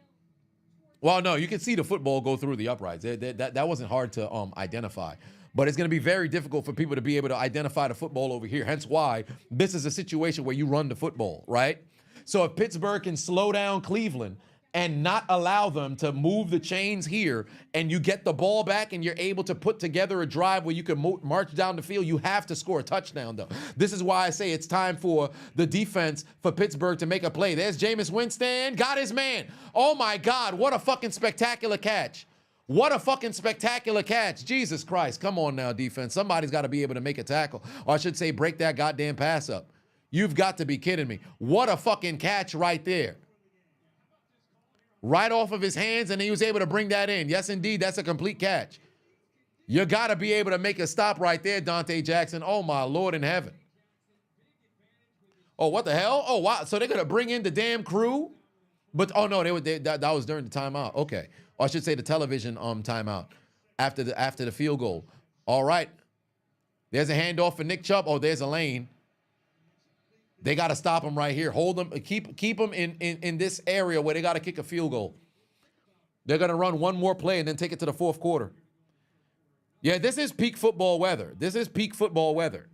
Well, no, you can see the football go through the uprights. That wasn't hard to identify. But it's going to be very difficult for people to be able to identify the football over here. Hence why this is a situation where you run the football, right? So if Pittsburgh can slow down Cleveland and not allow them to move the chains here, and you get the ball back and you're able to put together a drive where you can march down the field, you have to score a touchdown, though. This is why I say it's time for the defense for Pittsburgh to make a play. There's Jameis Winston. Got his man. Oh, my God. What a fucking spectacular catch. What a fucking spectacular catch. Jesus Christ. Come on now, defense. Somebody's got to be able to make a tackle. Or I should say break that goddamn pass up. You've got to be kidding me. What a fucking catch right there. Right off of his hands, and he was able to bring that in. Yes, indeed, that's a complete catch. You got to be able to make a stop right there, Dante Jackson. Oh, my Lord in heaven. Oh, what the hell? Oh, wow. So they're going to bring in the damn crew? But, oh, no, that was during the timeout. Okay. Or I should say the television timeout after the field goal. All right. There's a handoff for Nick Chubb. Oh, there's a lane. They got to stop him right here. Hold him. Keep him in this area where they got to kick a field goal. They're going to run one more play and then take it to the 4th quarter. Yeah, this is peak football weather. This is peak football weather.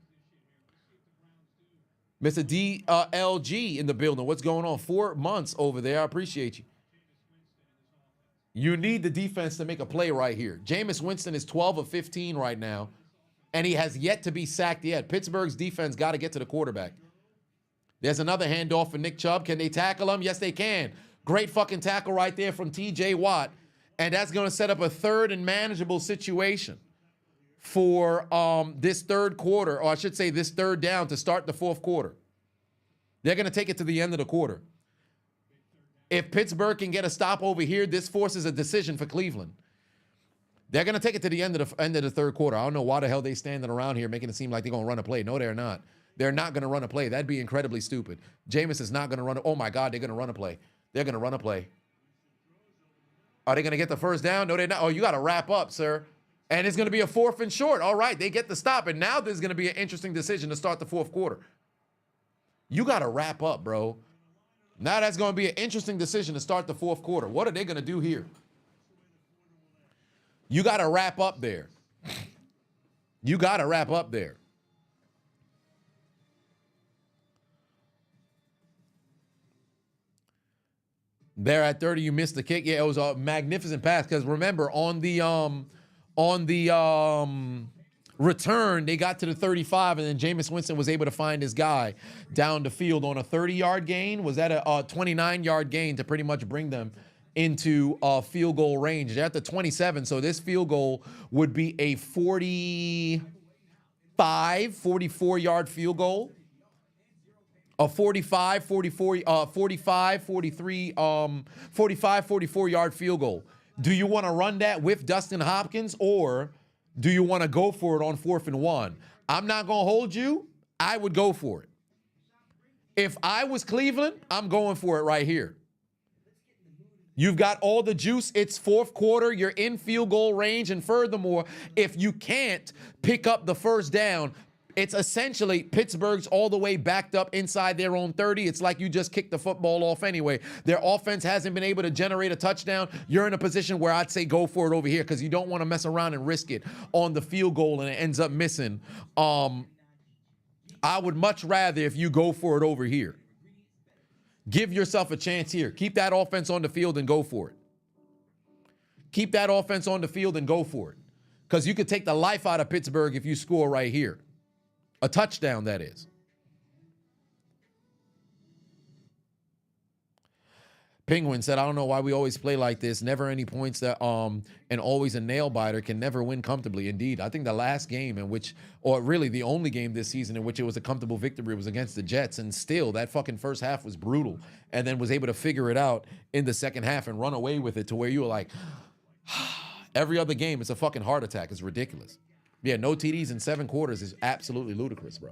Mr. DLG in the building. What's going on? 4 months over there. I appreciate you. You need the defense to make a play right here. Jameis Winston is 12 of 15 right now, and he has yet to be sacked yet. Pittsburgh's defense got to get to the quarterback. There's another handoff for Nick Chubb. Can they tackle him? Yes, they can. Great fucking tackle right there from TJ Watt. And that's going to set up a 3rd and manageable situation for this 3rd quarter, or I should say this 3rd down to start the 4th quarter. They're going to take it to the end of the quarter. If Pittsburgh can get a stop over here, this forces a decision for Cleveland. They're going to take it to the end of the 3rd quarter. I don't know why the hell they standing around here making it seem like they're going to run a play. No, they're not. They're not going to run a play. That'd be incredibly stupid. Jameis is not going to run. Oh, my God, they're going to run a play. They're going to run a play. Are they going to get the first down? No, they're not. Oh, you got to wrap up, sir. And it's going to be a 4th and short. All right, they get the stop. And now there's going to be an interesting decision to start the 4th quarter. You got to wrap up, bro. Now that's going to be an interesting decision to start the 4th quarter. What are they going to do here? You got to wrap up there. You got to wrap up there. There at 30, you missed the kick. Yeah, it was a magnificent pass because remember on the return, they got to the 35, and then Jameis Winston was able to find his guy down the field on a 30-yard gain. Was that a 29-yard gain to pretty much bring them into field goal range? They're at the 27, so this field goal would be a 44-yard field goal. A 45, 44 yard field goal. Do you want to run that with Dustin Hopkins, or do you want to go for it on 4th and 1? I'm not going to hold you. I would go for it. If I was Cleveland, I'm going for it right here. You've got all the juice. It's 4th quarter. You're in field goal range. And furthermore, if you can't pick up the first down, it's essentially Pittsburgh's all the way backed up inside their own 30. It's like you just kicked the football off anyway. Their offense hasn't been able to generate a touchdown. You're in a position where I'd say go for it over here because you don't want to mess around and risk it on the field goal and it ends up missing. I would much rather if you go for it over here. Give yourself a chance here. Keep that offense on the field and go for it. Keep that offense on the field and go for it. Because you could take the life out of Pittsburgh if you score right here. A touchdown, that is. Penguin said, I don't know why we always play like this. Never any points that and always a nail biter, can never win comfortably. Indeed, I think the last game in which, or really the only game this season in which it was a comfortable victory was against the Jets, and still that fucking first half was brutal, and then was able to figure it out in the second half and run away with it to where you were like, every other game it's a fucking heart attack. It's ridiculous. Yeah, no TDs in 7 quarters is absolutely ludicrous, bro.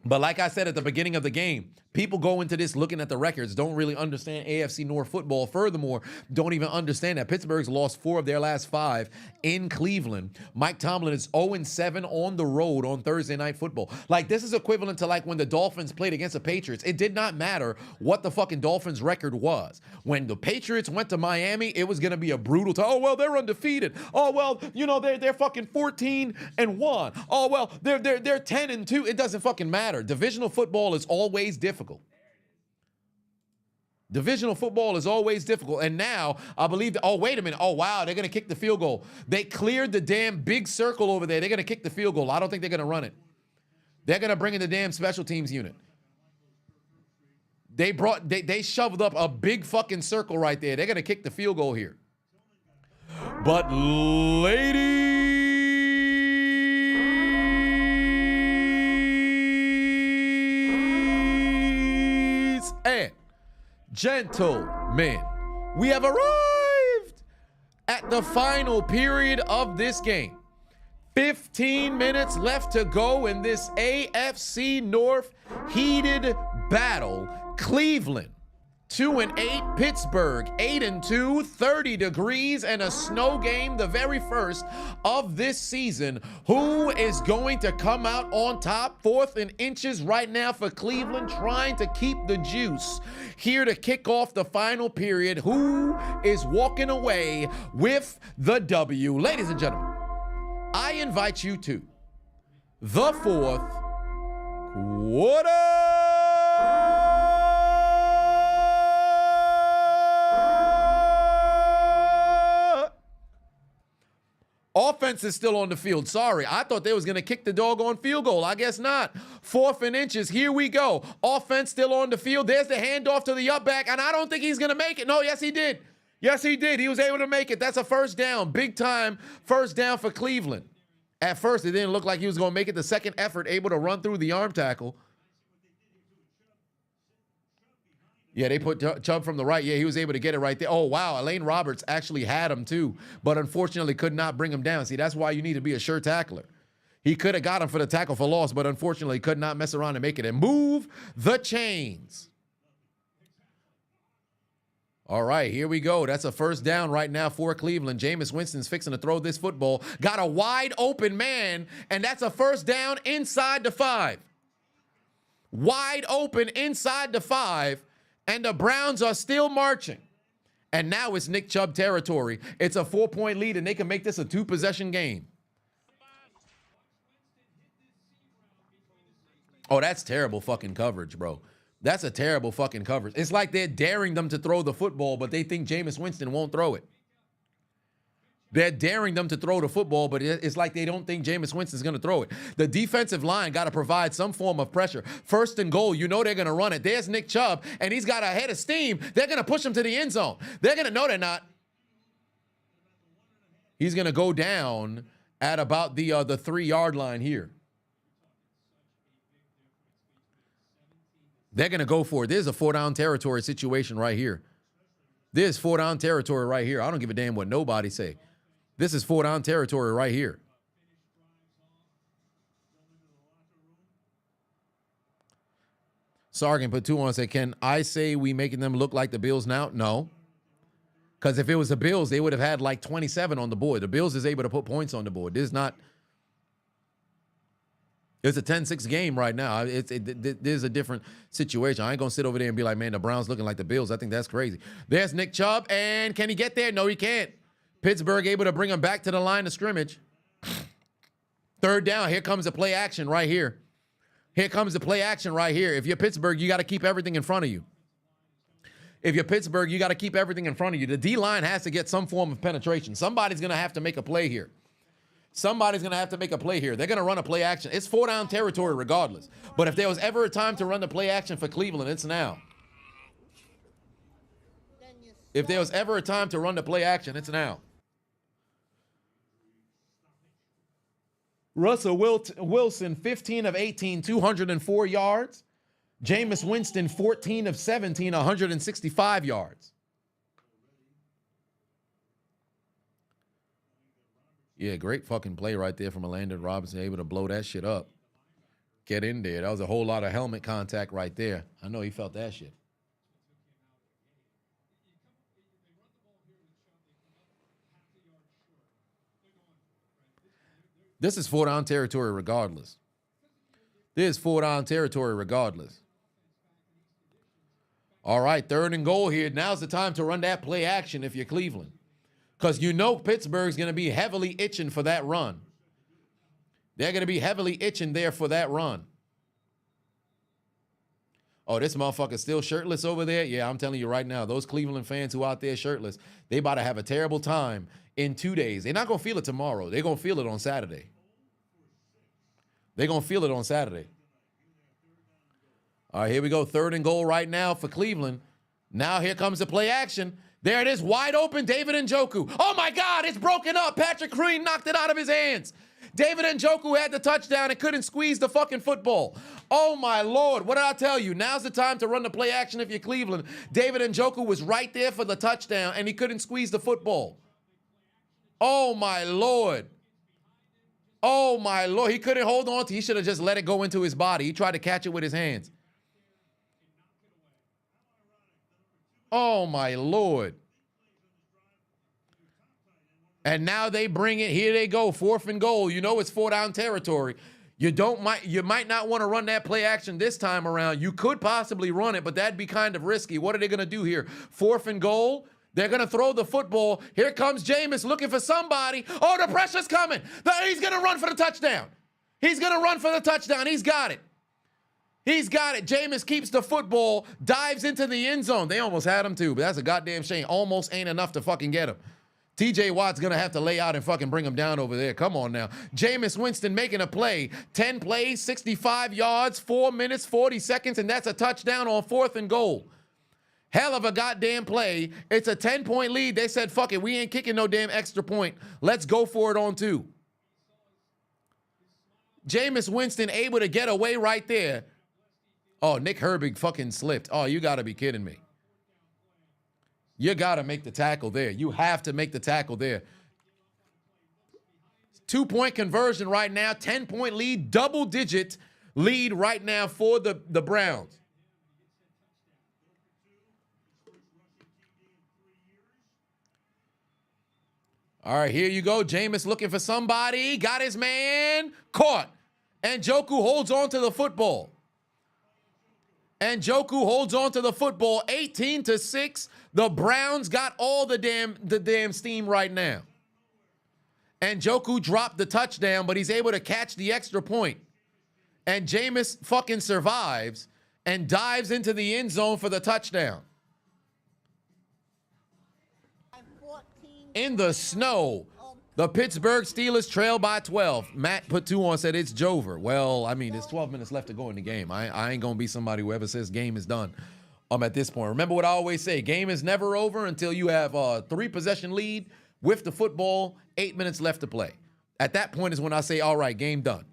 But like I said at the beginning of the game, people go into this looking at the records, don't really understand AFC North football. Furthermore, don't even understand that Pittsburgh's lost 4 of their last 5 in Cleveland. Mike Tomlin is 0-7 on the road on Thursday Night Football. Like, this is equivalent to like when the Dolphins played against the Patriots. It did not matter what the fucking Dolphins record was. When the Patriots went to Miami, it was going to be a brutal time. Oh, well, they're undefeated. Oh, well, you know, they're fucking 14-1. Oh, well, they're 10-2. It doesn't fucking matter. Divisional football is always difficult. Divisional football is always difficult. And now, I believe, oh, wait a minute. Oh, wow, they're going to kick the field goal. They cleared the damn big circle over there. They're going to kick the field goal. I don't think they're going to run it. They're going to bring in the damn special teams unit. They shoved up a big fucking circle right there. They're going to kick the field goal here. But, ladies and gentlemen, we have arrived at the final period of this game. 15 minutes left to go in this AFC North heated battle. Cleveland 2-8, Pittsburgh 8-2, 30 degrees and a snow game, the very first of this season. Who is going to come out on top? 4th and inches right now for Cleveland, trying to keep the juice here to kick off the final period. Who is walking away with the W? Ladies and gentlemen, I invite you to the 4th quarter. Offense is still on the field. Sorry, I thought they was going to kick the doggone field goal. I guess not. 4th and inches. Here we go. Offense still on the field. There's the handoff to the up back, and I don't think he's going to make it. No, yes, he did. Yes, he did. He was able to make it. That's a first down. Big time first down for Cleveland. At first, it didn't look like he was going to make it. The second effort, able to run through the arm tackle. Yeah, they put Chubb from the right. Yeah, he was able to get it right there. Oh, wow. Elaine Roberts actually had him too, but unfortunately could not bring him down. See, that's why you need to be a sure tackler. He could have got him for the tackle for loss, but unfortunately could not mess around and make it and move the chains. All right, here we go. That's a first down right now for Cleveland. Jameis Winston's fixing to throw this football. Got a wide open man, and that's a first down inside the 5. Wide open inside the 5, and the Browns are still marching. And now it's Nick Chubb territory. It's a 4-point lead, and they can make this a 2-possession game. Oh, that's terrible fucking coverage, bro. That's a terrible fucking coverage. It's like they're daring them to throw the football, but they think Jameis Winston won't throw it. They're daring them to throw the football, but it's like they don't think Jameis Winston's going to throw it. The defensive line got to provide some form of pressure. First and goal, you know they're going to run it. There's Nick Chubb, and he's got a head of steam. They're going to push him to the end zone. They're going to, no, they're not. He's going to go down at about the 3-yard line here. They're going to go for it. There's a 4-down territory situation right here. There's 4-down territory right here. I don't give a damn what nobody say. This is 4-down territory right here. Sargent put 2 on and said, can I say we making them look like the Bills now? No. Because if it was the Bills, they would have had like 27 on the board. The Bills is able to put points on the board. This is not... It's a 10-6 game right now. There's a different situation. I ain't going to sit over there and be like, man, the Browns looking like the Bills. I think that's crazy. There's Nick Chubb, and can he get there? No, he can't. Pittsburgh able to bring him back to the line of scrimmage. Third down. Here comes the play action right here. Here comes the play action right here. If you're Pittsburgh, you got to keep everything in front of you. If you're Pittsburgh, you got to keep everything in front of you. The D-line has to get some form of penetration. Somebody's going to have to make a play here. Somebody's going to have to make a play here. They're going to run a play action. It's 4-down territory regardless. But if there was ever a time to run the play action for Cleveland, it's now. If there was ever a time to run the play action, it's now. Russell Wilson, 15 of 18, 204 yards. Jameis Winston, 14 of 17, 165 yards. Yeah, great fucking play right there from Landon Robinson, able to blow that shit up. Get in there. That was a whole lot of helmet contact right there. I know he felt that shit. This is 4-down territory regardless. This is 4-down territory regardless. All right, 3rd and goal here. Now's the time to run that play action if you're Cleveland. Because you know Pittsburgh's going to be heavily itching for that run. They're going to be heavily itching there for that run. Oh, this motherfucker's still shirtless over there? Yeah, I'm telling you right now, those Cleveland fans who out there shirtless, they about to have a terrible time in 2 days. They're not going to feel it tomorrow. They're going to feel it on Saturday. They're going to feel it on Saturday. All right, here we go. 3rd and goal right now for Cleveland. Now here comes the play action. There it is, wide open, David Njoku. Oh, my God, it's broken up. Patrick Green knocked it out of his hands. David Njoku had the touchdown and couldn't squeeze the fucking football. Oh, my Lord, what did I tell you? Now's the time to run the play action if you're Cleveland. David Njoku was right there for the touchdown, and he couldn't squeeze the football. Oh, my Lord. Oh, my Lord. He couldn't hold on to it. He should have just let it go into his body. He tried to catch it with his hands. Oh, my Lord. And now they bring it. Here they go. 4th and goal. You know it's 4-down territory. You might not want to run that play action this time around. You could possibly run it, but that'd be kind of risky. What are they going to do here? 4th and goal. They're going to throw the football. Here comes Jameis looking for somebody. Oh, the pressure's coming. He's going to run for the touchdown. He's going to run for the touchdown. He's got it. He's got it. Jameis keeps the football, dives into the end zone. They almost had him too, but that's a goddamn shame. Almost ain't enough to fucking get him. TJ Watt's going to have to lay out and fucking bring him down over there. Come on now. Jameis Winston making a play. 10 plays, 65 yards, 4 minutes, 40 seconds, and that's a touchdown on 4th and goal. Hell of a goddamn play. It's a 10-point lead. They said, fuck it, we ain't kicking no damn extra point. Let's go for it on 2. Jameis Winston able to get away right there. Oh, Nick Herbig fucking slipped. Oh, you got to be kidding me. You got to make the tackle there. You have to make the tackle there. 2-point conversion right now. 10-point lead. Double-digit lead right now for the Browns. All right, here you go. Jameis looking for somebody. Got his man. Caught. And Njoku holds on to the football. And Njoku holds on to the football. 18-6. The Browns got all the damn steam right now. And Njoku dropped the touchdown, but he's able to catch the extra point. And Jameis fucking survives and dives into the end zone for the touchdown. In the snow, the Pittsburgh Steelers trail by 12. Matt put 2 on, said it's Jover. Well, I mean, there's 12 minutes left to go in the game. I ain't going to be somebody who ever says game is done at this point. Remember what I always say, game is never over until you have a 3-possession lead with the football, 8 minutes left to play. At that point is when I say, all right, game done.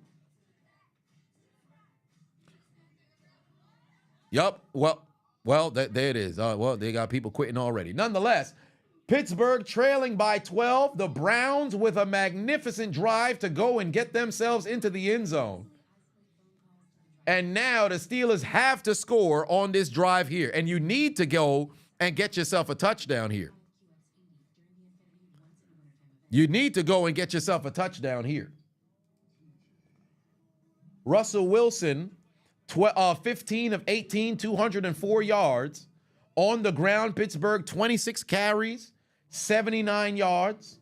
Yup. Well, there it is. Well, they got people quitting already. Nonetheless, Pittsburgh trailing by 12. The Browns with a magnificent drive to go and get themselves into the end zone. And now the Steelers have to score on this drive here. And you need to go and get yourself a touchdown here. You need to go and get yourself a touchdown here. Russell Wilson, 15 of 18, 204 yards. On the ground, Pittsburgh, 26 carries, 79 yards.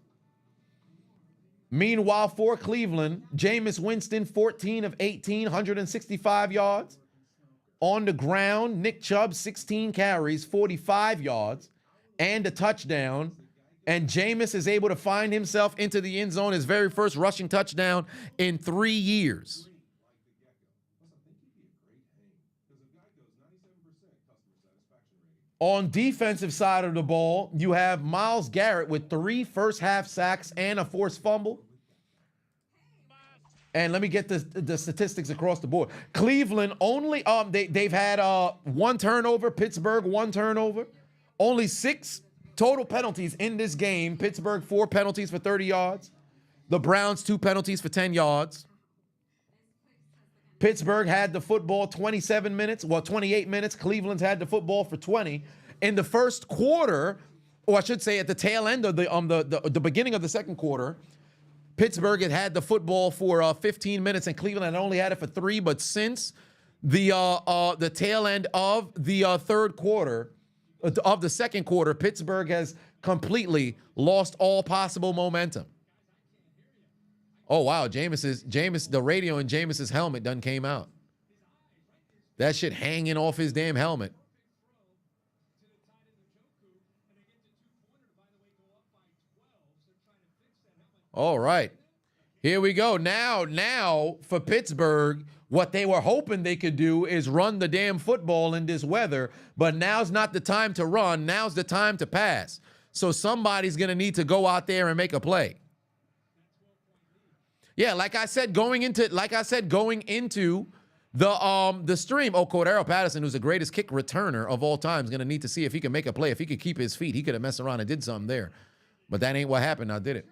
Meanwhile, for Cleveland, Jameis Winston, 14 of 18, 165 yards. On the ground, Nick Chubb, 16 carries, 45 yards, and a touchdown. And Jameis is able to find himself into the end zone, his very first rushing touchdown in 3 years. On defensive side of the ball, you have Myles Garrett with 3 first-half sacks and a forced fumble. And let me get the statistics across the board. Cleveland only they've had 1 turnover. Pittsburgh 1 turnover. Only 6 total penalties in this game. Pittsburgh 4 penalties for 30 yards. The Browns 2 penalties for 10 yards. Pittsburgh had the football 28 minutes. Cleveland's had the football for 20. In the first quarter, or I should say at the tail end of the beginning of the second quarter, Pittsburgh had the football for 15 minutes and Cleveland had only had it for 3. But since the tail end of the third quarter, of the second quarter, Pittsburgh has completely lost all possible momentum. Oh, wow, the radio in Jameis's helmet done came out. That shit hanging off his damn helmet. All right, here we go. Now for Pittsburgh, what they were hoping they could do is run the damn football in this weather, but now's not the time to run. Now's the time to pass. So somebody's going to need to go out there and make a play. Yeah, like I said, going into the stream, Cordero Patterson, who's the greatest kick returner of all time, is going to need to see if he can make a play. If he could keep his feet, he could have messed around and did something there. But that ain't what happened now, did it?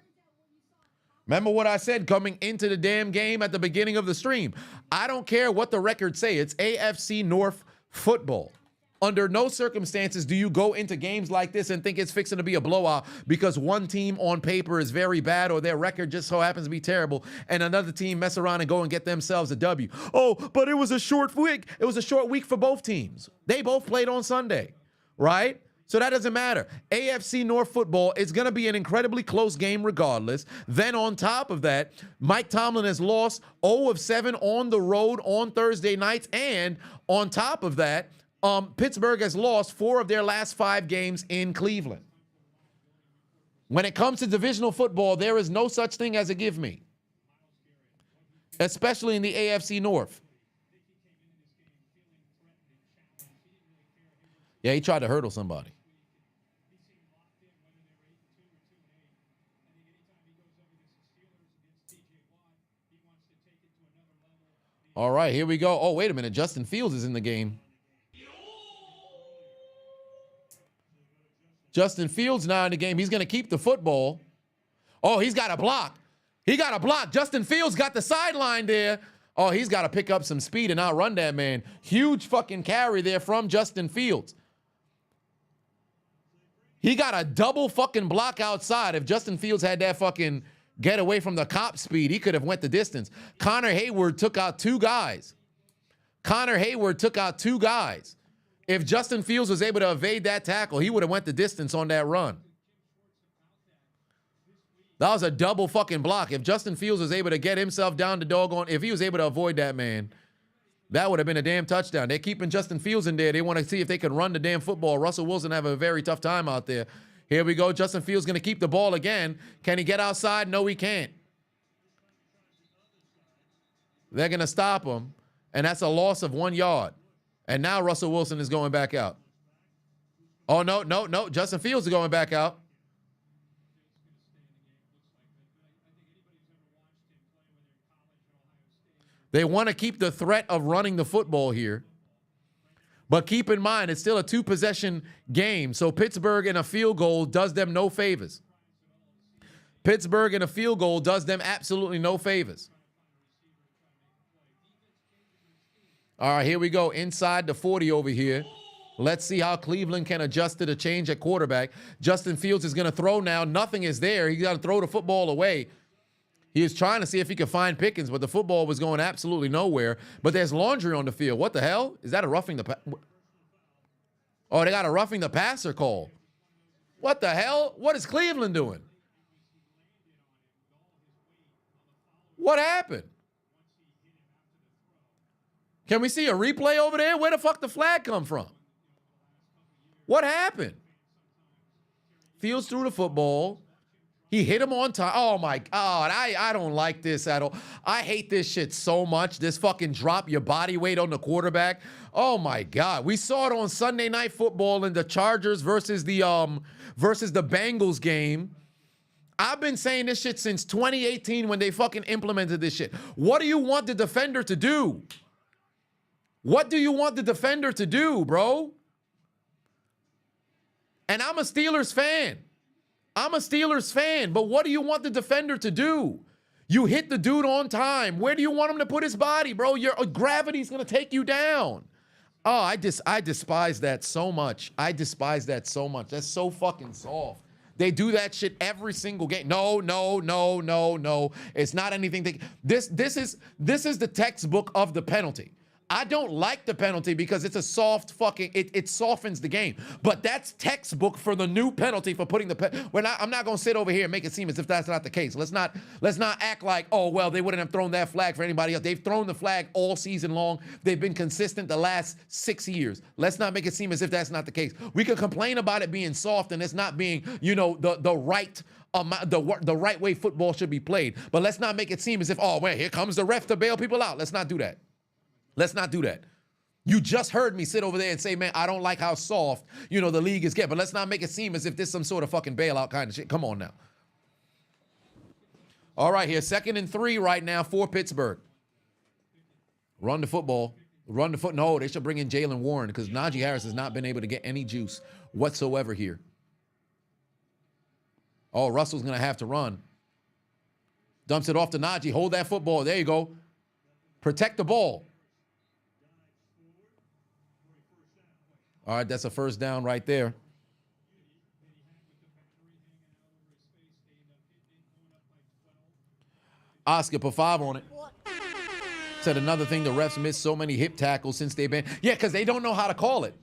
Remember what I said coming into the damn game at the beginning of the stream. I don't care what the records say. It's AFC North football. Under no circumstances do you go into games like this and think it's fixing to be a blowout because one team on paper is very bad or their record just so happens to be terrible and another team mess around and go and get themselves a W. Oh, but it was a short week. It was a short week for both teams. They both played on Sunday, right? So that doesn't matter. AFC North football is going to be an incredibly close game regardless. Then on top of that, Mike Tomlin has lost 0 of 7 on the road on Thursday nights. And on top of that, Pittsburgh has lost 4 of their last 5 games in Cleveland. When it comes to divisional football, there is no such thing as a give me, especially in the AFC North. Yeah, he tried to hurdle somebody. All right, here we go. Oh, wait a minute. Justin Fields is in the game. Justin Fields now in the game. He's going to keep the football. Oh, he's got a block. He got a block. Justin Fields got the sideline there. Oh, he's got to pick up some speed and outrun that man. Huge fucking carry there from Justin Fields. He got a double fucking block outside. If Justin Fields had that fucking get away from the cop speed, he could have went the distance. Connor Hayward took out 2 guys. If Justin Fields was able to evade that tackle, he would have went the distance on that run. That was a double fucking block. If Justin Fields was able to get himself down the doggone, if he was able to avoid that man, that would have been a damn touchdown. They're keeping Justin Fields in there. They want to see if they can run the damn football. Russell Wilson have a very tough time out there. Here we go. Justin Fields going to keep the ball again. Can he get outside? No, he can't. They're going to stop him, and that's a loss of 1 yard. And now Russell Wilson is going back out. Oh, no. Justin Fields is going back out. They want to keep the threat of running the football here. But keep in mind, it's still a 2-possession game. So Pittsburgh in a field goal does them no favors. Pittsburgh in a field goal does them absolutely no favors. All right, here we go. Inside the 40 over here. Let's see how Cleveland can adjust to the change at quarterback. Justin Fields is going to throw now. Nothing is there. He's got to throw the football away. He was trying to see if he could find Pickens, but the football was going absolutely nowhere. But there's laundry on the field. What the hell? Is that a roughing the Oh, they got a roughing the passer call. What the hell? What is Cleveland doing? What happened? Can we see a replay over there? Where the fuck the flag come from? What happened? Fields threw the football. He hit him on time. Oh, my God. I don't like this at all. I hate this shit so much. This fucking drop your body weight on the quarterback. Oh, my God. We saw it on Sunday Night Football in the Chargers versus the Bengals game. I've been saying this shit since 2018 when they fucking implemented this shit. What do you want the defender to do? What do you want the defender to do, bro? And I'm a Steelers fan. But what do you want the defender to do? You hit the dude on time. Where do you want him to put his body, bro? Your gravity's going to take you down. Oh, I despise that so much. That's so fucking soft. They do that shit every single game. No. It's not anything. This is the textbook of the penalty. I don't like the penalty because it's a soft fucking, it softens the game. But that's textbook for the new penalty for putting I'm not gonna sit over here and make it seem as if that's not the case. Let's not act like, oh, well, they wouldn't have thrown that flag for anybody else. They've thrown the flag all season long. They've been consistent the last 6 years. Let's not make it seem as if that's not the case. We can complain about it being soft and it's not being, the right the right way football should be played. But let's not make it seem as if, oh, well, here comes the ref to bail people out. Let's not do that. You just heard me sit over there and say, man, I don't like how soft, the league is getting. But let's not make it seem as if this is some sort of fucking bailout kind of shit. Come on now. All right, here, 2nd and 3 right now for Pittsburgh. Run the football. No, they should bring in Jaylen Warren because Najee Harris has not been able to get any juice whatsoever here. Oh, Russell's going to have to run. Dumps it off to Najee. Hold that football. There you go. Protect the ball. All right, that's a first down right there. Oscar, put 5 on it. Said another thing, the refs missed so many hip tackles since they've been. Yeah, because they don't know how to call it.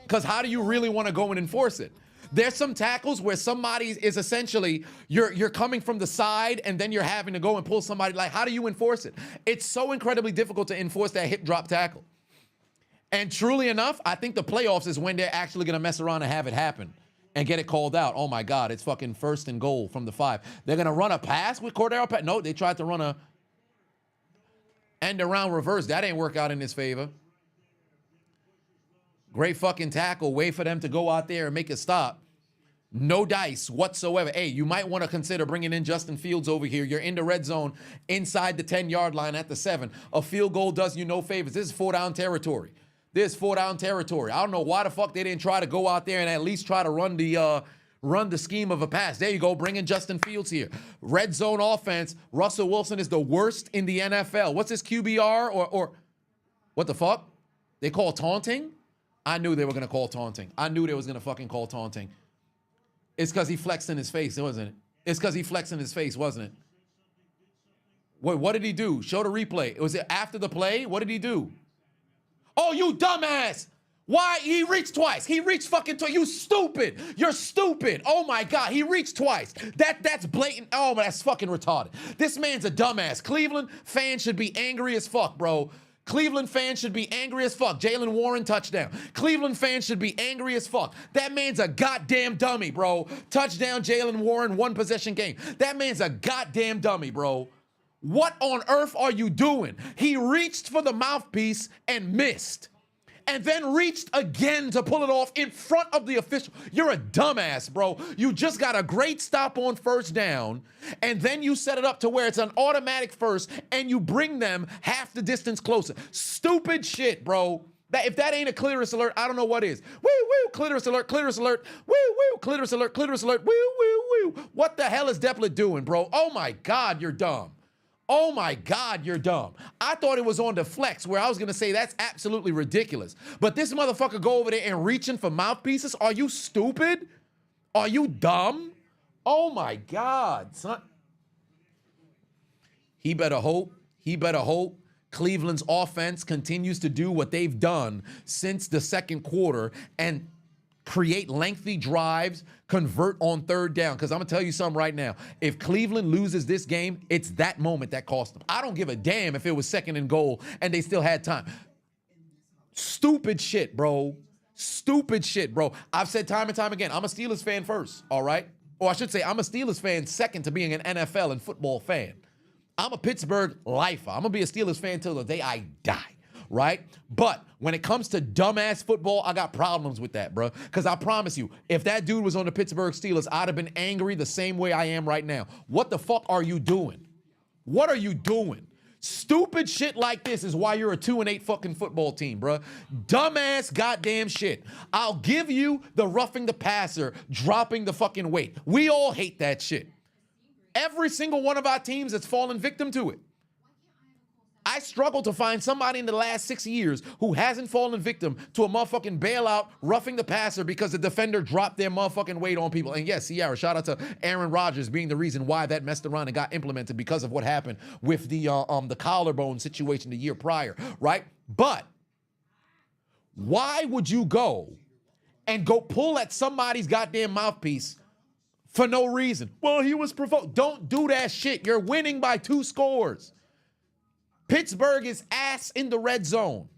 Because how do you really want to go and enforce it? There's some tackles where somebody is essentially, you're coming from the side and then you're having to go and pull somebody. Like, how do you enforce it? It's so incredibly difficult to enforce that hip drop tackle. And truly enough, I think the playoffs is when they're actually going to mess around and have it happen and get it called out. Oh, my God, it's fucking 1st and goal from the 5. They're going to run a pass with Cordero Patton. No, they tried to run a end around reverse. That ain't work out in his favor. Great fucking tackle. Wait for them to go out there and make a stop. No dice whatsoever. Hey, you might want to consider bringing in Justin Fields over here. You're in the red zone inside the 10-yard line at the 7. A field goal does you no favors. This is 4-down territory. I don't know why the fuck they didn't try to go out there and at least try to run the scheme of a pass. There you go. Bring in Justin Fields here. Red zone offense. Russell Wilson is the worst in the NFL. What's his QBR or what the fuck? They call taunting? I knew they were going to call taunting. I knew they was going to fucking call taunting. It's because he flexed in his face, wasn't it? It's because he flexed in his face, wasn't it? Wait, what did he do? Show the replay. Was it after the play? What did he do? Oh, you dumbass! Why? He reached twice. He reached fucking twice. You stupid. You're stupid. Oh my God. He reached twice. That's blatant. Oh, that's fucking retarded. This man's a dumbass. Cleveland fans should be angry as fuck, bro. Cleveland fans should be angry as fuck. Jaylen Warren touchdown. Cleveland fans should be angry as fuck. That man's a goddamn dummy, bro. Touchdown, Jaylen Warren, 1 possession game. That man's a goddamn dummy, bro. What on earth are you doing? He reached for the mouthpiece and missed. And then reached again to pull it off in front of the official. You're a dumbass, bro. You just got a great stop on first down, and then you set it up to where it's an automatic first, and you bring them half the distance closer. Stupid shit, bro. If that ain't a clitoris alert, I don't know what is. Woo, woo, clitoris alert, woo, woo, clitoris alert, woo, woo, woo. What the hell is Deplet doing, bro? Oh my God, you're dumb. Oh my God, you're dumb. I thought it was on the flex where I was gonna say that's absolutely ridiculous. But this motherfucker go over there and reaching for mouthpieces? Are you stupid? Are you dumb? Oh my God, son. He better hope Cleveland's offense continues to do what they've done since the second quarter and create lengthy drives, convert on third down. Because I'm going to tell you something right now. If Cleveland loses this game, it's that moment that cost them. I don't give a damn if it was 2nd and goal and they still had time. Stupid shit, bro. Stupid shit, bro. I've said time and time again, I'm a Steelers fan first, all right? Or I should say I'm a Steelers fan second to being an NFL and football fan. I'm a Pittsburgh lifer. I'm going to be a Steelers fan till the day I die. Right? But when it comes to dumbass football, I got problems with that, bro. Because I promise you, if that dude was on the Pittsburgh Steelers, I'd have been angry the same way I am right now. What the fuck are you doing? What are you doing? Stupid shit like this is why you're a 2-8 fucking football team, bro. Dumbass goddamn shit. I'll give you the roughing the passer, dropping the fucking weight. We all hate that shit. Every single one of our teams has fallen victim to it. I struggle to find somebody in the last 6 years who hasn't fallen victim to a motherfucking bailout, roughing the passer because the defender dropped their motherfucking weight on people. And yes, Sierra, shout out to Aaron Rodgers being the reason why that messed around and got implemented because of what happened with the collarbone situation the year prior, right? But why would you go pull at somebody's goddamn mouthpiece for no reason? Well, he was provoked. Don't do that shit. You're winning by 2 scores. Pittsburgh is ass in the red zone.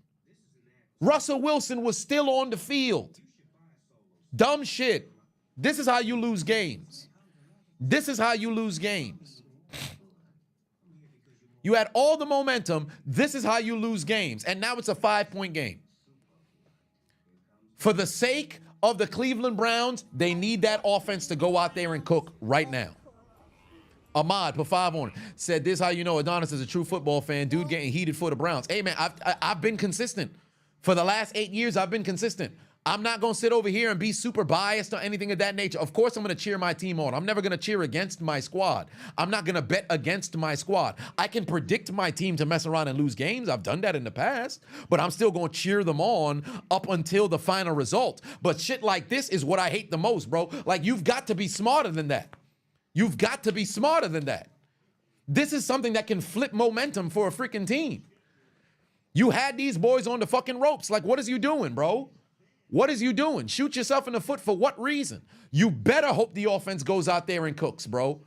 Russell Wilson was still on the field. Dumb shit. This is how you lose games. This is how you lose games. You had all the momentum. This is how you lose games. And now it's a 5-point game. For the sake of the Cleveland Browns, they need that offense to go out there and cook right now. Ahmad, put 5 on it. Said, this how you know Adonis is a true football fan. Dude getting heated for the Browns. Hey, man, I've been consistent. For the last 8 years, I've been consistent. I'm not going to sit over here and be super biased or anything of that nature. Of course, I'm going to cheer my team on. I'm never going to cheer against my squad. I'm not going to bet against my squad. I can predict my team to mess around and lose games. I've done that in the past. But I'm still going to cheer them on up until the final result. But shit like this is what I hate the most, bro. Like, you've got to be smarter than that. You've got to be smarter than that. This is something that can flip momentum for a freaking team. You had these boys on the fucking ropes. Like, what is you doing, bro? What is you doing? Shoot yourself in the foot for what reason? You better hope the offense goes out there and cooks, bro.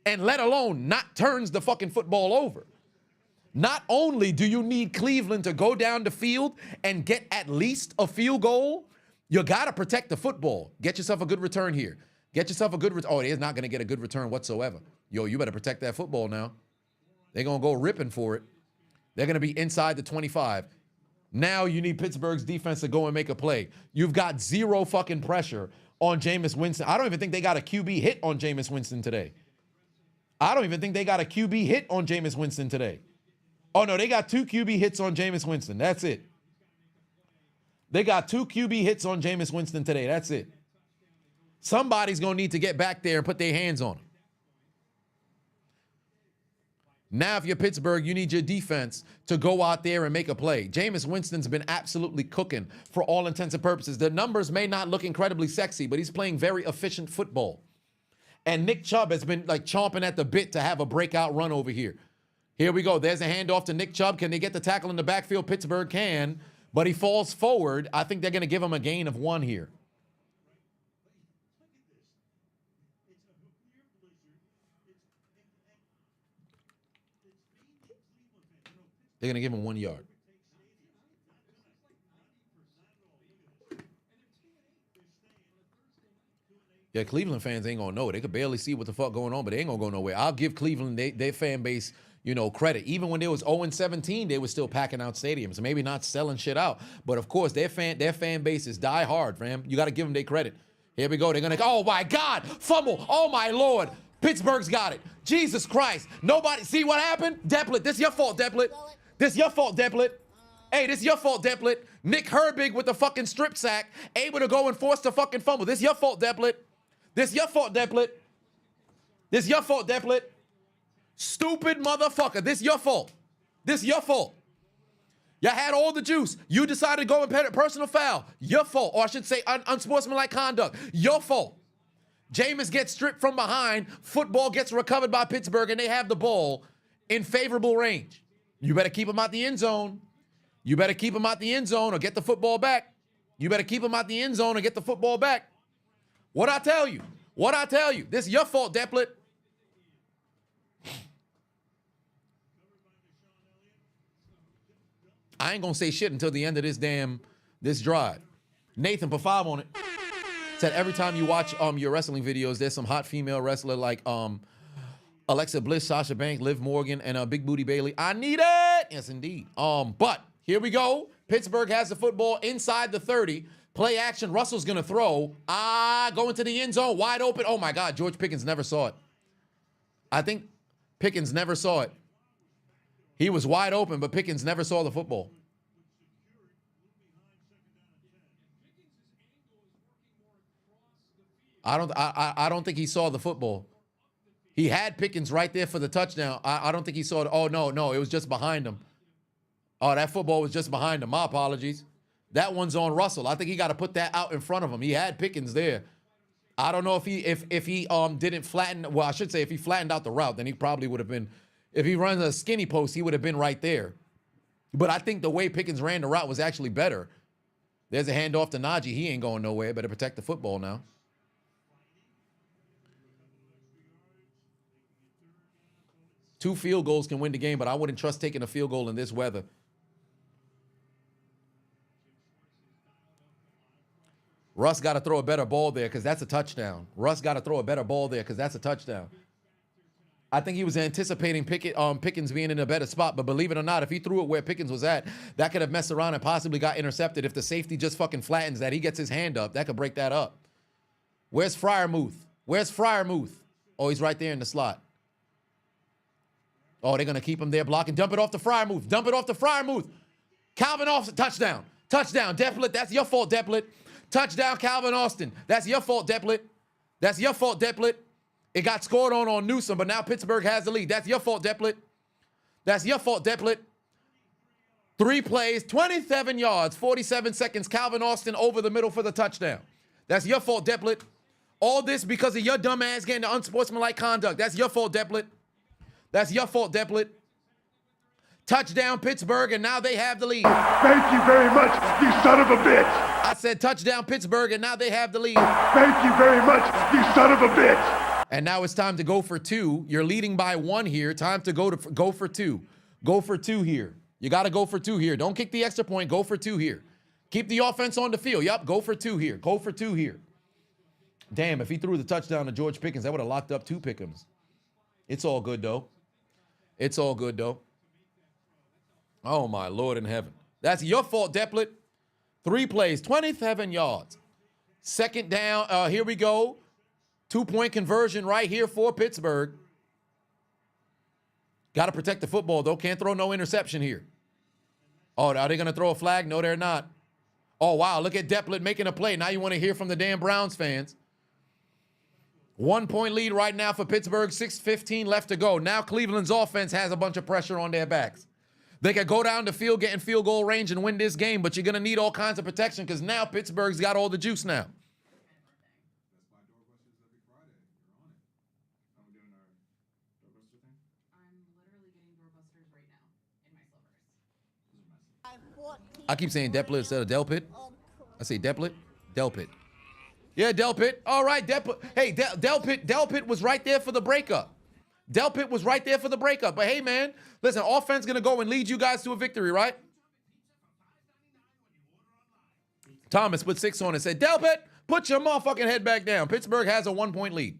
And let alone not turns the fucking football over. Not only do you need Cleveland to go down the field and get at least a field goal, you got to protect the football. Get yourself a good return here. Get yourself a good return. Oh, they're not going to get a good return whatsoever. Yo, you better protect that football now. They're going to go ripping for it. They're going to be inside the 25. Now you need Pittsburgh's defense to go and make a play. You've got 0 fucking pressure on Jameis Winston. I don't even think they got a QB hit on Jameis Winston today. I don't even think they got a QB hit on Jameis Winston today. Oh, no, they got 2 QB hits on Jameis Winston. That's it. They got 2 QB hits on Jameis Winston today. That's it. Somebody's going to need to get back there and put their hands on him. Now, if you're Pittsburgh, you need your defense to go out there and make a play. Jameis Winston's been absolutely cooking for all intents and purposes. The numbers may not look incredibly sexy, but he's playing very efficient football. And Nick Chubb has been like chomping at the bit to have a breakout run over here. Here we go. There's a handoff to Nick Chubb. Can they get the tackle in the backfield? Pittsburgh can, but he falls forward. I think they're going to give him a gain of 1 here. They're going to give him 1 yard. Yeah, Cleveland fans ain't going to know. They could barely see what the fuck going on, but they ain't going to go nowhere. I'll give Cleveland, their fan base, you know, credit. Even when they was 0-17, they were still packing out stadiums. Maybe not selling shit out. But, of course, their fan base is die hard, fam. You got to give them their credit. Here we go. They're going to, oh, my God. Fumble. Oh, my Lord. Pittsburgh's got it. Jesus Christ. Nobody, see what happened? Deplet, this your fault, Deplet. This your fault, Deplet. Hey, this your fault, Deplet. Nick Herbig with the fucking strip sack, able to go and force the fucking fumble. This your fault, Deplet. This your fault, Deplet. This your fault, Deplet. Stupid motherfucker. This your fault. This your fault. You had all the juice. You decided to go and pay a personal foul. Your fault. Or I should say unsportsmanlike conduct. Your fault. Jameis gets stripped from behind. Football gets recovered by Pittsburgh, and they have the ball in favorable range. You better keep him out the end zone. You better keep him out the end zone or get the football back. You better keep him out the end zone or get the football back. What I tell you? What I tell you? This is your fault, Deplet. I ain't gonna say shit until the end of this drive. Nathan, put 5 on it. Said every time you watch your wrestling videos, there's some hot female wrestler like Alexa Bliss, Sasha Banks, Liv Morgan, and Big Booty Bailey. I need it. Yes, indeed. But here we go. Pittsburgh has the football inside the 30. Play action. Russell's going to throw. Going to the end zone. Wide open. Oh, my God. George Pickens never saw it. I think Pickens never saw it. He was wide open, but Pickens never saw the football. I don't think he saw the football. He had Pickens right there for the touchdown. I don't think he saw it. Oh, no. It was just behind him. Oh, that football was just behind him. My apologies. That one's on Russell. I think he got to put that out in front of him. He had Pickens there. I don't know if he didn't flatten. Well, I should say if he flattened out the route, then he probably would have been. If he runs a skinny post, he would have been right there. But I think the way Pickens ran the route was actually better. There's a handoff to Najee. He ain't going nowhere. Better protect the football now. Two field goals can win the game, but I wouldn't trust taking a field goal in this weather. Russ got to throw a better ball there because that's a touchdown. Russ got to throw a better ball there because that's a touchdown. I think he was anticipating Pickens being in a better spot, but believe it or not, if he threw it where Pickens was at, that could have messed around and possibly got intercepted. If the safety just fucking flattens that, he gets his hand up, that could break that up. Where's Freiermuth? Where's Freiermuth? Oh, he's right there in the slot. Oh, they're going to keep him there blocking. Dump it off to Freiermuth. Dump it off to Freiermuth. Calvin Austin, touchdown. Touchdown, Deplet. That's your fault, Deplet. Touchdown, Calvin Austin. That's your fault, Deplet. That's your fault, Deplet. It got scored on Newsom, but now Pittsburgh has the lead. That's your fault, Deplet. That's your fault, Deplet. 3 plays, 27 yards, 47 seconds. Calvin Austin over the middle for the touchdown. That's your fault, Deplet. All this because of your dumb ass getting the unsportsmanlike conduct. That's your fault, Deplet. That's your fault, Deplet. Touchdown, Pittsburgh, and now they have the lead. Thank you very much, you son of a bitch. I said touchdown, Pittsburgh, and now they have the lead. Thank you very much, you son of a bitch. And now it's time to go for 2. You're leading by 1 here. Time to go for 2. Go for 2 here. You got to go for 2 here. Don't kick the extra point. Go for 2 here. Keep the offense on the field. Yep, go for 2 here. Go for 2 here. Damn, if he threw the touchdown to George Pickens, that would have locked up 2 Pickens. It's all good, though. It's all good, though. Oh, my Lord in heaven. That's your fault, Deplet. 3 plays, 27 yards. Second down. Here we go. 2-point conversion right here for Pittsburgh. Got to protect the football, though. Can't throw no interception here. Oh, are they going to throw a flag? No, they're not. Oh, wow. Look at Deplet making a play. Now you want to hear from the damn Browns fans. 1-point lead right now for Pittsburgh. 6:15 left to go. Now Cleveland's offense has a bunch of pressure on their backs. They could go down the field, get in field goal range and win this game, but you're going to need all kinds of protection because now Pittsburgh's got all the juice now. I keep saying Delpit instead of Delpit. I say Delpit. Delpit. Yeah, Delpit. All right, Delpit. Hey, Delpit was right there for the breakup. Delpit was right there for the breakup. But hey, man, listen, offense going to go and lead you guys to a victory, right? Thomas put 6 on and said, Delpit, put your motherfucking head back down. Pittsburgh has a 1-point lead.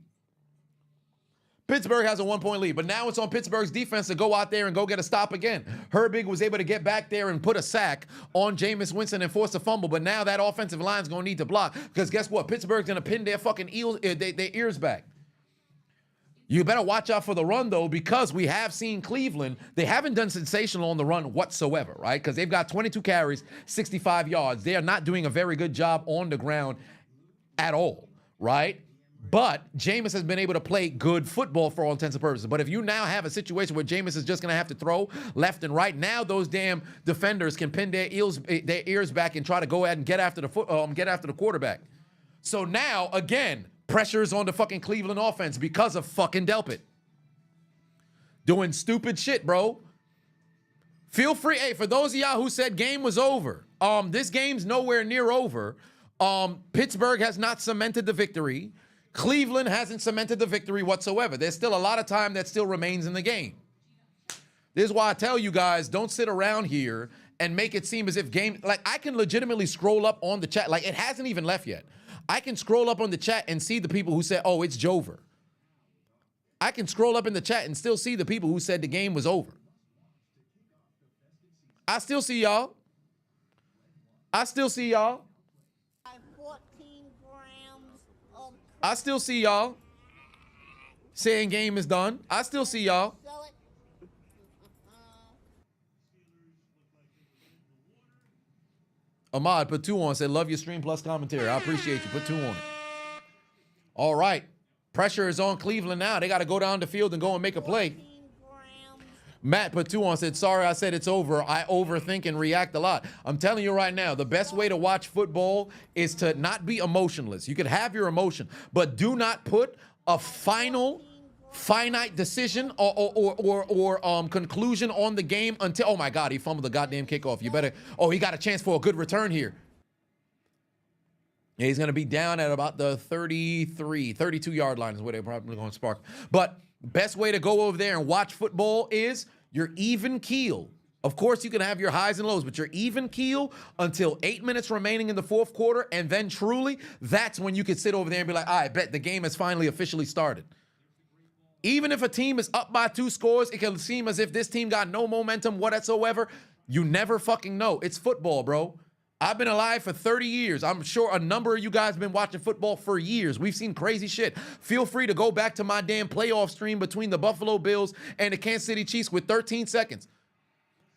Pittsburgh has a 1-point lead, but now it's on Pittsburgh's defense to go out there and go get a stop again. Herbig was able to get back there and put a sack on Jameis Winston and force a fumble, but now that offensive line's going to need to block because guess what? Pittsburgh's going to pin their fucking their ears back. You better watch out for the run, though, because we have seen Cleveland. They haven't done sensational on the run whatsoever, right? Because they've got 22 carries, 65 yards. They are not doing a very good job on the ground at all, right? But Jameis has been able to play good football for all intents and purposes. But if you now have a situation where Jameis is just going to have to throw left and right, now those damn defenders can pin their ears back and try to go ahead and get after the quarterback. So now, again, pressure's on the fucking Cleveland offense because of fucking Delpit. Doing stupid shit, bro. Feel free. Hey, for those of y'all who said game was over, this game's nowhere near over. Pittsburgh has not cemented the victory. Cleveland hasn't cemented the victory whatsoever. There's still a lot of time that still remains in the game. This is why I tell you guys, don't sit around here and make it seem as if like I can legitimately scroll up on the chat. Like it hasn't even left yet. I can scroll up on the chat and see the people who said, oh, it's Jover. I can scroll up in the chat and still see the people who said the game was over. I still see y'all. I still see y'all. I still see y'all saying game is done. I still see y'all. Ahmad put 2 on, said, love your stream plus commentary. I appreciate you. Put 2 on it. All right. Pressure is on Cleveland now. They got to go down the field and go and make a play. Matt put 2 on, said, sorry, I said it's over. I overthink and react a lot. I'm telling you right now, the best way to watch football is to not be emotionless. You can have your emotion, but do not put a finite decision or conclusion on the game until, oh my God, he fumbled the goddamn kickoff. You better, oh, he got a chance for a good return here. Yeah, he's going to be down at about the 32 yard line is where they're probably going to spark. But best way to go over there and watch football is you're even keel. Of course, you can have your highs and lows, but you're even keel until 8 minutes remaining in the fourth quarter. And then truly, that's when you can sit over there and be like, I bet the game has finally officially started. Even if a team is up by 2 scores, it can seem as if this team got no momentum whatsoever. You never fucking know. It's football, bro. I've been alive for 30 years. I'm sure a number of you guys have been watching football for years. We've seen crazy shit. Feel free to go back to my damn playoff stream between the Buffalo Bills and the Kansas City Chiefs with 13 seconds.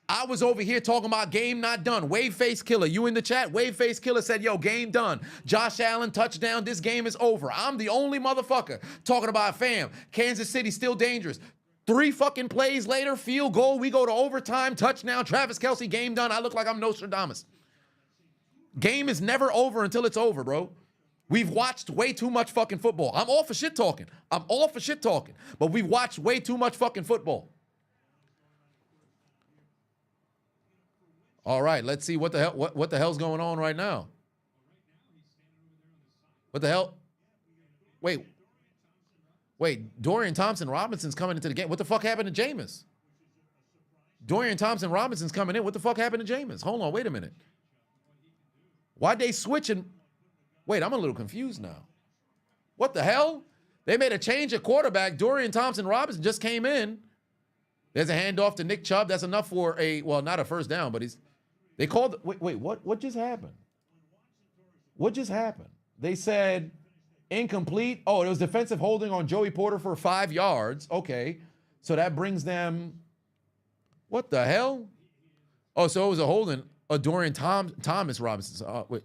I was over here talking about game not done. Wave face killer. You in the chat? Wave face killer said, yo, game done. Josh Allen, touchdown. This game is over. I'm the only motherfucker talking about fam. Kansas City still dangerous. 3 fucking plays later, field goal. We go to overtime, touchdown. Travis Kelce, game done. I look like I'm Nostradamus. Game is never over until it's over, bro. We've watched way too much fucking football. I'm all for shit talking. But we've watched way too much fucking football. All right, let's see what the hell what the hell's going on right now. What the hell? Wait, Dorian Thompson-Robinson's coming into the game. What the fuck happened to Jameis? Dorian Thompson-Robinson's coming in. What the fuck happened to Jameis? Hold on, wait a minute. Why'd they switch and... Wait, I'm a little confused now. What the hell? They made a change at quarterback. Dorian Thompson-Robinson just came in. There's a handoff to Nick Chubb. That's enough for a... Well, not a first down, but he's... They called... Wait, what just happened? What just happened? They said incomplete. Oh, it was defensive holding on Joey Porter for 5 yards. Okay. So that brings them... What the hell? Oh, so it was a holding... Dorian Thomas Robinson. Wait.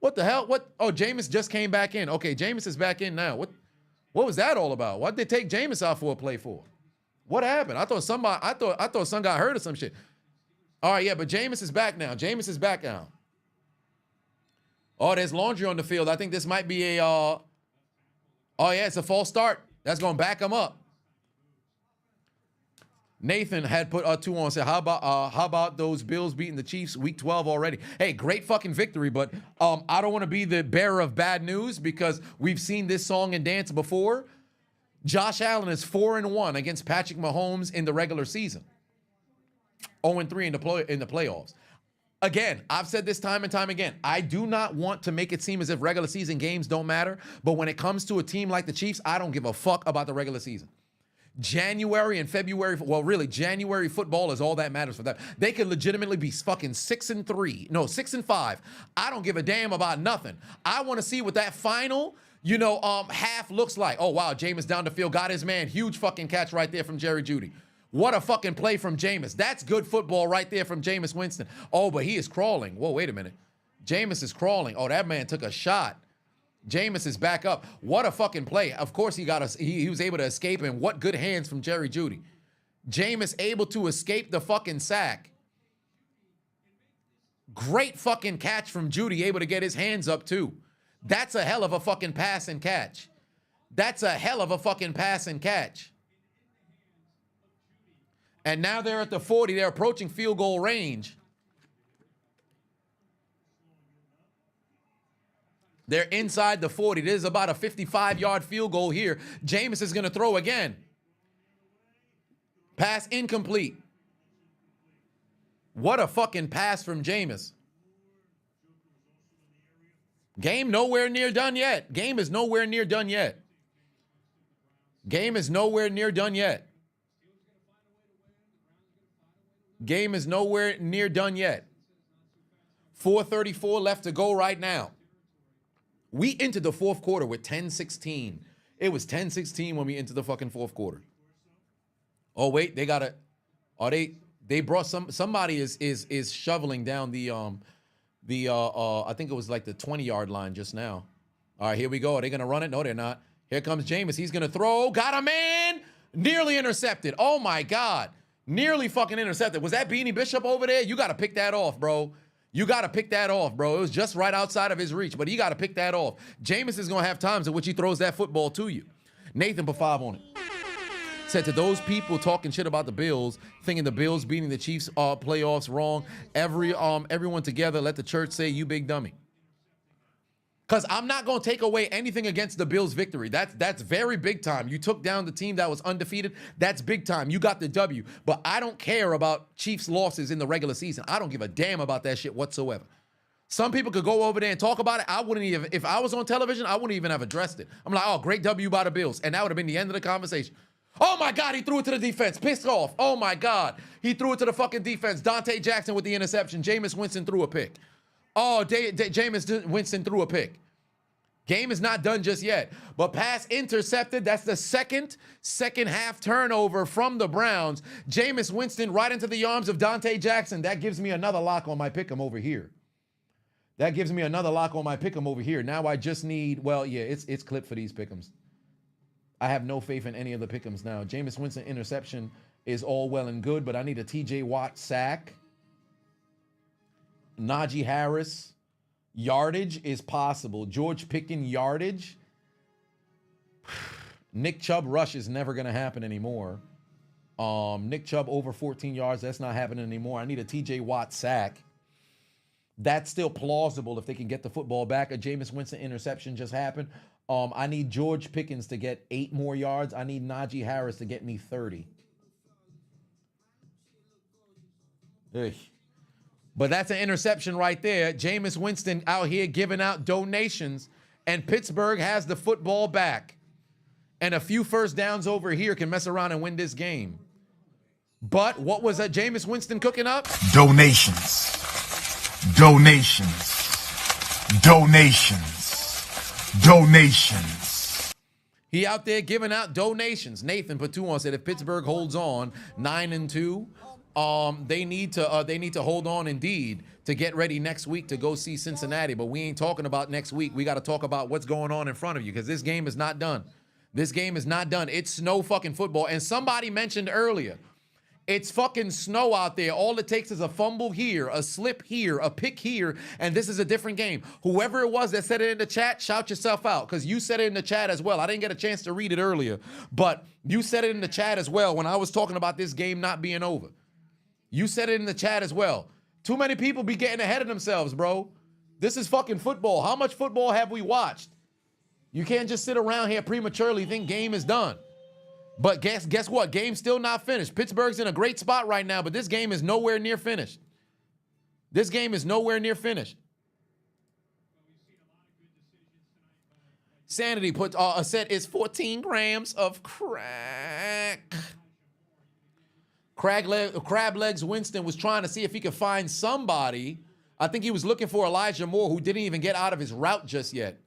What the hell? What? Oh, Jameis just came back in. Okay, Jameis is back in now. What was that all about? Why'd they take Jameis out for a play for? What happened? I thought some got hurt or some shit. All right, yeah, but Jameis is back now. Oh, there's laundry on the field. I think this might be a oh yeah, it's a false start. That's gonna back him up. Nathan had put 2 on, said, how about those Bills beating the Chiefs week 12 already? Hey, great fucking victory, but I don't want to be the bearer of bad news because we've seen this song and dance before. Josh Allen is 4-1 against Patrick Mahomes in the regular season. 0-3 in the playoffs. Again, I've said this time and time again. I do not want to make it seem as if regular season games don't matter, but when it comes to a team like the Chiefs, I don't give a fuck about the regular season. January and February, well, really, January football is all that matters for them. They could legitimately be fucking 6-3. No, 6-5. I don't give a damn about nothing. I want to see what that final, half looks like. Oh, wow, Jameis down the field, got his man. Huge fucking catch right there from Jerry Jeudy. What a fucking play from Jameis. That's good football right there from Jameis Winston. Oh, but he is crawling. Whoa, wait a minute. Jameis is crawling. Oh, that man took a shot. Jameis is back up. What a fucking play. Of course, he was able to escape, and what good hands from Jerry Jeudy. Jameis able to escape the fucking sack. Great fucking catch from Jeudy, able to get his hands up too. That's a hell of a fucking pass and catch. That's a hell of a fucking pass and catch. And now they're at the 40. They're approaching field goal range. They're inside the 40. This is about a 55-yard field goal here. Jameis is going to throw again. Pass incomplete. What a fucking pass from Jameis. Game nowhere near done yet. Game is nowhere near done yet. Game is nowhere near done yet. Game is nowhere near done yet. 4:34 left to go right now. We entered the fourth quarter with 10-16. It was 10-16 when we entered the fucking fourth quarter. Oh wait, they got it. Are they brought somebody is shoveling down the I think it was like the 20-yard line just now. All right, here we go. Are they gonna run it? No, they're not. Here comes Jameis. He's gonna throw. Got a man. Nearly intercepted. Oh my God. Nearly fucking intercepted. Was that Beanie Bishop over there? You got to pick that off, bro. You got to pick that off, bro. It was just right outside of his reach, but you got to pick that off. Jameis is going to have times in which he throws that football to you. Nathan put 5 on it. Said to those people talking shit about the Bills, thinking the Bills beating the Chiefs playoffs wrong, everyone together, let the church say, you big dummy. Because I'm not going to take away anything against the Bills' victory. That's very big time. You took down the team that was undefeated. That's big time. You got the W. But I don't care about Chiefs' losses in the regular season. I don't give a damn about that shit whatsoever. Some people could go over there and talk about it. I wouldn't even, if I was on television, I wouldn't even have addressed it. I'm like, oh, great W by the Bills. And that would have been the end of the conversation. Oh, my God, he threw it to the defense. Pissed off. Oh, my God. He threw it to the fucking defense. Dante Jackson with the interception. Jameis Winston threw a pick. Oh, Jameis Winston threw a pick. Game is not done just yet. But pass intercepted. That's the second half turnover from the Browns. Jameis Winston right into the arms of Dante Jackson. That gives me another lock on my pick'em over here. That gives me another lock on my pick'em over here. Now I just need, well, yeah, it's clipped for these pick'ems. I have no faith in any of the pick'ems now. Jameis Winston interception is all well and good, but I need a TJ Watt sack. Najee Harris. Yardage is possible. George Pickens yardage. Nick Chubb rush is never going to happen anymore. Nick Chubb over 14 yards. That's not happening anymore. I need a TJ Watt sack. That's still plausible if they can get the football back. A Jameis Winston interception just happened. I need George Pickens to get 8 more yards. I need Najee Harris to get me 30. Ugh. But that's an interception right there. Jameis Winston out here giving out donations, and Pittsburgh has the football back. And a few first downs over here can mess around and win this game. But what was that Jameis Winston cooking up? Donations. Donations. Donations. Donations. He out there giving out donations. Nathan put 2 on, said if Pittsburgh holds on 9-2, they need to hold on indeed to get ready next week to go see Cincinnati. But we ain't talking about next week. We got to talk about what's going on in front of you, because this game is not done. This game is not done. It's snow fucking football. And somebody mentioned earlier, It's fucking snow out there. All it takes is a fumble here, a slip here, a pick here, and this is a different game. Whoever it was that said it in the chat, shout yourself out, because you said it in the chat as well. I didn't get a chance to read it earlier, but you said it in the chat as well when I was talking about this game not being over. You said it in the chat as well. Too many people be getting ahead of themselves, bro. This is fucking football. How much football have we watched? You can't just sit around here prematurely think game is done. But guess what? Game's still not finished. Pittsburgh's in a great spot right now, but this game is nowhere near finished. This game is nowhere near finished. Sanity put said it's 14 grams of crack. Crab Legs Winston was trying to see if he could find somebody. I think he was looking for Elijah Moore, who didn't even get out of his route just yet.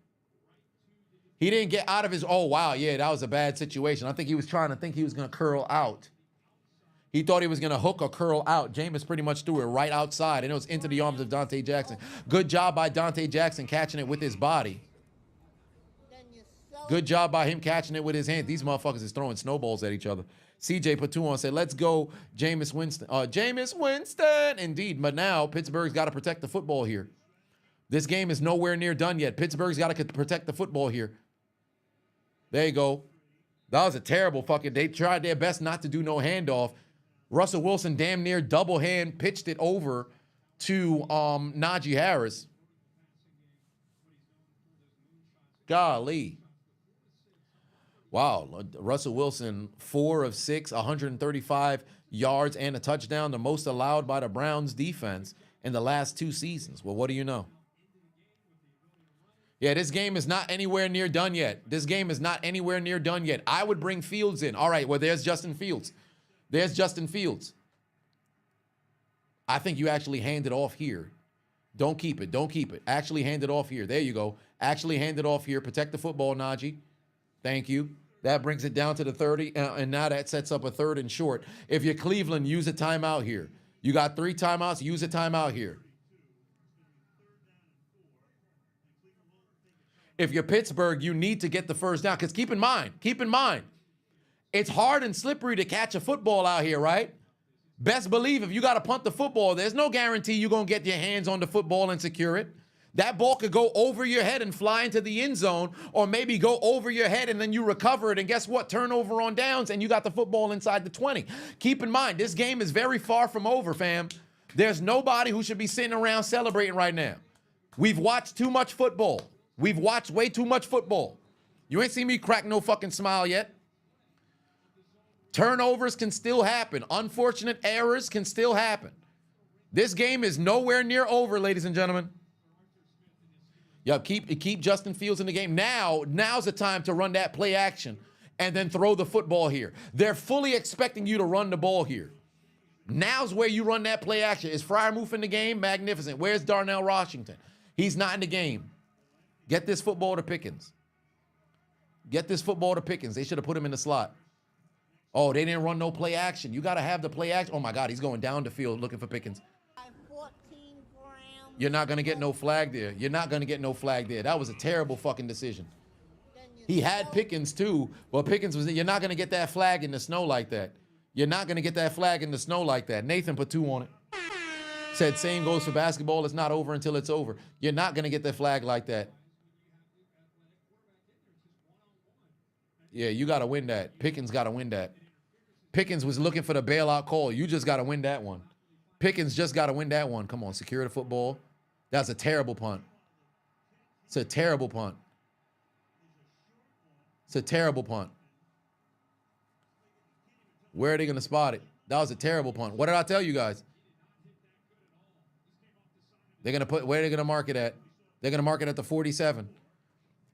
He didn't get out of his, oh, wow, yeah, that was a bad situation. I think he was trying to think he was going to curl out. He thought he was going to hook or curl out. Jameis pretty much threw it right outside, and it was into the arms of Dante Jackson. Good job by Dante Jackson catching it with his body. Good job by him catching it with his hand. These motherfuckers is throwing snowballs at each other. CJ Patuon said, let's go, Jameis Winston. Jameis Winston, indeed. But now Pittsburgh's got to protect the football here. This game is nowhere near done yet. Pittsburgh's got to protect the football here. There you go. That was a terrible fucking, they tried their best not to do no handoff. Russell Wilson damn near double hand pitched it over to Najee Harris. Golly. Wow, Russell Wilson, 4 of 6, 135 yards and a touchdown, the most allowed by the Browns defense in the last 2 seasons. Well, what do you know? Yeah, this game is not anywhere near done yet. This game is not anywhere near done yet. I would bring Fields in. All right, well, there's Justin Fields. There's Justin Fields. I think you actually hand it off here. Don't keep it. Don't keep it. Actually hand it off here. There you go. Actually hand it off here. Protect the football, Najee. Thank you. That brings it down to the 30, and now that sets up a 3rd and short. If you're Cleveland, use a timeout here. You got 3 timeouts, use a timeout here. If you're Pittsburgh, you need to get the first down, because keep in mind, it's hard and slippery to catch a football out here, right? Best believe if you got to punt the football, there's no guarantee you're going to get your hands on the football and secure it. That ball could go over your head and fly into the end zone, or maybe go over your head and then you recover it, and guess what? Turnover on downs, and you got the football inside the 20. Keep in mind, this game is very far from over, fam. There's nobody who should be sitting around celebrating right now. We've watched too much football. We've watched way too much football. You ain't seen me crack no fucking smile yet. Turnovers can still happen. Unfortunate errors can still happen. This game is nowhere near over, ladies and gentlemen. Yep, keep Justin Fields in the game. Now's the time to run that play action and then throw the football here. They're fully expecting you to run the ball here. Now's where you run that play action. Is Freiermuth in the game? Magnificent. Where's Darnell Washington? He's not in the game. Get this football to Pickens. Get this football to Pickens. They should have put him in the slot. Oh, they didn't run no play action. You got to have the play action. Oh, my God, he's going down the field looking for Pickens. You're not going to get no flag there. You're not going to get no flag there. That was a terrible fucking decision. He had Pickens, too, but Pickens was, you're not going to get that flag in the snow like that. You're not going to get that flag in the snow like that. Nathan put 2 on it. Said, same goes for basketball. It's not over until it's over. You're not going to get that flag like that. Yeah, you got to win that. Pickens got to win that. Pickens was looking for the bailout call. You just got to win that one. Pickens just got to win that one. Come on, secure the football. That's a terrible punt. It's a terrible punt. It's a terrible punt. Where are they going to spot it? That was a terrible punt. What did I tell you guys? They're going to put, where are they going to mark it at? They're going to mark it at the 47.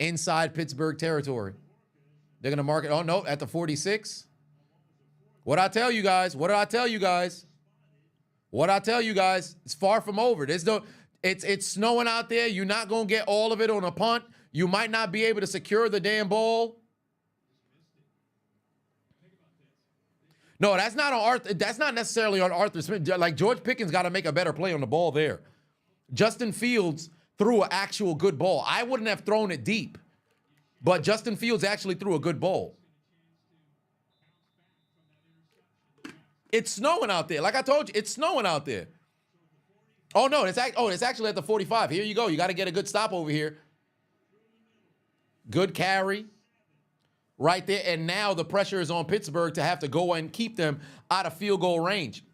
Inside Pittsburgh territory. They're going to mark it, oh no, at the 46. What did I tell you guys? What did I tell you guys? What did I tell you guys? It's far from over. There's no, it's snowing out there. You're not going to get all of it on a punt. You might not be able to secure the damn ball. No, that's not on Arthur. That's not necessarily on Arthur Smith. Like, George Pickens got to make a better play on the ball there. Justin Fields threw an actual good ball. I wouldn't have thrown it deep, but Justin Fields actually threw a good ball. It's snowing out there. Like I told you, it's snowing out there. Oh, no, it's actually at the 45. Here you go. You got to get a good stop over here. Good carry right there. And now the pressure is on Pittsburgh to have to go and keep them out of field goal range.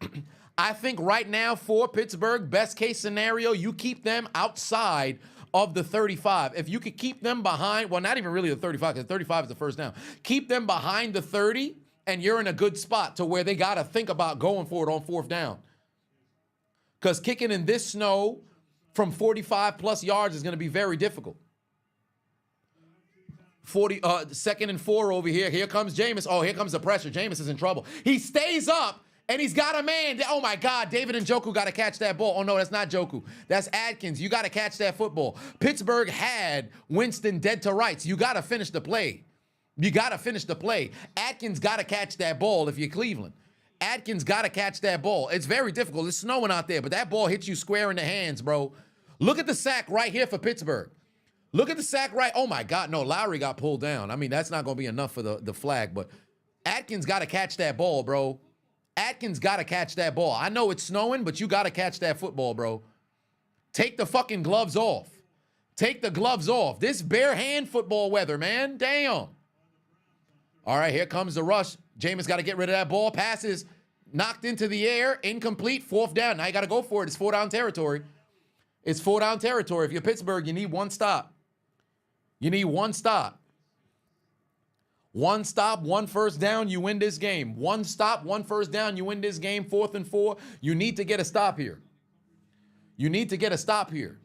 I think right now for Pittsburgh, best case scenario, you keep them outside of the 35. If you could keep them behind, well, not even really the 35, because 35 is the first down. Keep them behind the 30, and you're in a good spot to where they got to think about going for it on fourth down. Because kicking in this snow from 45 plus yards is going to be very difficult. 2nd and 4 over here. Here comes Jameis. Oh, here comes the pressure. Jameis is in trouble. He stays up, and he's got a man. Oh, my God. David Njoku got to catch that ball. Oh, no, that's not Njoku. That's Adkins. You got to catch that football. Pittsburgh had Winston dead to rights. You got to finish the play. You got to finish the play. Atkins got to catch that ball if you're Cleveland. Atkins got to catch that ball. It's very difficult. It's snowing out there, but that ball hits you square in the hands, bro. Look at the sack right here for Pittsburgh. Look at the sack right. Oh, my God. No, Lowry got pulled down. I mean, that's not going to be enough for the flag, but Atkins got to catch that ball, bro. Atkins got to catch that ball. I know it's snowing, but you got to catch that football, bro. Take the fucking gloves off. Take the gloves off. This bare hand football weather, man. Damn. All right, here comes the rush. Jameis got to get rid of that ball. Passes knocked into the air. Incomplete. 4th down. Now you got to go for it. It's 4-down territory. It's 4-down territory. If you're Pittsburgh, you need one stop. You need one stop. One stop, one first down, you win this game. One stop, one first down, you win this game. 4th and 4. You need to get a stop here. You need to get a stop here.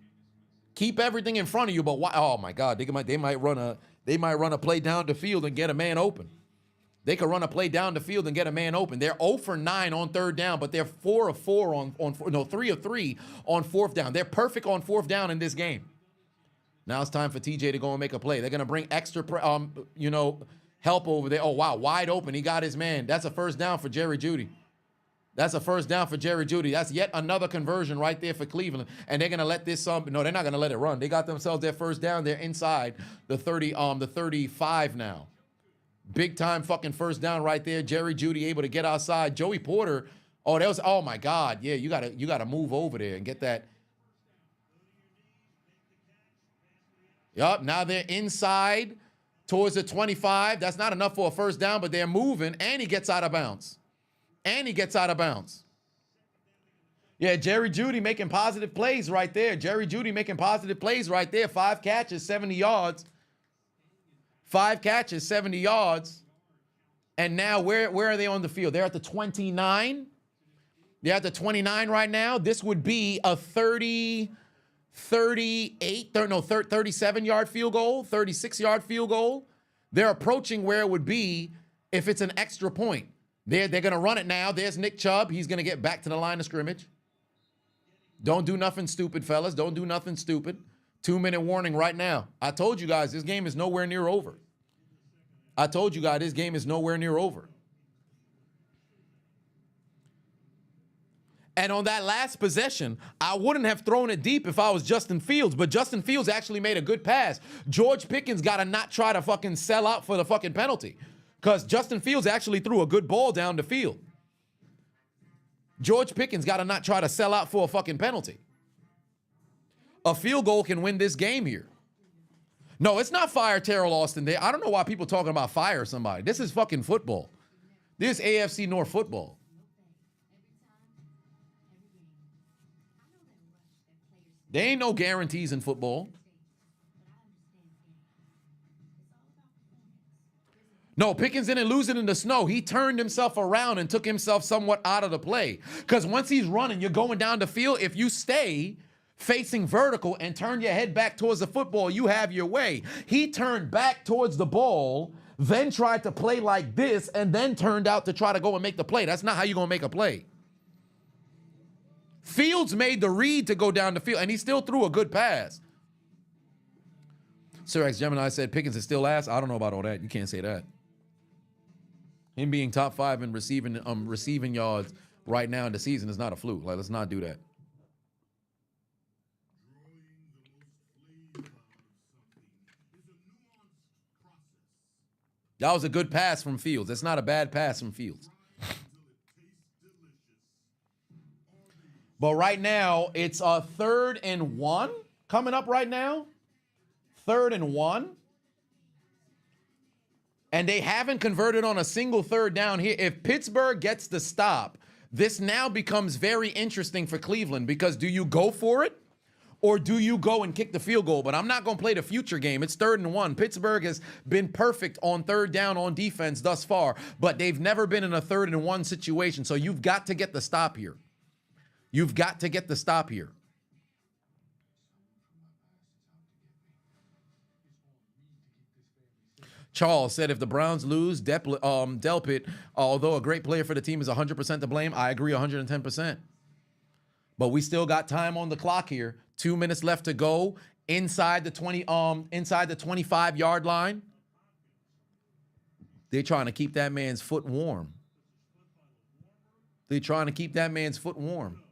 Keep everything in front of you, but why? Oh my God, they might run a play down the field and get a man open. They could run a play down the field and get a man open. They're 0 for 9 on 3rd down, but they're 4 of 3 of 3 on 4th down. They're perfect on 4th down in this game. Now it's time for TJ to go and make a play. They're gonna bring extra, help over there. Oh, wow, wide open. He got his man. That's a first down for Jerry Jeudy. That's a first down for Jerry Jeudy. That's yet another conversion right there for Cleveland. And they're going to let this, no, they're not going to let it run. They got themselves their first down. They're inside the 35 now. Big time fucking first down right there. Jerry Jeudy able to get outside. Joey Porter, oh my God. Yeah, you got to move over there and get that. Yup, now they're inside towards the 25. That's not enough for a first down, but they're moving, and he gets out of bounds. Yeah, Jerry Jeudy making positive plays right there. 5 catches, 70 yards. 5 catches, 70 yards. And now where are they on the field? They're at the 29. They're at the 29 right now. This would be a 37-yard field goal, 36-yard field goal. They're approaching where it would be if it's an extra point. They're going to run it now. There's Nick Chubb. He's going to get back to the line of scrimmage. Don't do nothing stupid, fellas. Don't do nothing stupid. 2-minute warning right now. I told you guys this game is nowhere near over. And on that last possession, I wouldn't have thrown it deep if I was Justin Fields, but Justin Fields actually made a good pass. George Pickens got to not try to fucking sell out for the fucking penalty, because Justin Fields actually threw a good ball down the field. George Pickens got to not try to sell out for a fucking penalty. A field goal can win this game here. No, it's not fire Terrell Austin there. I don't know why people talking about fire somebody. This is fucking football. This is AFC North football. There ain't no guarantees in football. No, Pickens didn't lose it in the snow. He turned himself around and took himself somewhat out of the play. Because once he's running, you're going down the field. If you stay facing vertical and turn your head back towards the football, you have your way. He turned back towards the ball, then tried to play like this, and then turned out to try to go and make the play. That's not how you're going to make a play. Fields made the read to go down the field, and he still threw a good pass. Sir X Gemini said Pickens is still ass. I don't know about all that. You can't say that. Him being top 5 in receiving yards right now in the season is not a fluke. Like, let's not do that. That was a good pass from Fields. That's not a bad pass from Fields. But right now, it's a 3rd and 1 coming up right now. 3rd and 1. And they haven't converted on a single 3rd down here. If Pittsburgh gets the stop, this now becomes very interesting for Cleveland, because do you go for it or do you go and kick the field goal? But I'm not going to play the future game. It's 3rd and 1. Pittsburgh has been perfect on 3rd down on defense thus far, but they've never been in a 3rd and 1 situation. So you've got to get the stop here. You've got to get the stop here. Charles said if the Browns lose, Delpit, although a great player for the team, is 100% to blame. I agree 110%. But we still got time on the clock here. 2 minutes left to go inside the 25-yard line. They're trying to keep that man's foot warm. They're trying to keep that man's foot warm.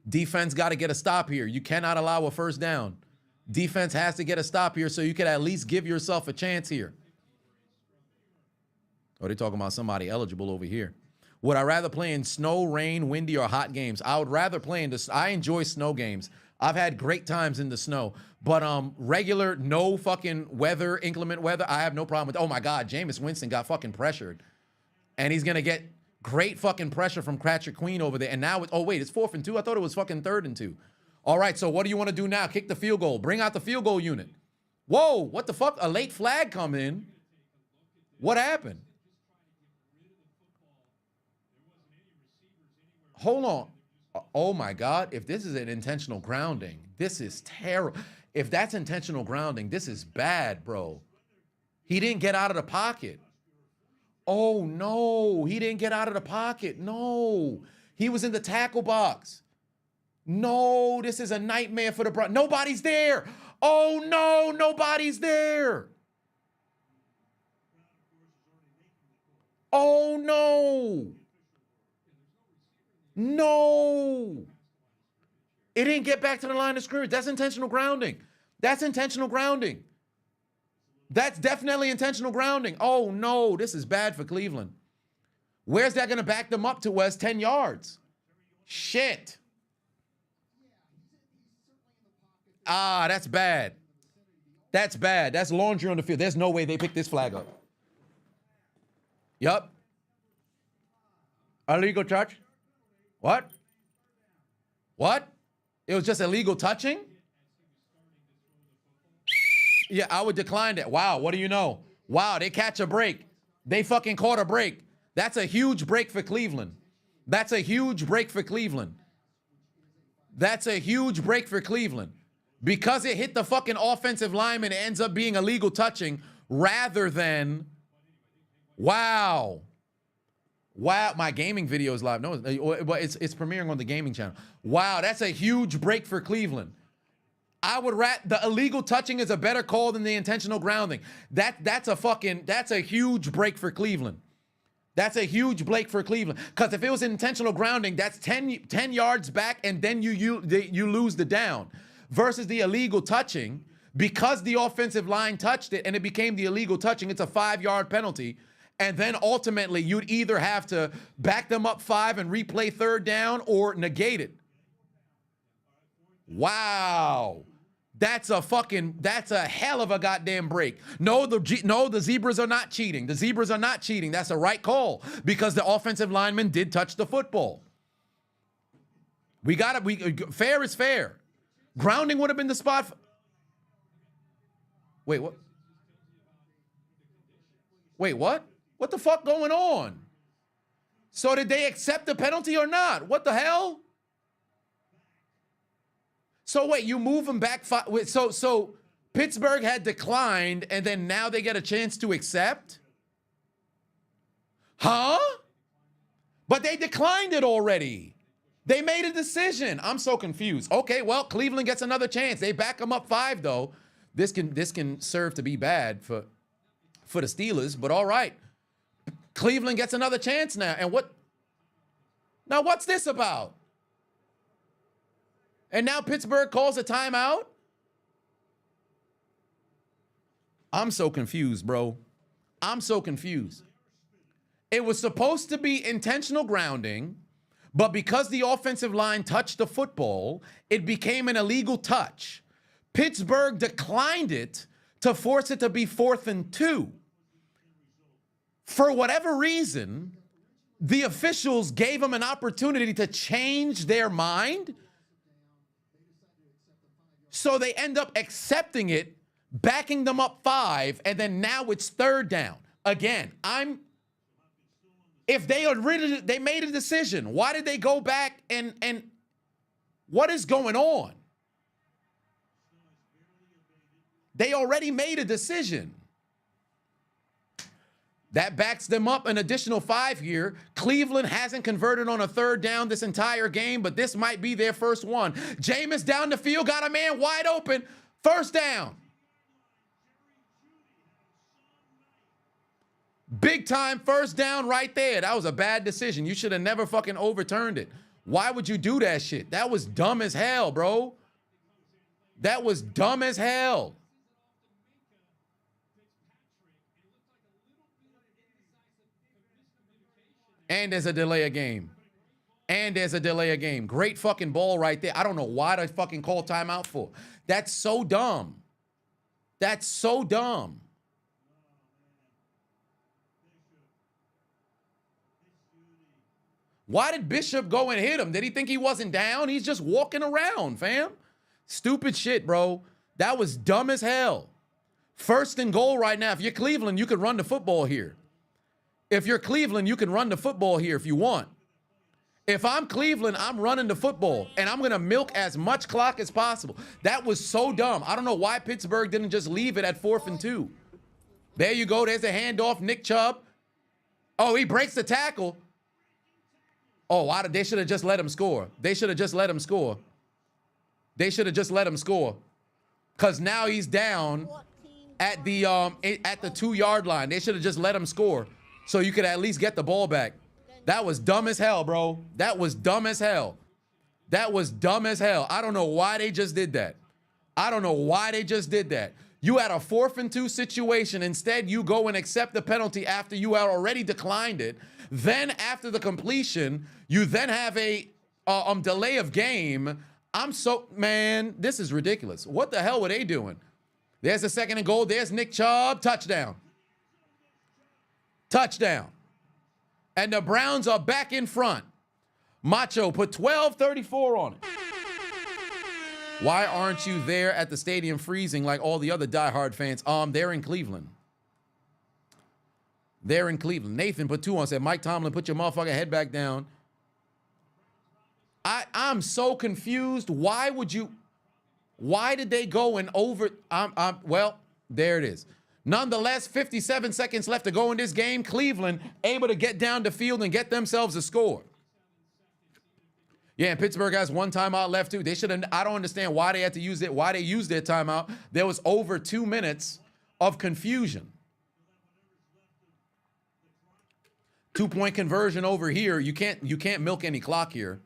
Defense got to get a stop here. You cannot allow a 1st down. Defense has to get a stop here so you can at least give yourself a chance here. Oh, they're talking about somebody eligible over here. Would I rather play in snow, rain, windy, or hot games? I would rather play in the... I enjoy snow games. I've had great times in the snow. But regular, no fucking weather, inclement weather, I have no problem with... Oh, my God, Jameis Winston got fucking pressured. And he's going to get great fucking pressure from Cratchit Queen over there. And now... Oh, wait, it's 4th and 2? I thought it was fucking 3rd and 2. All right, so what do you want to do now? Kick the field goal. Bring out the field goal unit. Whoa, what the fuck? A late flag come in. What happened? Hold on. Oh, my God. If this is an intentional grounding, this is terrible. If that's intentional grounding, this is bad, bro. He didn't get out of the pocket. Oh, no. He didn't get out of the pocket. No. He was in the tackle box. No, this is a nightmare for the Browns. Nobody's there. Oh, no, nobody's there. Oh, no. No. It didn't get back to the line of scrimmage. That's intentional grounding. That's intentional grounding. That's definitely intentional grounding. Oh, no, this is bad for Cleveland. Where's that going to back them up to, Wes? 10 yards. Shit. Ah, that's bad. That's bad. That's laundry on the field. There's no way they picked this flag up. Yup. Illegal touch. What? What? It was just illegal touching? Yeah, I would decline that. Wow, what do you know? Wow, they catch a break. They fucking caught a break. That's a huge break for Cleveland. That's a huge break for Cleveland. That's a huge break for Cleveland. Because it hit the fucking offensive lineman, it ends up being illegal touching rather than, wow. Wow, my gaming video is live. No, but it's premiering on the gaming channel. Wow, that's a huge break for Cleveland. I would the illegal touching is a better call than the intentional grounding. That's a huge break for Cleveland. That's a huge break for Cleveland. Because if it was intentional grounding, that's 10 yards back and then you lose the down. Versus the illegal touching, because the offensive line touched it and it became the illegal touching, it's a 5-yard penalty. And then ultimately, you'd either have to back them up 5 and replay 3rd down or negate it. Wow. That's a hell of a goddamn break. No, the Zebras are not cheating. The Zebras are not cheating. That's a right call because the offensive lineman did touch the football. Fair is fair. Grounding would have been the spot. Wait, what? Wait, what? What the fuck going on? So did they accept the penalty or not? What the hell? So wait, you move them back. So Pittsburgh had declined, and then now they get a chance to accept? Huh? But they declined it already. They made a decision. I'm so confused. Okay, well, Cleveland gets another chance. They back them up 5, though. This can serve to be bad for the Steelers, but all right. Cleveland gets another chance now. And what's this about? And now Pittsburgh calls a timeout? I'm so confused, bro. I'm so confused. It was supposed to be intentional grounding, But because the offensive line touched the football, it became an illegal touch. Pittsburgh declined it to force it to be 4th and 2. For whatever reason, the officials gave them an opportunity to change their mind. So they end up accepting it, backing them up 5, and then now it's 3rd down. Again, if they made a decision, why did they go back and what is going on? They already made a decision. That backs them up an additional 5 here. Cleveland hasn't converted on a 3rd down this entire game, but this might be their first one. Jameis down the field, got a man wide open. 1st down. Big time 1st down right there. That was a bad decision. You should have never fucking overturned it. Why would you do that shit? That was dumb as hell, bro. That was dumb as hell. And there's a delay of game. And there's a delay of game. Great fucking ball right there. I don't know why they fucking call timeout for. That's so dumb. That's so dumb. Why did Bishop go and hit him? Did he think he wasn't down? He's just walking around, fam. Stupid shit, bro. That was dumb as hell. 1st and goal right now. If you're Cleveland, you could run the football here. If you're Cleveland, you can run the football here if you want. If I'm Cleveland, I'm running the football, and I'm going to milk as much clock as possible. That was so dumb. I don't know why Pittsburgh didn't just leave it at 4th and 2. There you go. There's a handoff. Nick Chubb. Oh, he breaks the tackle. Oh, they should have just let him score. They should have just let him score. They should have just let him score. Because now he's down at the 2-yard line. They should have just let him score so you could at least get the ball back. That was dumb as hell, bro. That was dumb as hell. That was dumb as hell. I don't know why they just did that. I don't know why they just did that. You had a 4th and 2 situation. Instead, you go and accept the penalty after you had already declined it. Then after the completion, you then have a delay of game. Man, this is ridiculous. What the hell were they doing? There's a 2nd and goal. There's Nick Chubb. Touchdown. Touchdown. And the Browns are back in front. Macho put 12:34 on it. Why aren't you there at the stadium freezing like all the other diehard fans? They're in Cleveland. They're in Cleveland. Nathan put 2 on, said, Mike Tomlin, put your motherfucking head back down. I'm so confused. Why did they go and over? Well, there it is. Nonetheless, 57 seconds left to go in this game. Cleveland able to get down the field and get themselves a score. Yeah, and Pittsburgh has 1 timeout left too. They should have. I don't understand why they had to use it. Why they used their timeout. There was over 2 minutes of confusion. 2-point conversion over here. You can't milk any clock here.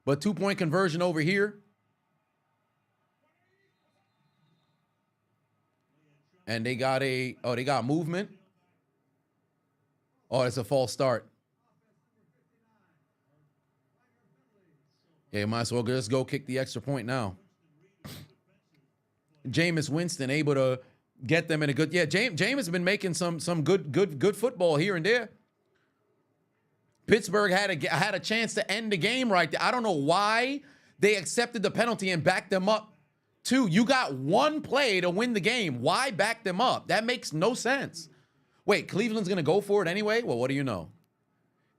But 2-point conversion over here. And they got movement. Oh, it's a false start. Yeah, might as well just go kick the extra point now. Jameis Winston able to get them in a good. Yeah, Jameis has been making some good football here and there. Pittsburgh had a chance to end the game right there. I don't know why they accepted the penalty and backed them up. 2, you got 1 play to win the game. Why back them up? That makes no sense. Wait, Cleveland's going to go for it anyway? Well, what do you know?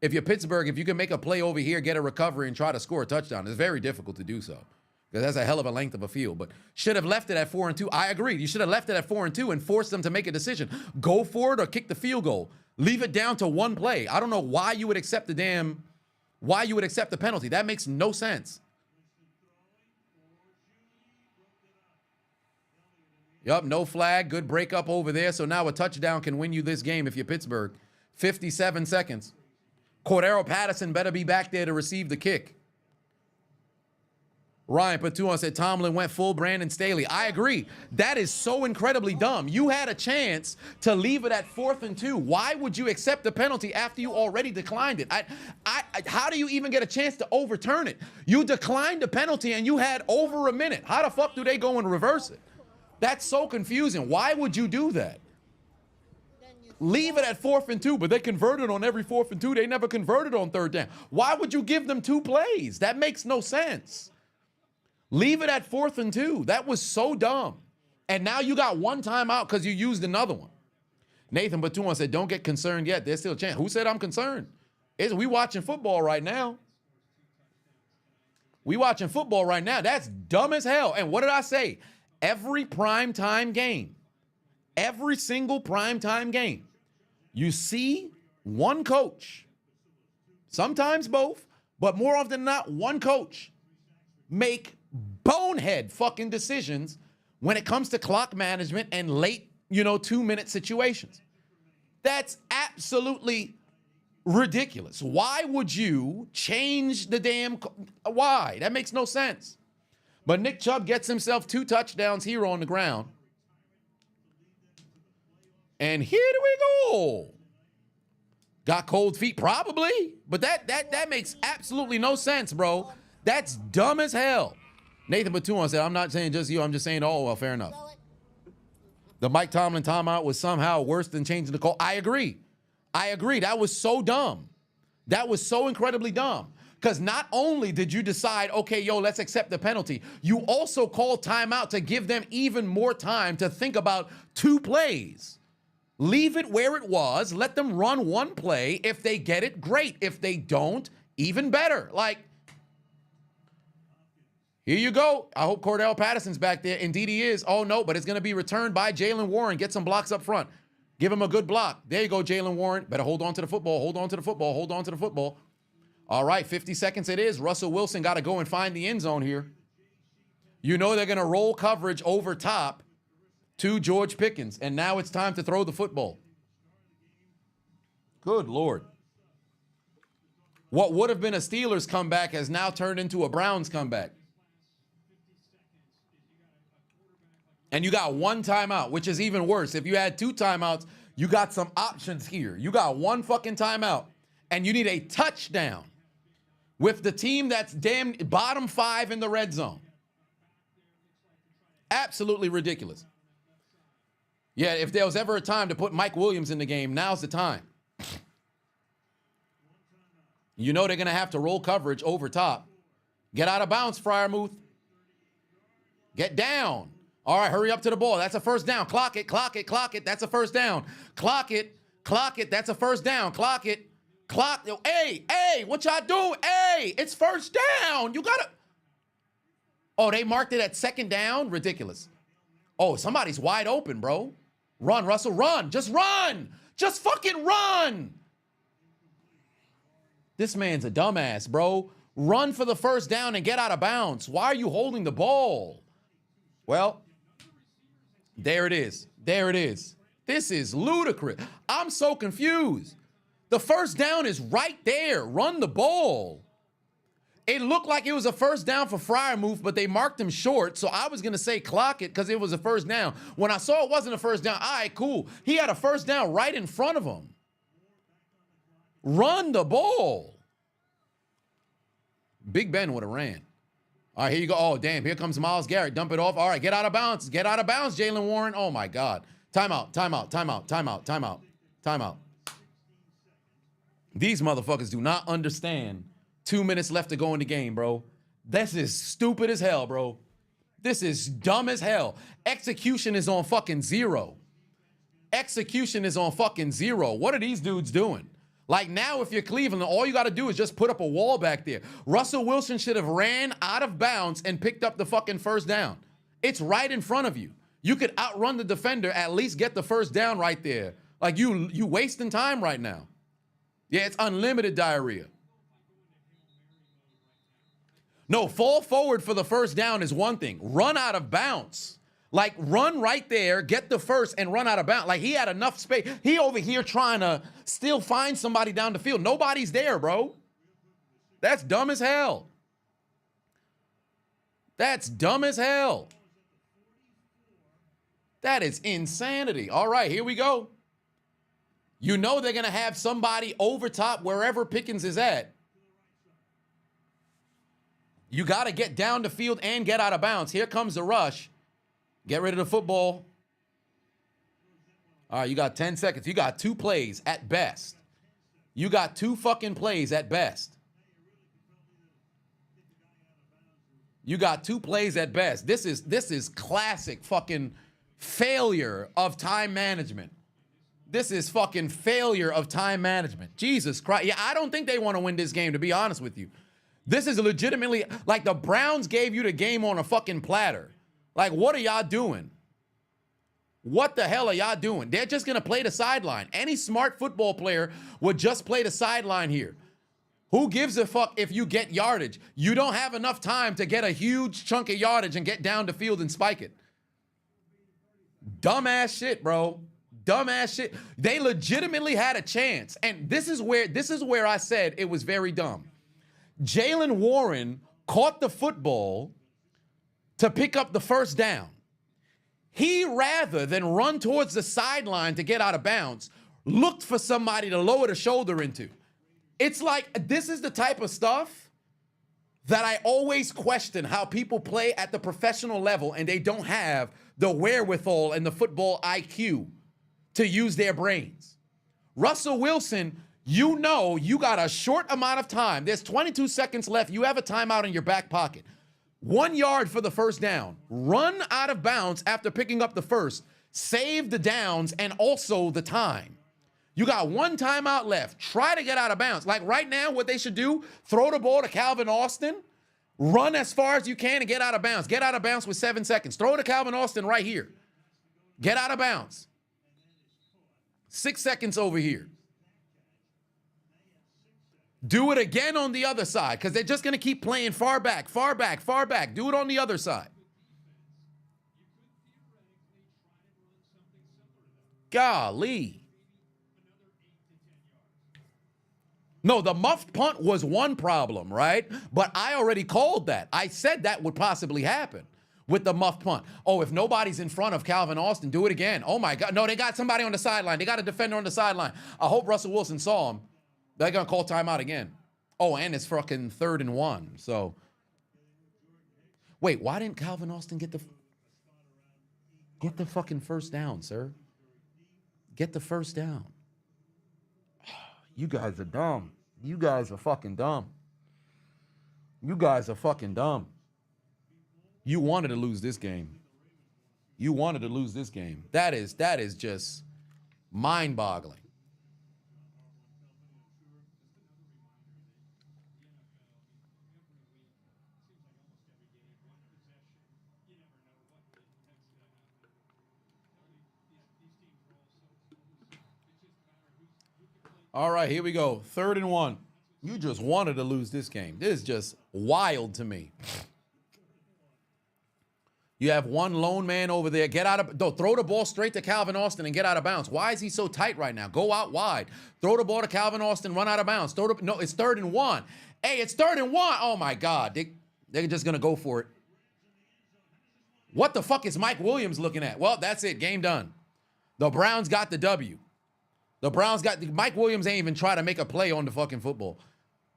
If you're Pittsburgh, if you can make a play over here, get a recovery, and try to score a touchdown, it's very difficult to do so. Because that's a hell of a length of a field. But should have left it at 4 and 2. I agree. You should have left it at 4 and 2 and forced them to make a decision. Go for it or kick the field goal. Leave it down to 1 play. I don't know why you would accept the penalty. That makes no sense. Yup, no flag. Good breakup over there. So now a touchdown can win you this game if you're Pittsburgh. 57 seconds. Cordero Patterson better be back there to receive the kick. Ryan put 2 on, said Tomlin went full Brandon Staley. I agree. That is so incredibly dumb. You had a chance to leave it at 4th and 2. Why would you accept the penalty after you already declined it? How do you even get a chance to overturn it? You declined the penalty and you had over a minute. How the fuck do they go and reverse it? That's so confusing. Why would you do that? Leave it at 4th and 2, but they converted on every 4th and 2. They never converted on 3rd down. Why would you give them 2 plays? That makes no sense. Leave it at 4th and 2. That was so dumb. And now you got 1 timeout because you used another one. Nathan Batuan said, don't get concerned yet. There's still a chance. Who said I'm concerned? We watching football right now. We watching football right now. That's dumb as hell. And what did I say? Every primetime game, every single primetime game, you see one coach, sometimes both, but more often than not, one coach make bonehead fucking decisions when it comes to clock management and late, 2-minute situations. That's absolutely ridiculous. Why would you change the damn, why? That makes no sense. But Nick Chubb gets himself 2 touchdowns here on the ground. And here we go. Got cold feet, probably. But that makes absolutely no sense, bro. That's dumb as hell. Nathan Batuan said, I'm not saying just you, I'm just saying, oh, well, fair enough. The Mike Tomlin timeout was somehow worse than changing the call. I agree. That was so dumb. That was so incredibly dumb. Because not only did you decide, okay, yo, let's accept the penalty, you also called timeout to give them even more time to think about 2 plays. Leave it where it was. Let them run 1 play. If they get it, great. If they don't, even better. Here you go. I hope Cordell Patterson's back there. Indeed he is. Oh, no, but it's going to be returned by Jaylen Warren. Get some blocks up front. Give him a good block. There you go, Jaylen Warren. Better hold on to the football. Hold on to the football. Hold on to the football. All right, 50 seconds it is. Russell Wilson got to go and find the end zone here. They're going to roll coverage over top to George Pickens, and now it's time to throw the football. Good Lord. What would have been a Steelers comeback has now turned into a Browns comeback. And you got 1 timeout, which is even worse. If you had 2 timeouts, you got some options here. You got 1 fucking timeout, and you need a touchdown with the team that's damn bottom 5 in the red zone. Absolutely ridiculous. Yeah, if there was ever a time to put Mike Williams in the game, now's the time. They're going to have to roll coverage over top. Get out of bounds, Freiermuth. Get down. All right, hurry up to the ball. That's a first down. Clock it, clock it, clock it. That's a first down. Clock it, that's a first down. Clock it. Hey, what y'all doing? Hey, it's first down. You got to. Oh, they marked it at 2nd down? Ridiculous. Oh, somebody's wide open, bro. Run, Russell, run. Just run. Just fucking run. This man's a dumbass, bro. Run for the first down and get out of bounds. Why are you holding the ball? Well, there it is. There it is. This is ludicrous. I'm so confused. The first down is right there. Run the ball. It looked like it was a first down for Freiermuth, but they marked him short, so I was going to say clock it because it was a first down. When I saw it wasn't a first down, all right, cool. He had a first down right in front of him. Run the ball. Big Ben would have ran. All right, here you go. Oh, damn, here comes Myles Garrett. Dump it off. All right, get out of bounds. Get out of bounds, Jaylen Warren. Oh, my God. Timeout, timeout, timeout, timeout, timeout, timeout. These motherfuckers do not understand 2 minutes left to go in the game, bro. This is stupid as hell, bro. This is dumb as hell. Execution is on fucking 0. Execution is on fucking 0. What are these dudes doing? Like now, if you're Cleveland, all you got to do is just put up a wall back there. Russell Wilson should have ran out of bounds and picked up the fucking first down. It's right in front of you. You could outrun the defender, at least get the first down right there. Like you wasting time right now. Yeah, it's unlimited diarrhea. No, fall forward for the first down is one thing. Run out of bounds. Like, run right there, get the first, and run out of bounds. Like, he had enough space. He over here trying to still find somebody down the field. Nobody's there, bro. That's dumb as hell. That's dumb as hell. That is insanity. All right, here we go. You know they're going to have somebody over top wherever Pickens is at. You got to get down the field and get out of bounds. Here comes the rush. Get rid of the football. All right, you got 10 seconds. You got 2 plays at best. You got 2 fucking plays at best. You got 2 plays at best. This is classic fucking failure of time management. This is fucking failure of time management. Jesus Christ. Yeah, I don't think they want to win this game, to be honest with you. This is legitimately, like, the Browns gave you the game on a fucking platter. Like, what are y'all doing? What the hell are y'all doing? They're just going to play the sideline. Any smart football player would just play the sideline here. Who gives a fuck if you get yardage? You don't have enough time to get a huge chunk of yardage and get down the field and spike it. Dumbass shit, bro. Dumbass shit. They legitimately had a chance. And this is where I said it was very dumb. Jaylen Warren caught the football to pick up the first down. He, rather than run towards the sideline to get out of bounds, looked for somebody to lower the shoulder into. It's like, this is the type of stuff that I always question how people play at the professional level and they don't have the wherewithal and the football IQ to use their brains. Russell Wilson, you know you got a short amount of time. There's 22 seconds left. You have a timeout in your back pocket. 1 yard for the first down. Run out of bounds after picking up the first. Save the downs and also the time. You got 1 timeout left. Try to get out of bounds. Like right now, what they should do, throw the ball to Calvin Austin, run as far as you can and get out of bounds. Get out of bounds with 7 seconds. Throw it to Calvin Austin right here. Get out of bounds. 6 seconds over here. Do it again on the other side because they're just going to keep playing far back, far back, far back. Do it on the other side. Golly. No, the muffed punt was one problem, right? But I already called that. I said that would possibly happen with the muffed punt. Oh, if nobody's in front of Calvin Austin, do it again. Oh, my God. No, they got somebody on the sideline. They got a defender on the sideline. I hope Russell Wilson saw him. They're going to call timeout again. Oh, and it's fucking 3rd and 1. So, wait, why didn't Calvin Austin get the fucking first down, sir? Get the first down. You guys are dumb. You guys are fucking dumb. You guys are fucking dumb. You wanted to lose this game. You wanted to lose this game. That is just mind-boggling. All right, here we go. 3rd and 1. You just wanted to lose this game. This is just wild to me. You have one lone man over there. Throw the ball straight to Calvin Austin and get out of bounds. Why is he so tight right now? Go out wide. Throw the ball to Calvin Austin, run out of bounds. No, it's 3rd and 1. Hey, it's 3rd and 1. Oh, my God. They're just going to go for it. What the fuck is Mike Williams looking at? Well, that's it. Game done. The Browns got the W. Mike Williams ain't even try to make a play on the fucking football.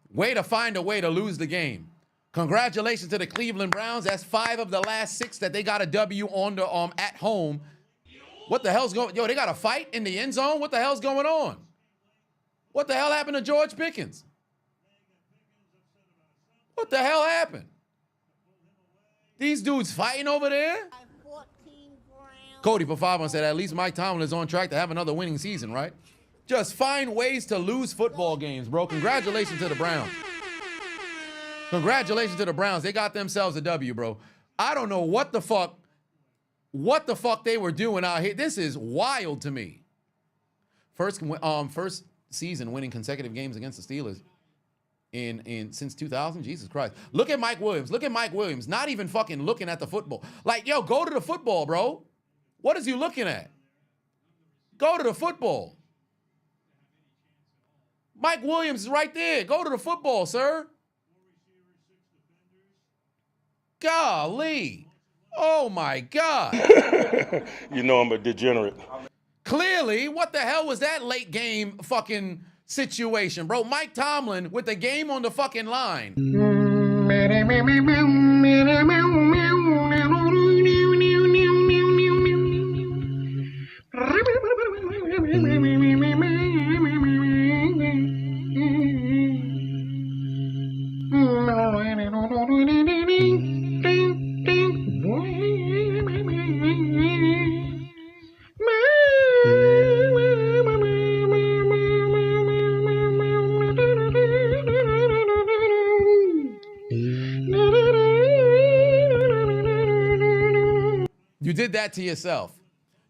Way to find a way to lose the game. Congratulations to the Cleveland Browns. That's 5 of the last 6 that they got a W on the at home. What the hell's going? Yo, they got a fight in the end zone. What the hell's going on? What the hell happened to George Pickens? What the hell happened? These dudes fighting over there? Cody for 5 said, at least Mike Tomlin is on track to have another winning season, right? Just find ways to lose football games, bro. Congratulations to the Browns. Congratulations to the Browns. They got themselves a W, bro. I don't know what the fuck they were doing out here. This is wild to me. First season winning consecutive games against the Steelers in since 2000. Jesus Christ. Look at Mike Williams. Look at Mike Williams. Not even fucking looking at the football. Like, yo, go to the football, bro. What is you looking at? Go to the football. Mike Williams is right there. Go to the football, sir. Golly. Oh, my God. You know I'm a degenerate. Clearly, what the hell was that late game fucking situation, bro? Mike Tomlin with the game on the fucking line. You did that to yourself.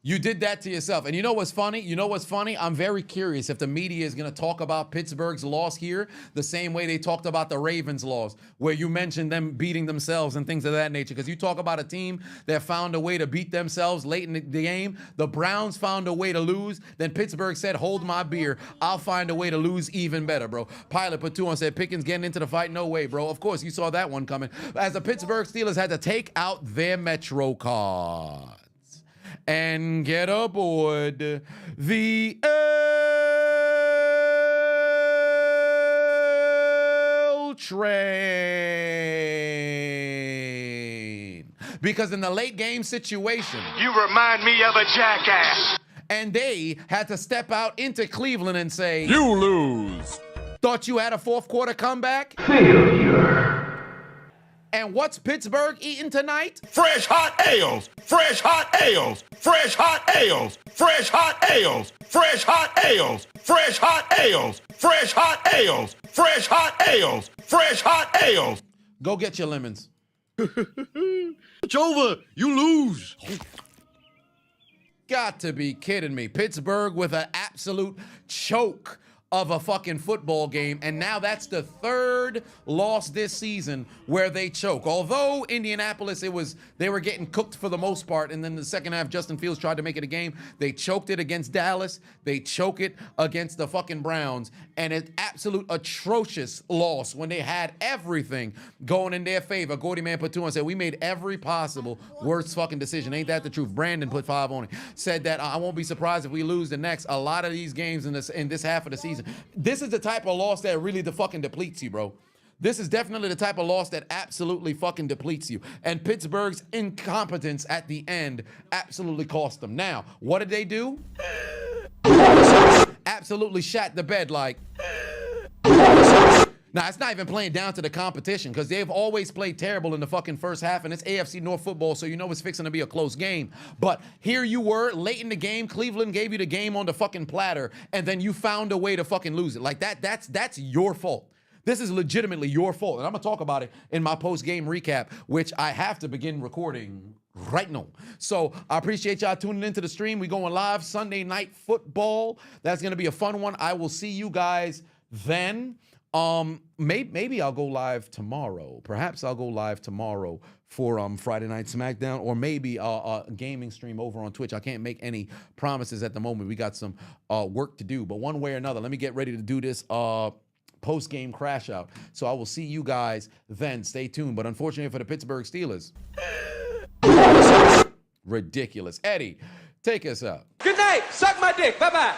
You did that to yourself. And you know what's funny? You know what's funny? I'm very curious if the media is going to talk about Pittsburgh's loss here the same way they talked about the Ravens' loss, where you mentioned them beating themselves and things of that nature. Because you talk about a team that found a way to beat themselves late in the game. The Browns found a way to lose. Then Pittsburgh said, hold my beer. I'll find a way to lose even better, bro. Pilot put 2 on, said, Pickens getting into the fight? No way, bro. Of course, you saw that one coming. As the Pittsburgh Steelers had to take out their Metro cards and get aboard the L train. Because in the late game situation, You remind me of a jackass. and they had to step out into Cleveland and say, You lose. thought you had a fourth quarter comeback? Failure. And what's Pittsburgh eating tonight? Fresh hot ales, fresh hot ales, fresh hot ales, fresh hot ales, fresh hot ales, fresh hot ales, fresh hot ales, fresh hot ales, fresh hot ales. Go get your lemons. It's over. You lose. Got to be kidding me. Pittsburgh with an absolute choke of a fucking football game, and now that's the third loss this season where they choke. Although Indianapolis, they were getting cooked for the most part, and then the second half, Justin Fields tried to make it a game. They choked it against Dallas. They choke it against the fucking Browns, and an absolute atrocious loss when they had everything going in their favor. Gordy Man put 2 on, said, we made every possible worst fucking decision. Ain't that the truth? Brandon put 5 on it. Said that I won't be surprised if we lose the next a lot of these games in this half of the season. This is the type of loss that really fucking depletes you, bro. This is definitely the type of loss that absolutely fucking depletes you. And Pittsburgh's incompetence at the end absolutely cost them. Now, what did they do? Absolutely shat the bed like... Now, it's not even playing down to the competition because they've always played terrible in the fucking first half, and it's AFC North football, so you know it's fixing to be a close game. But here you were, late in the game, Cleveland gave you the game on the fucking platter, and then you found a way to fucking lose it. Like, that's your fault. This is legitimately your fault, and I'm going to talk about it in my post-game recap, which I have to begin recording right now. So I appreciate y'all tuning into the stream. We going live Sunday Night Football. That's going to be a fun one. I will see you guys then. Maybe I'll go live tomorrow. Perhaps I'll go live tomorrow for Friday Night SmackDown, or maybe a gaming stream over on Twitch. I can't make any promises at the moment. We got some work to do, but one way or another, let me get ready to do this post-game crash out. So I will see you guys then. Stay tuned. But unfortunately for the Pittsburgh Steelers, ridiculous. Eddie, take us out. Good night. Suck my dick. Bye-bye.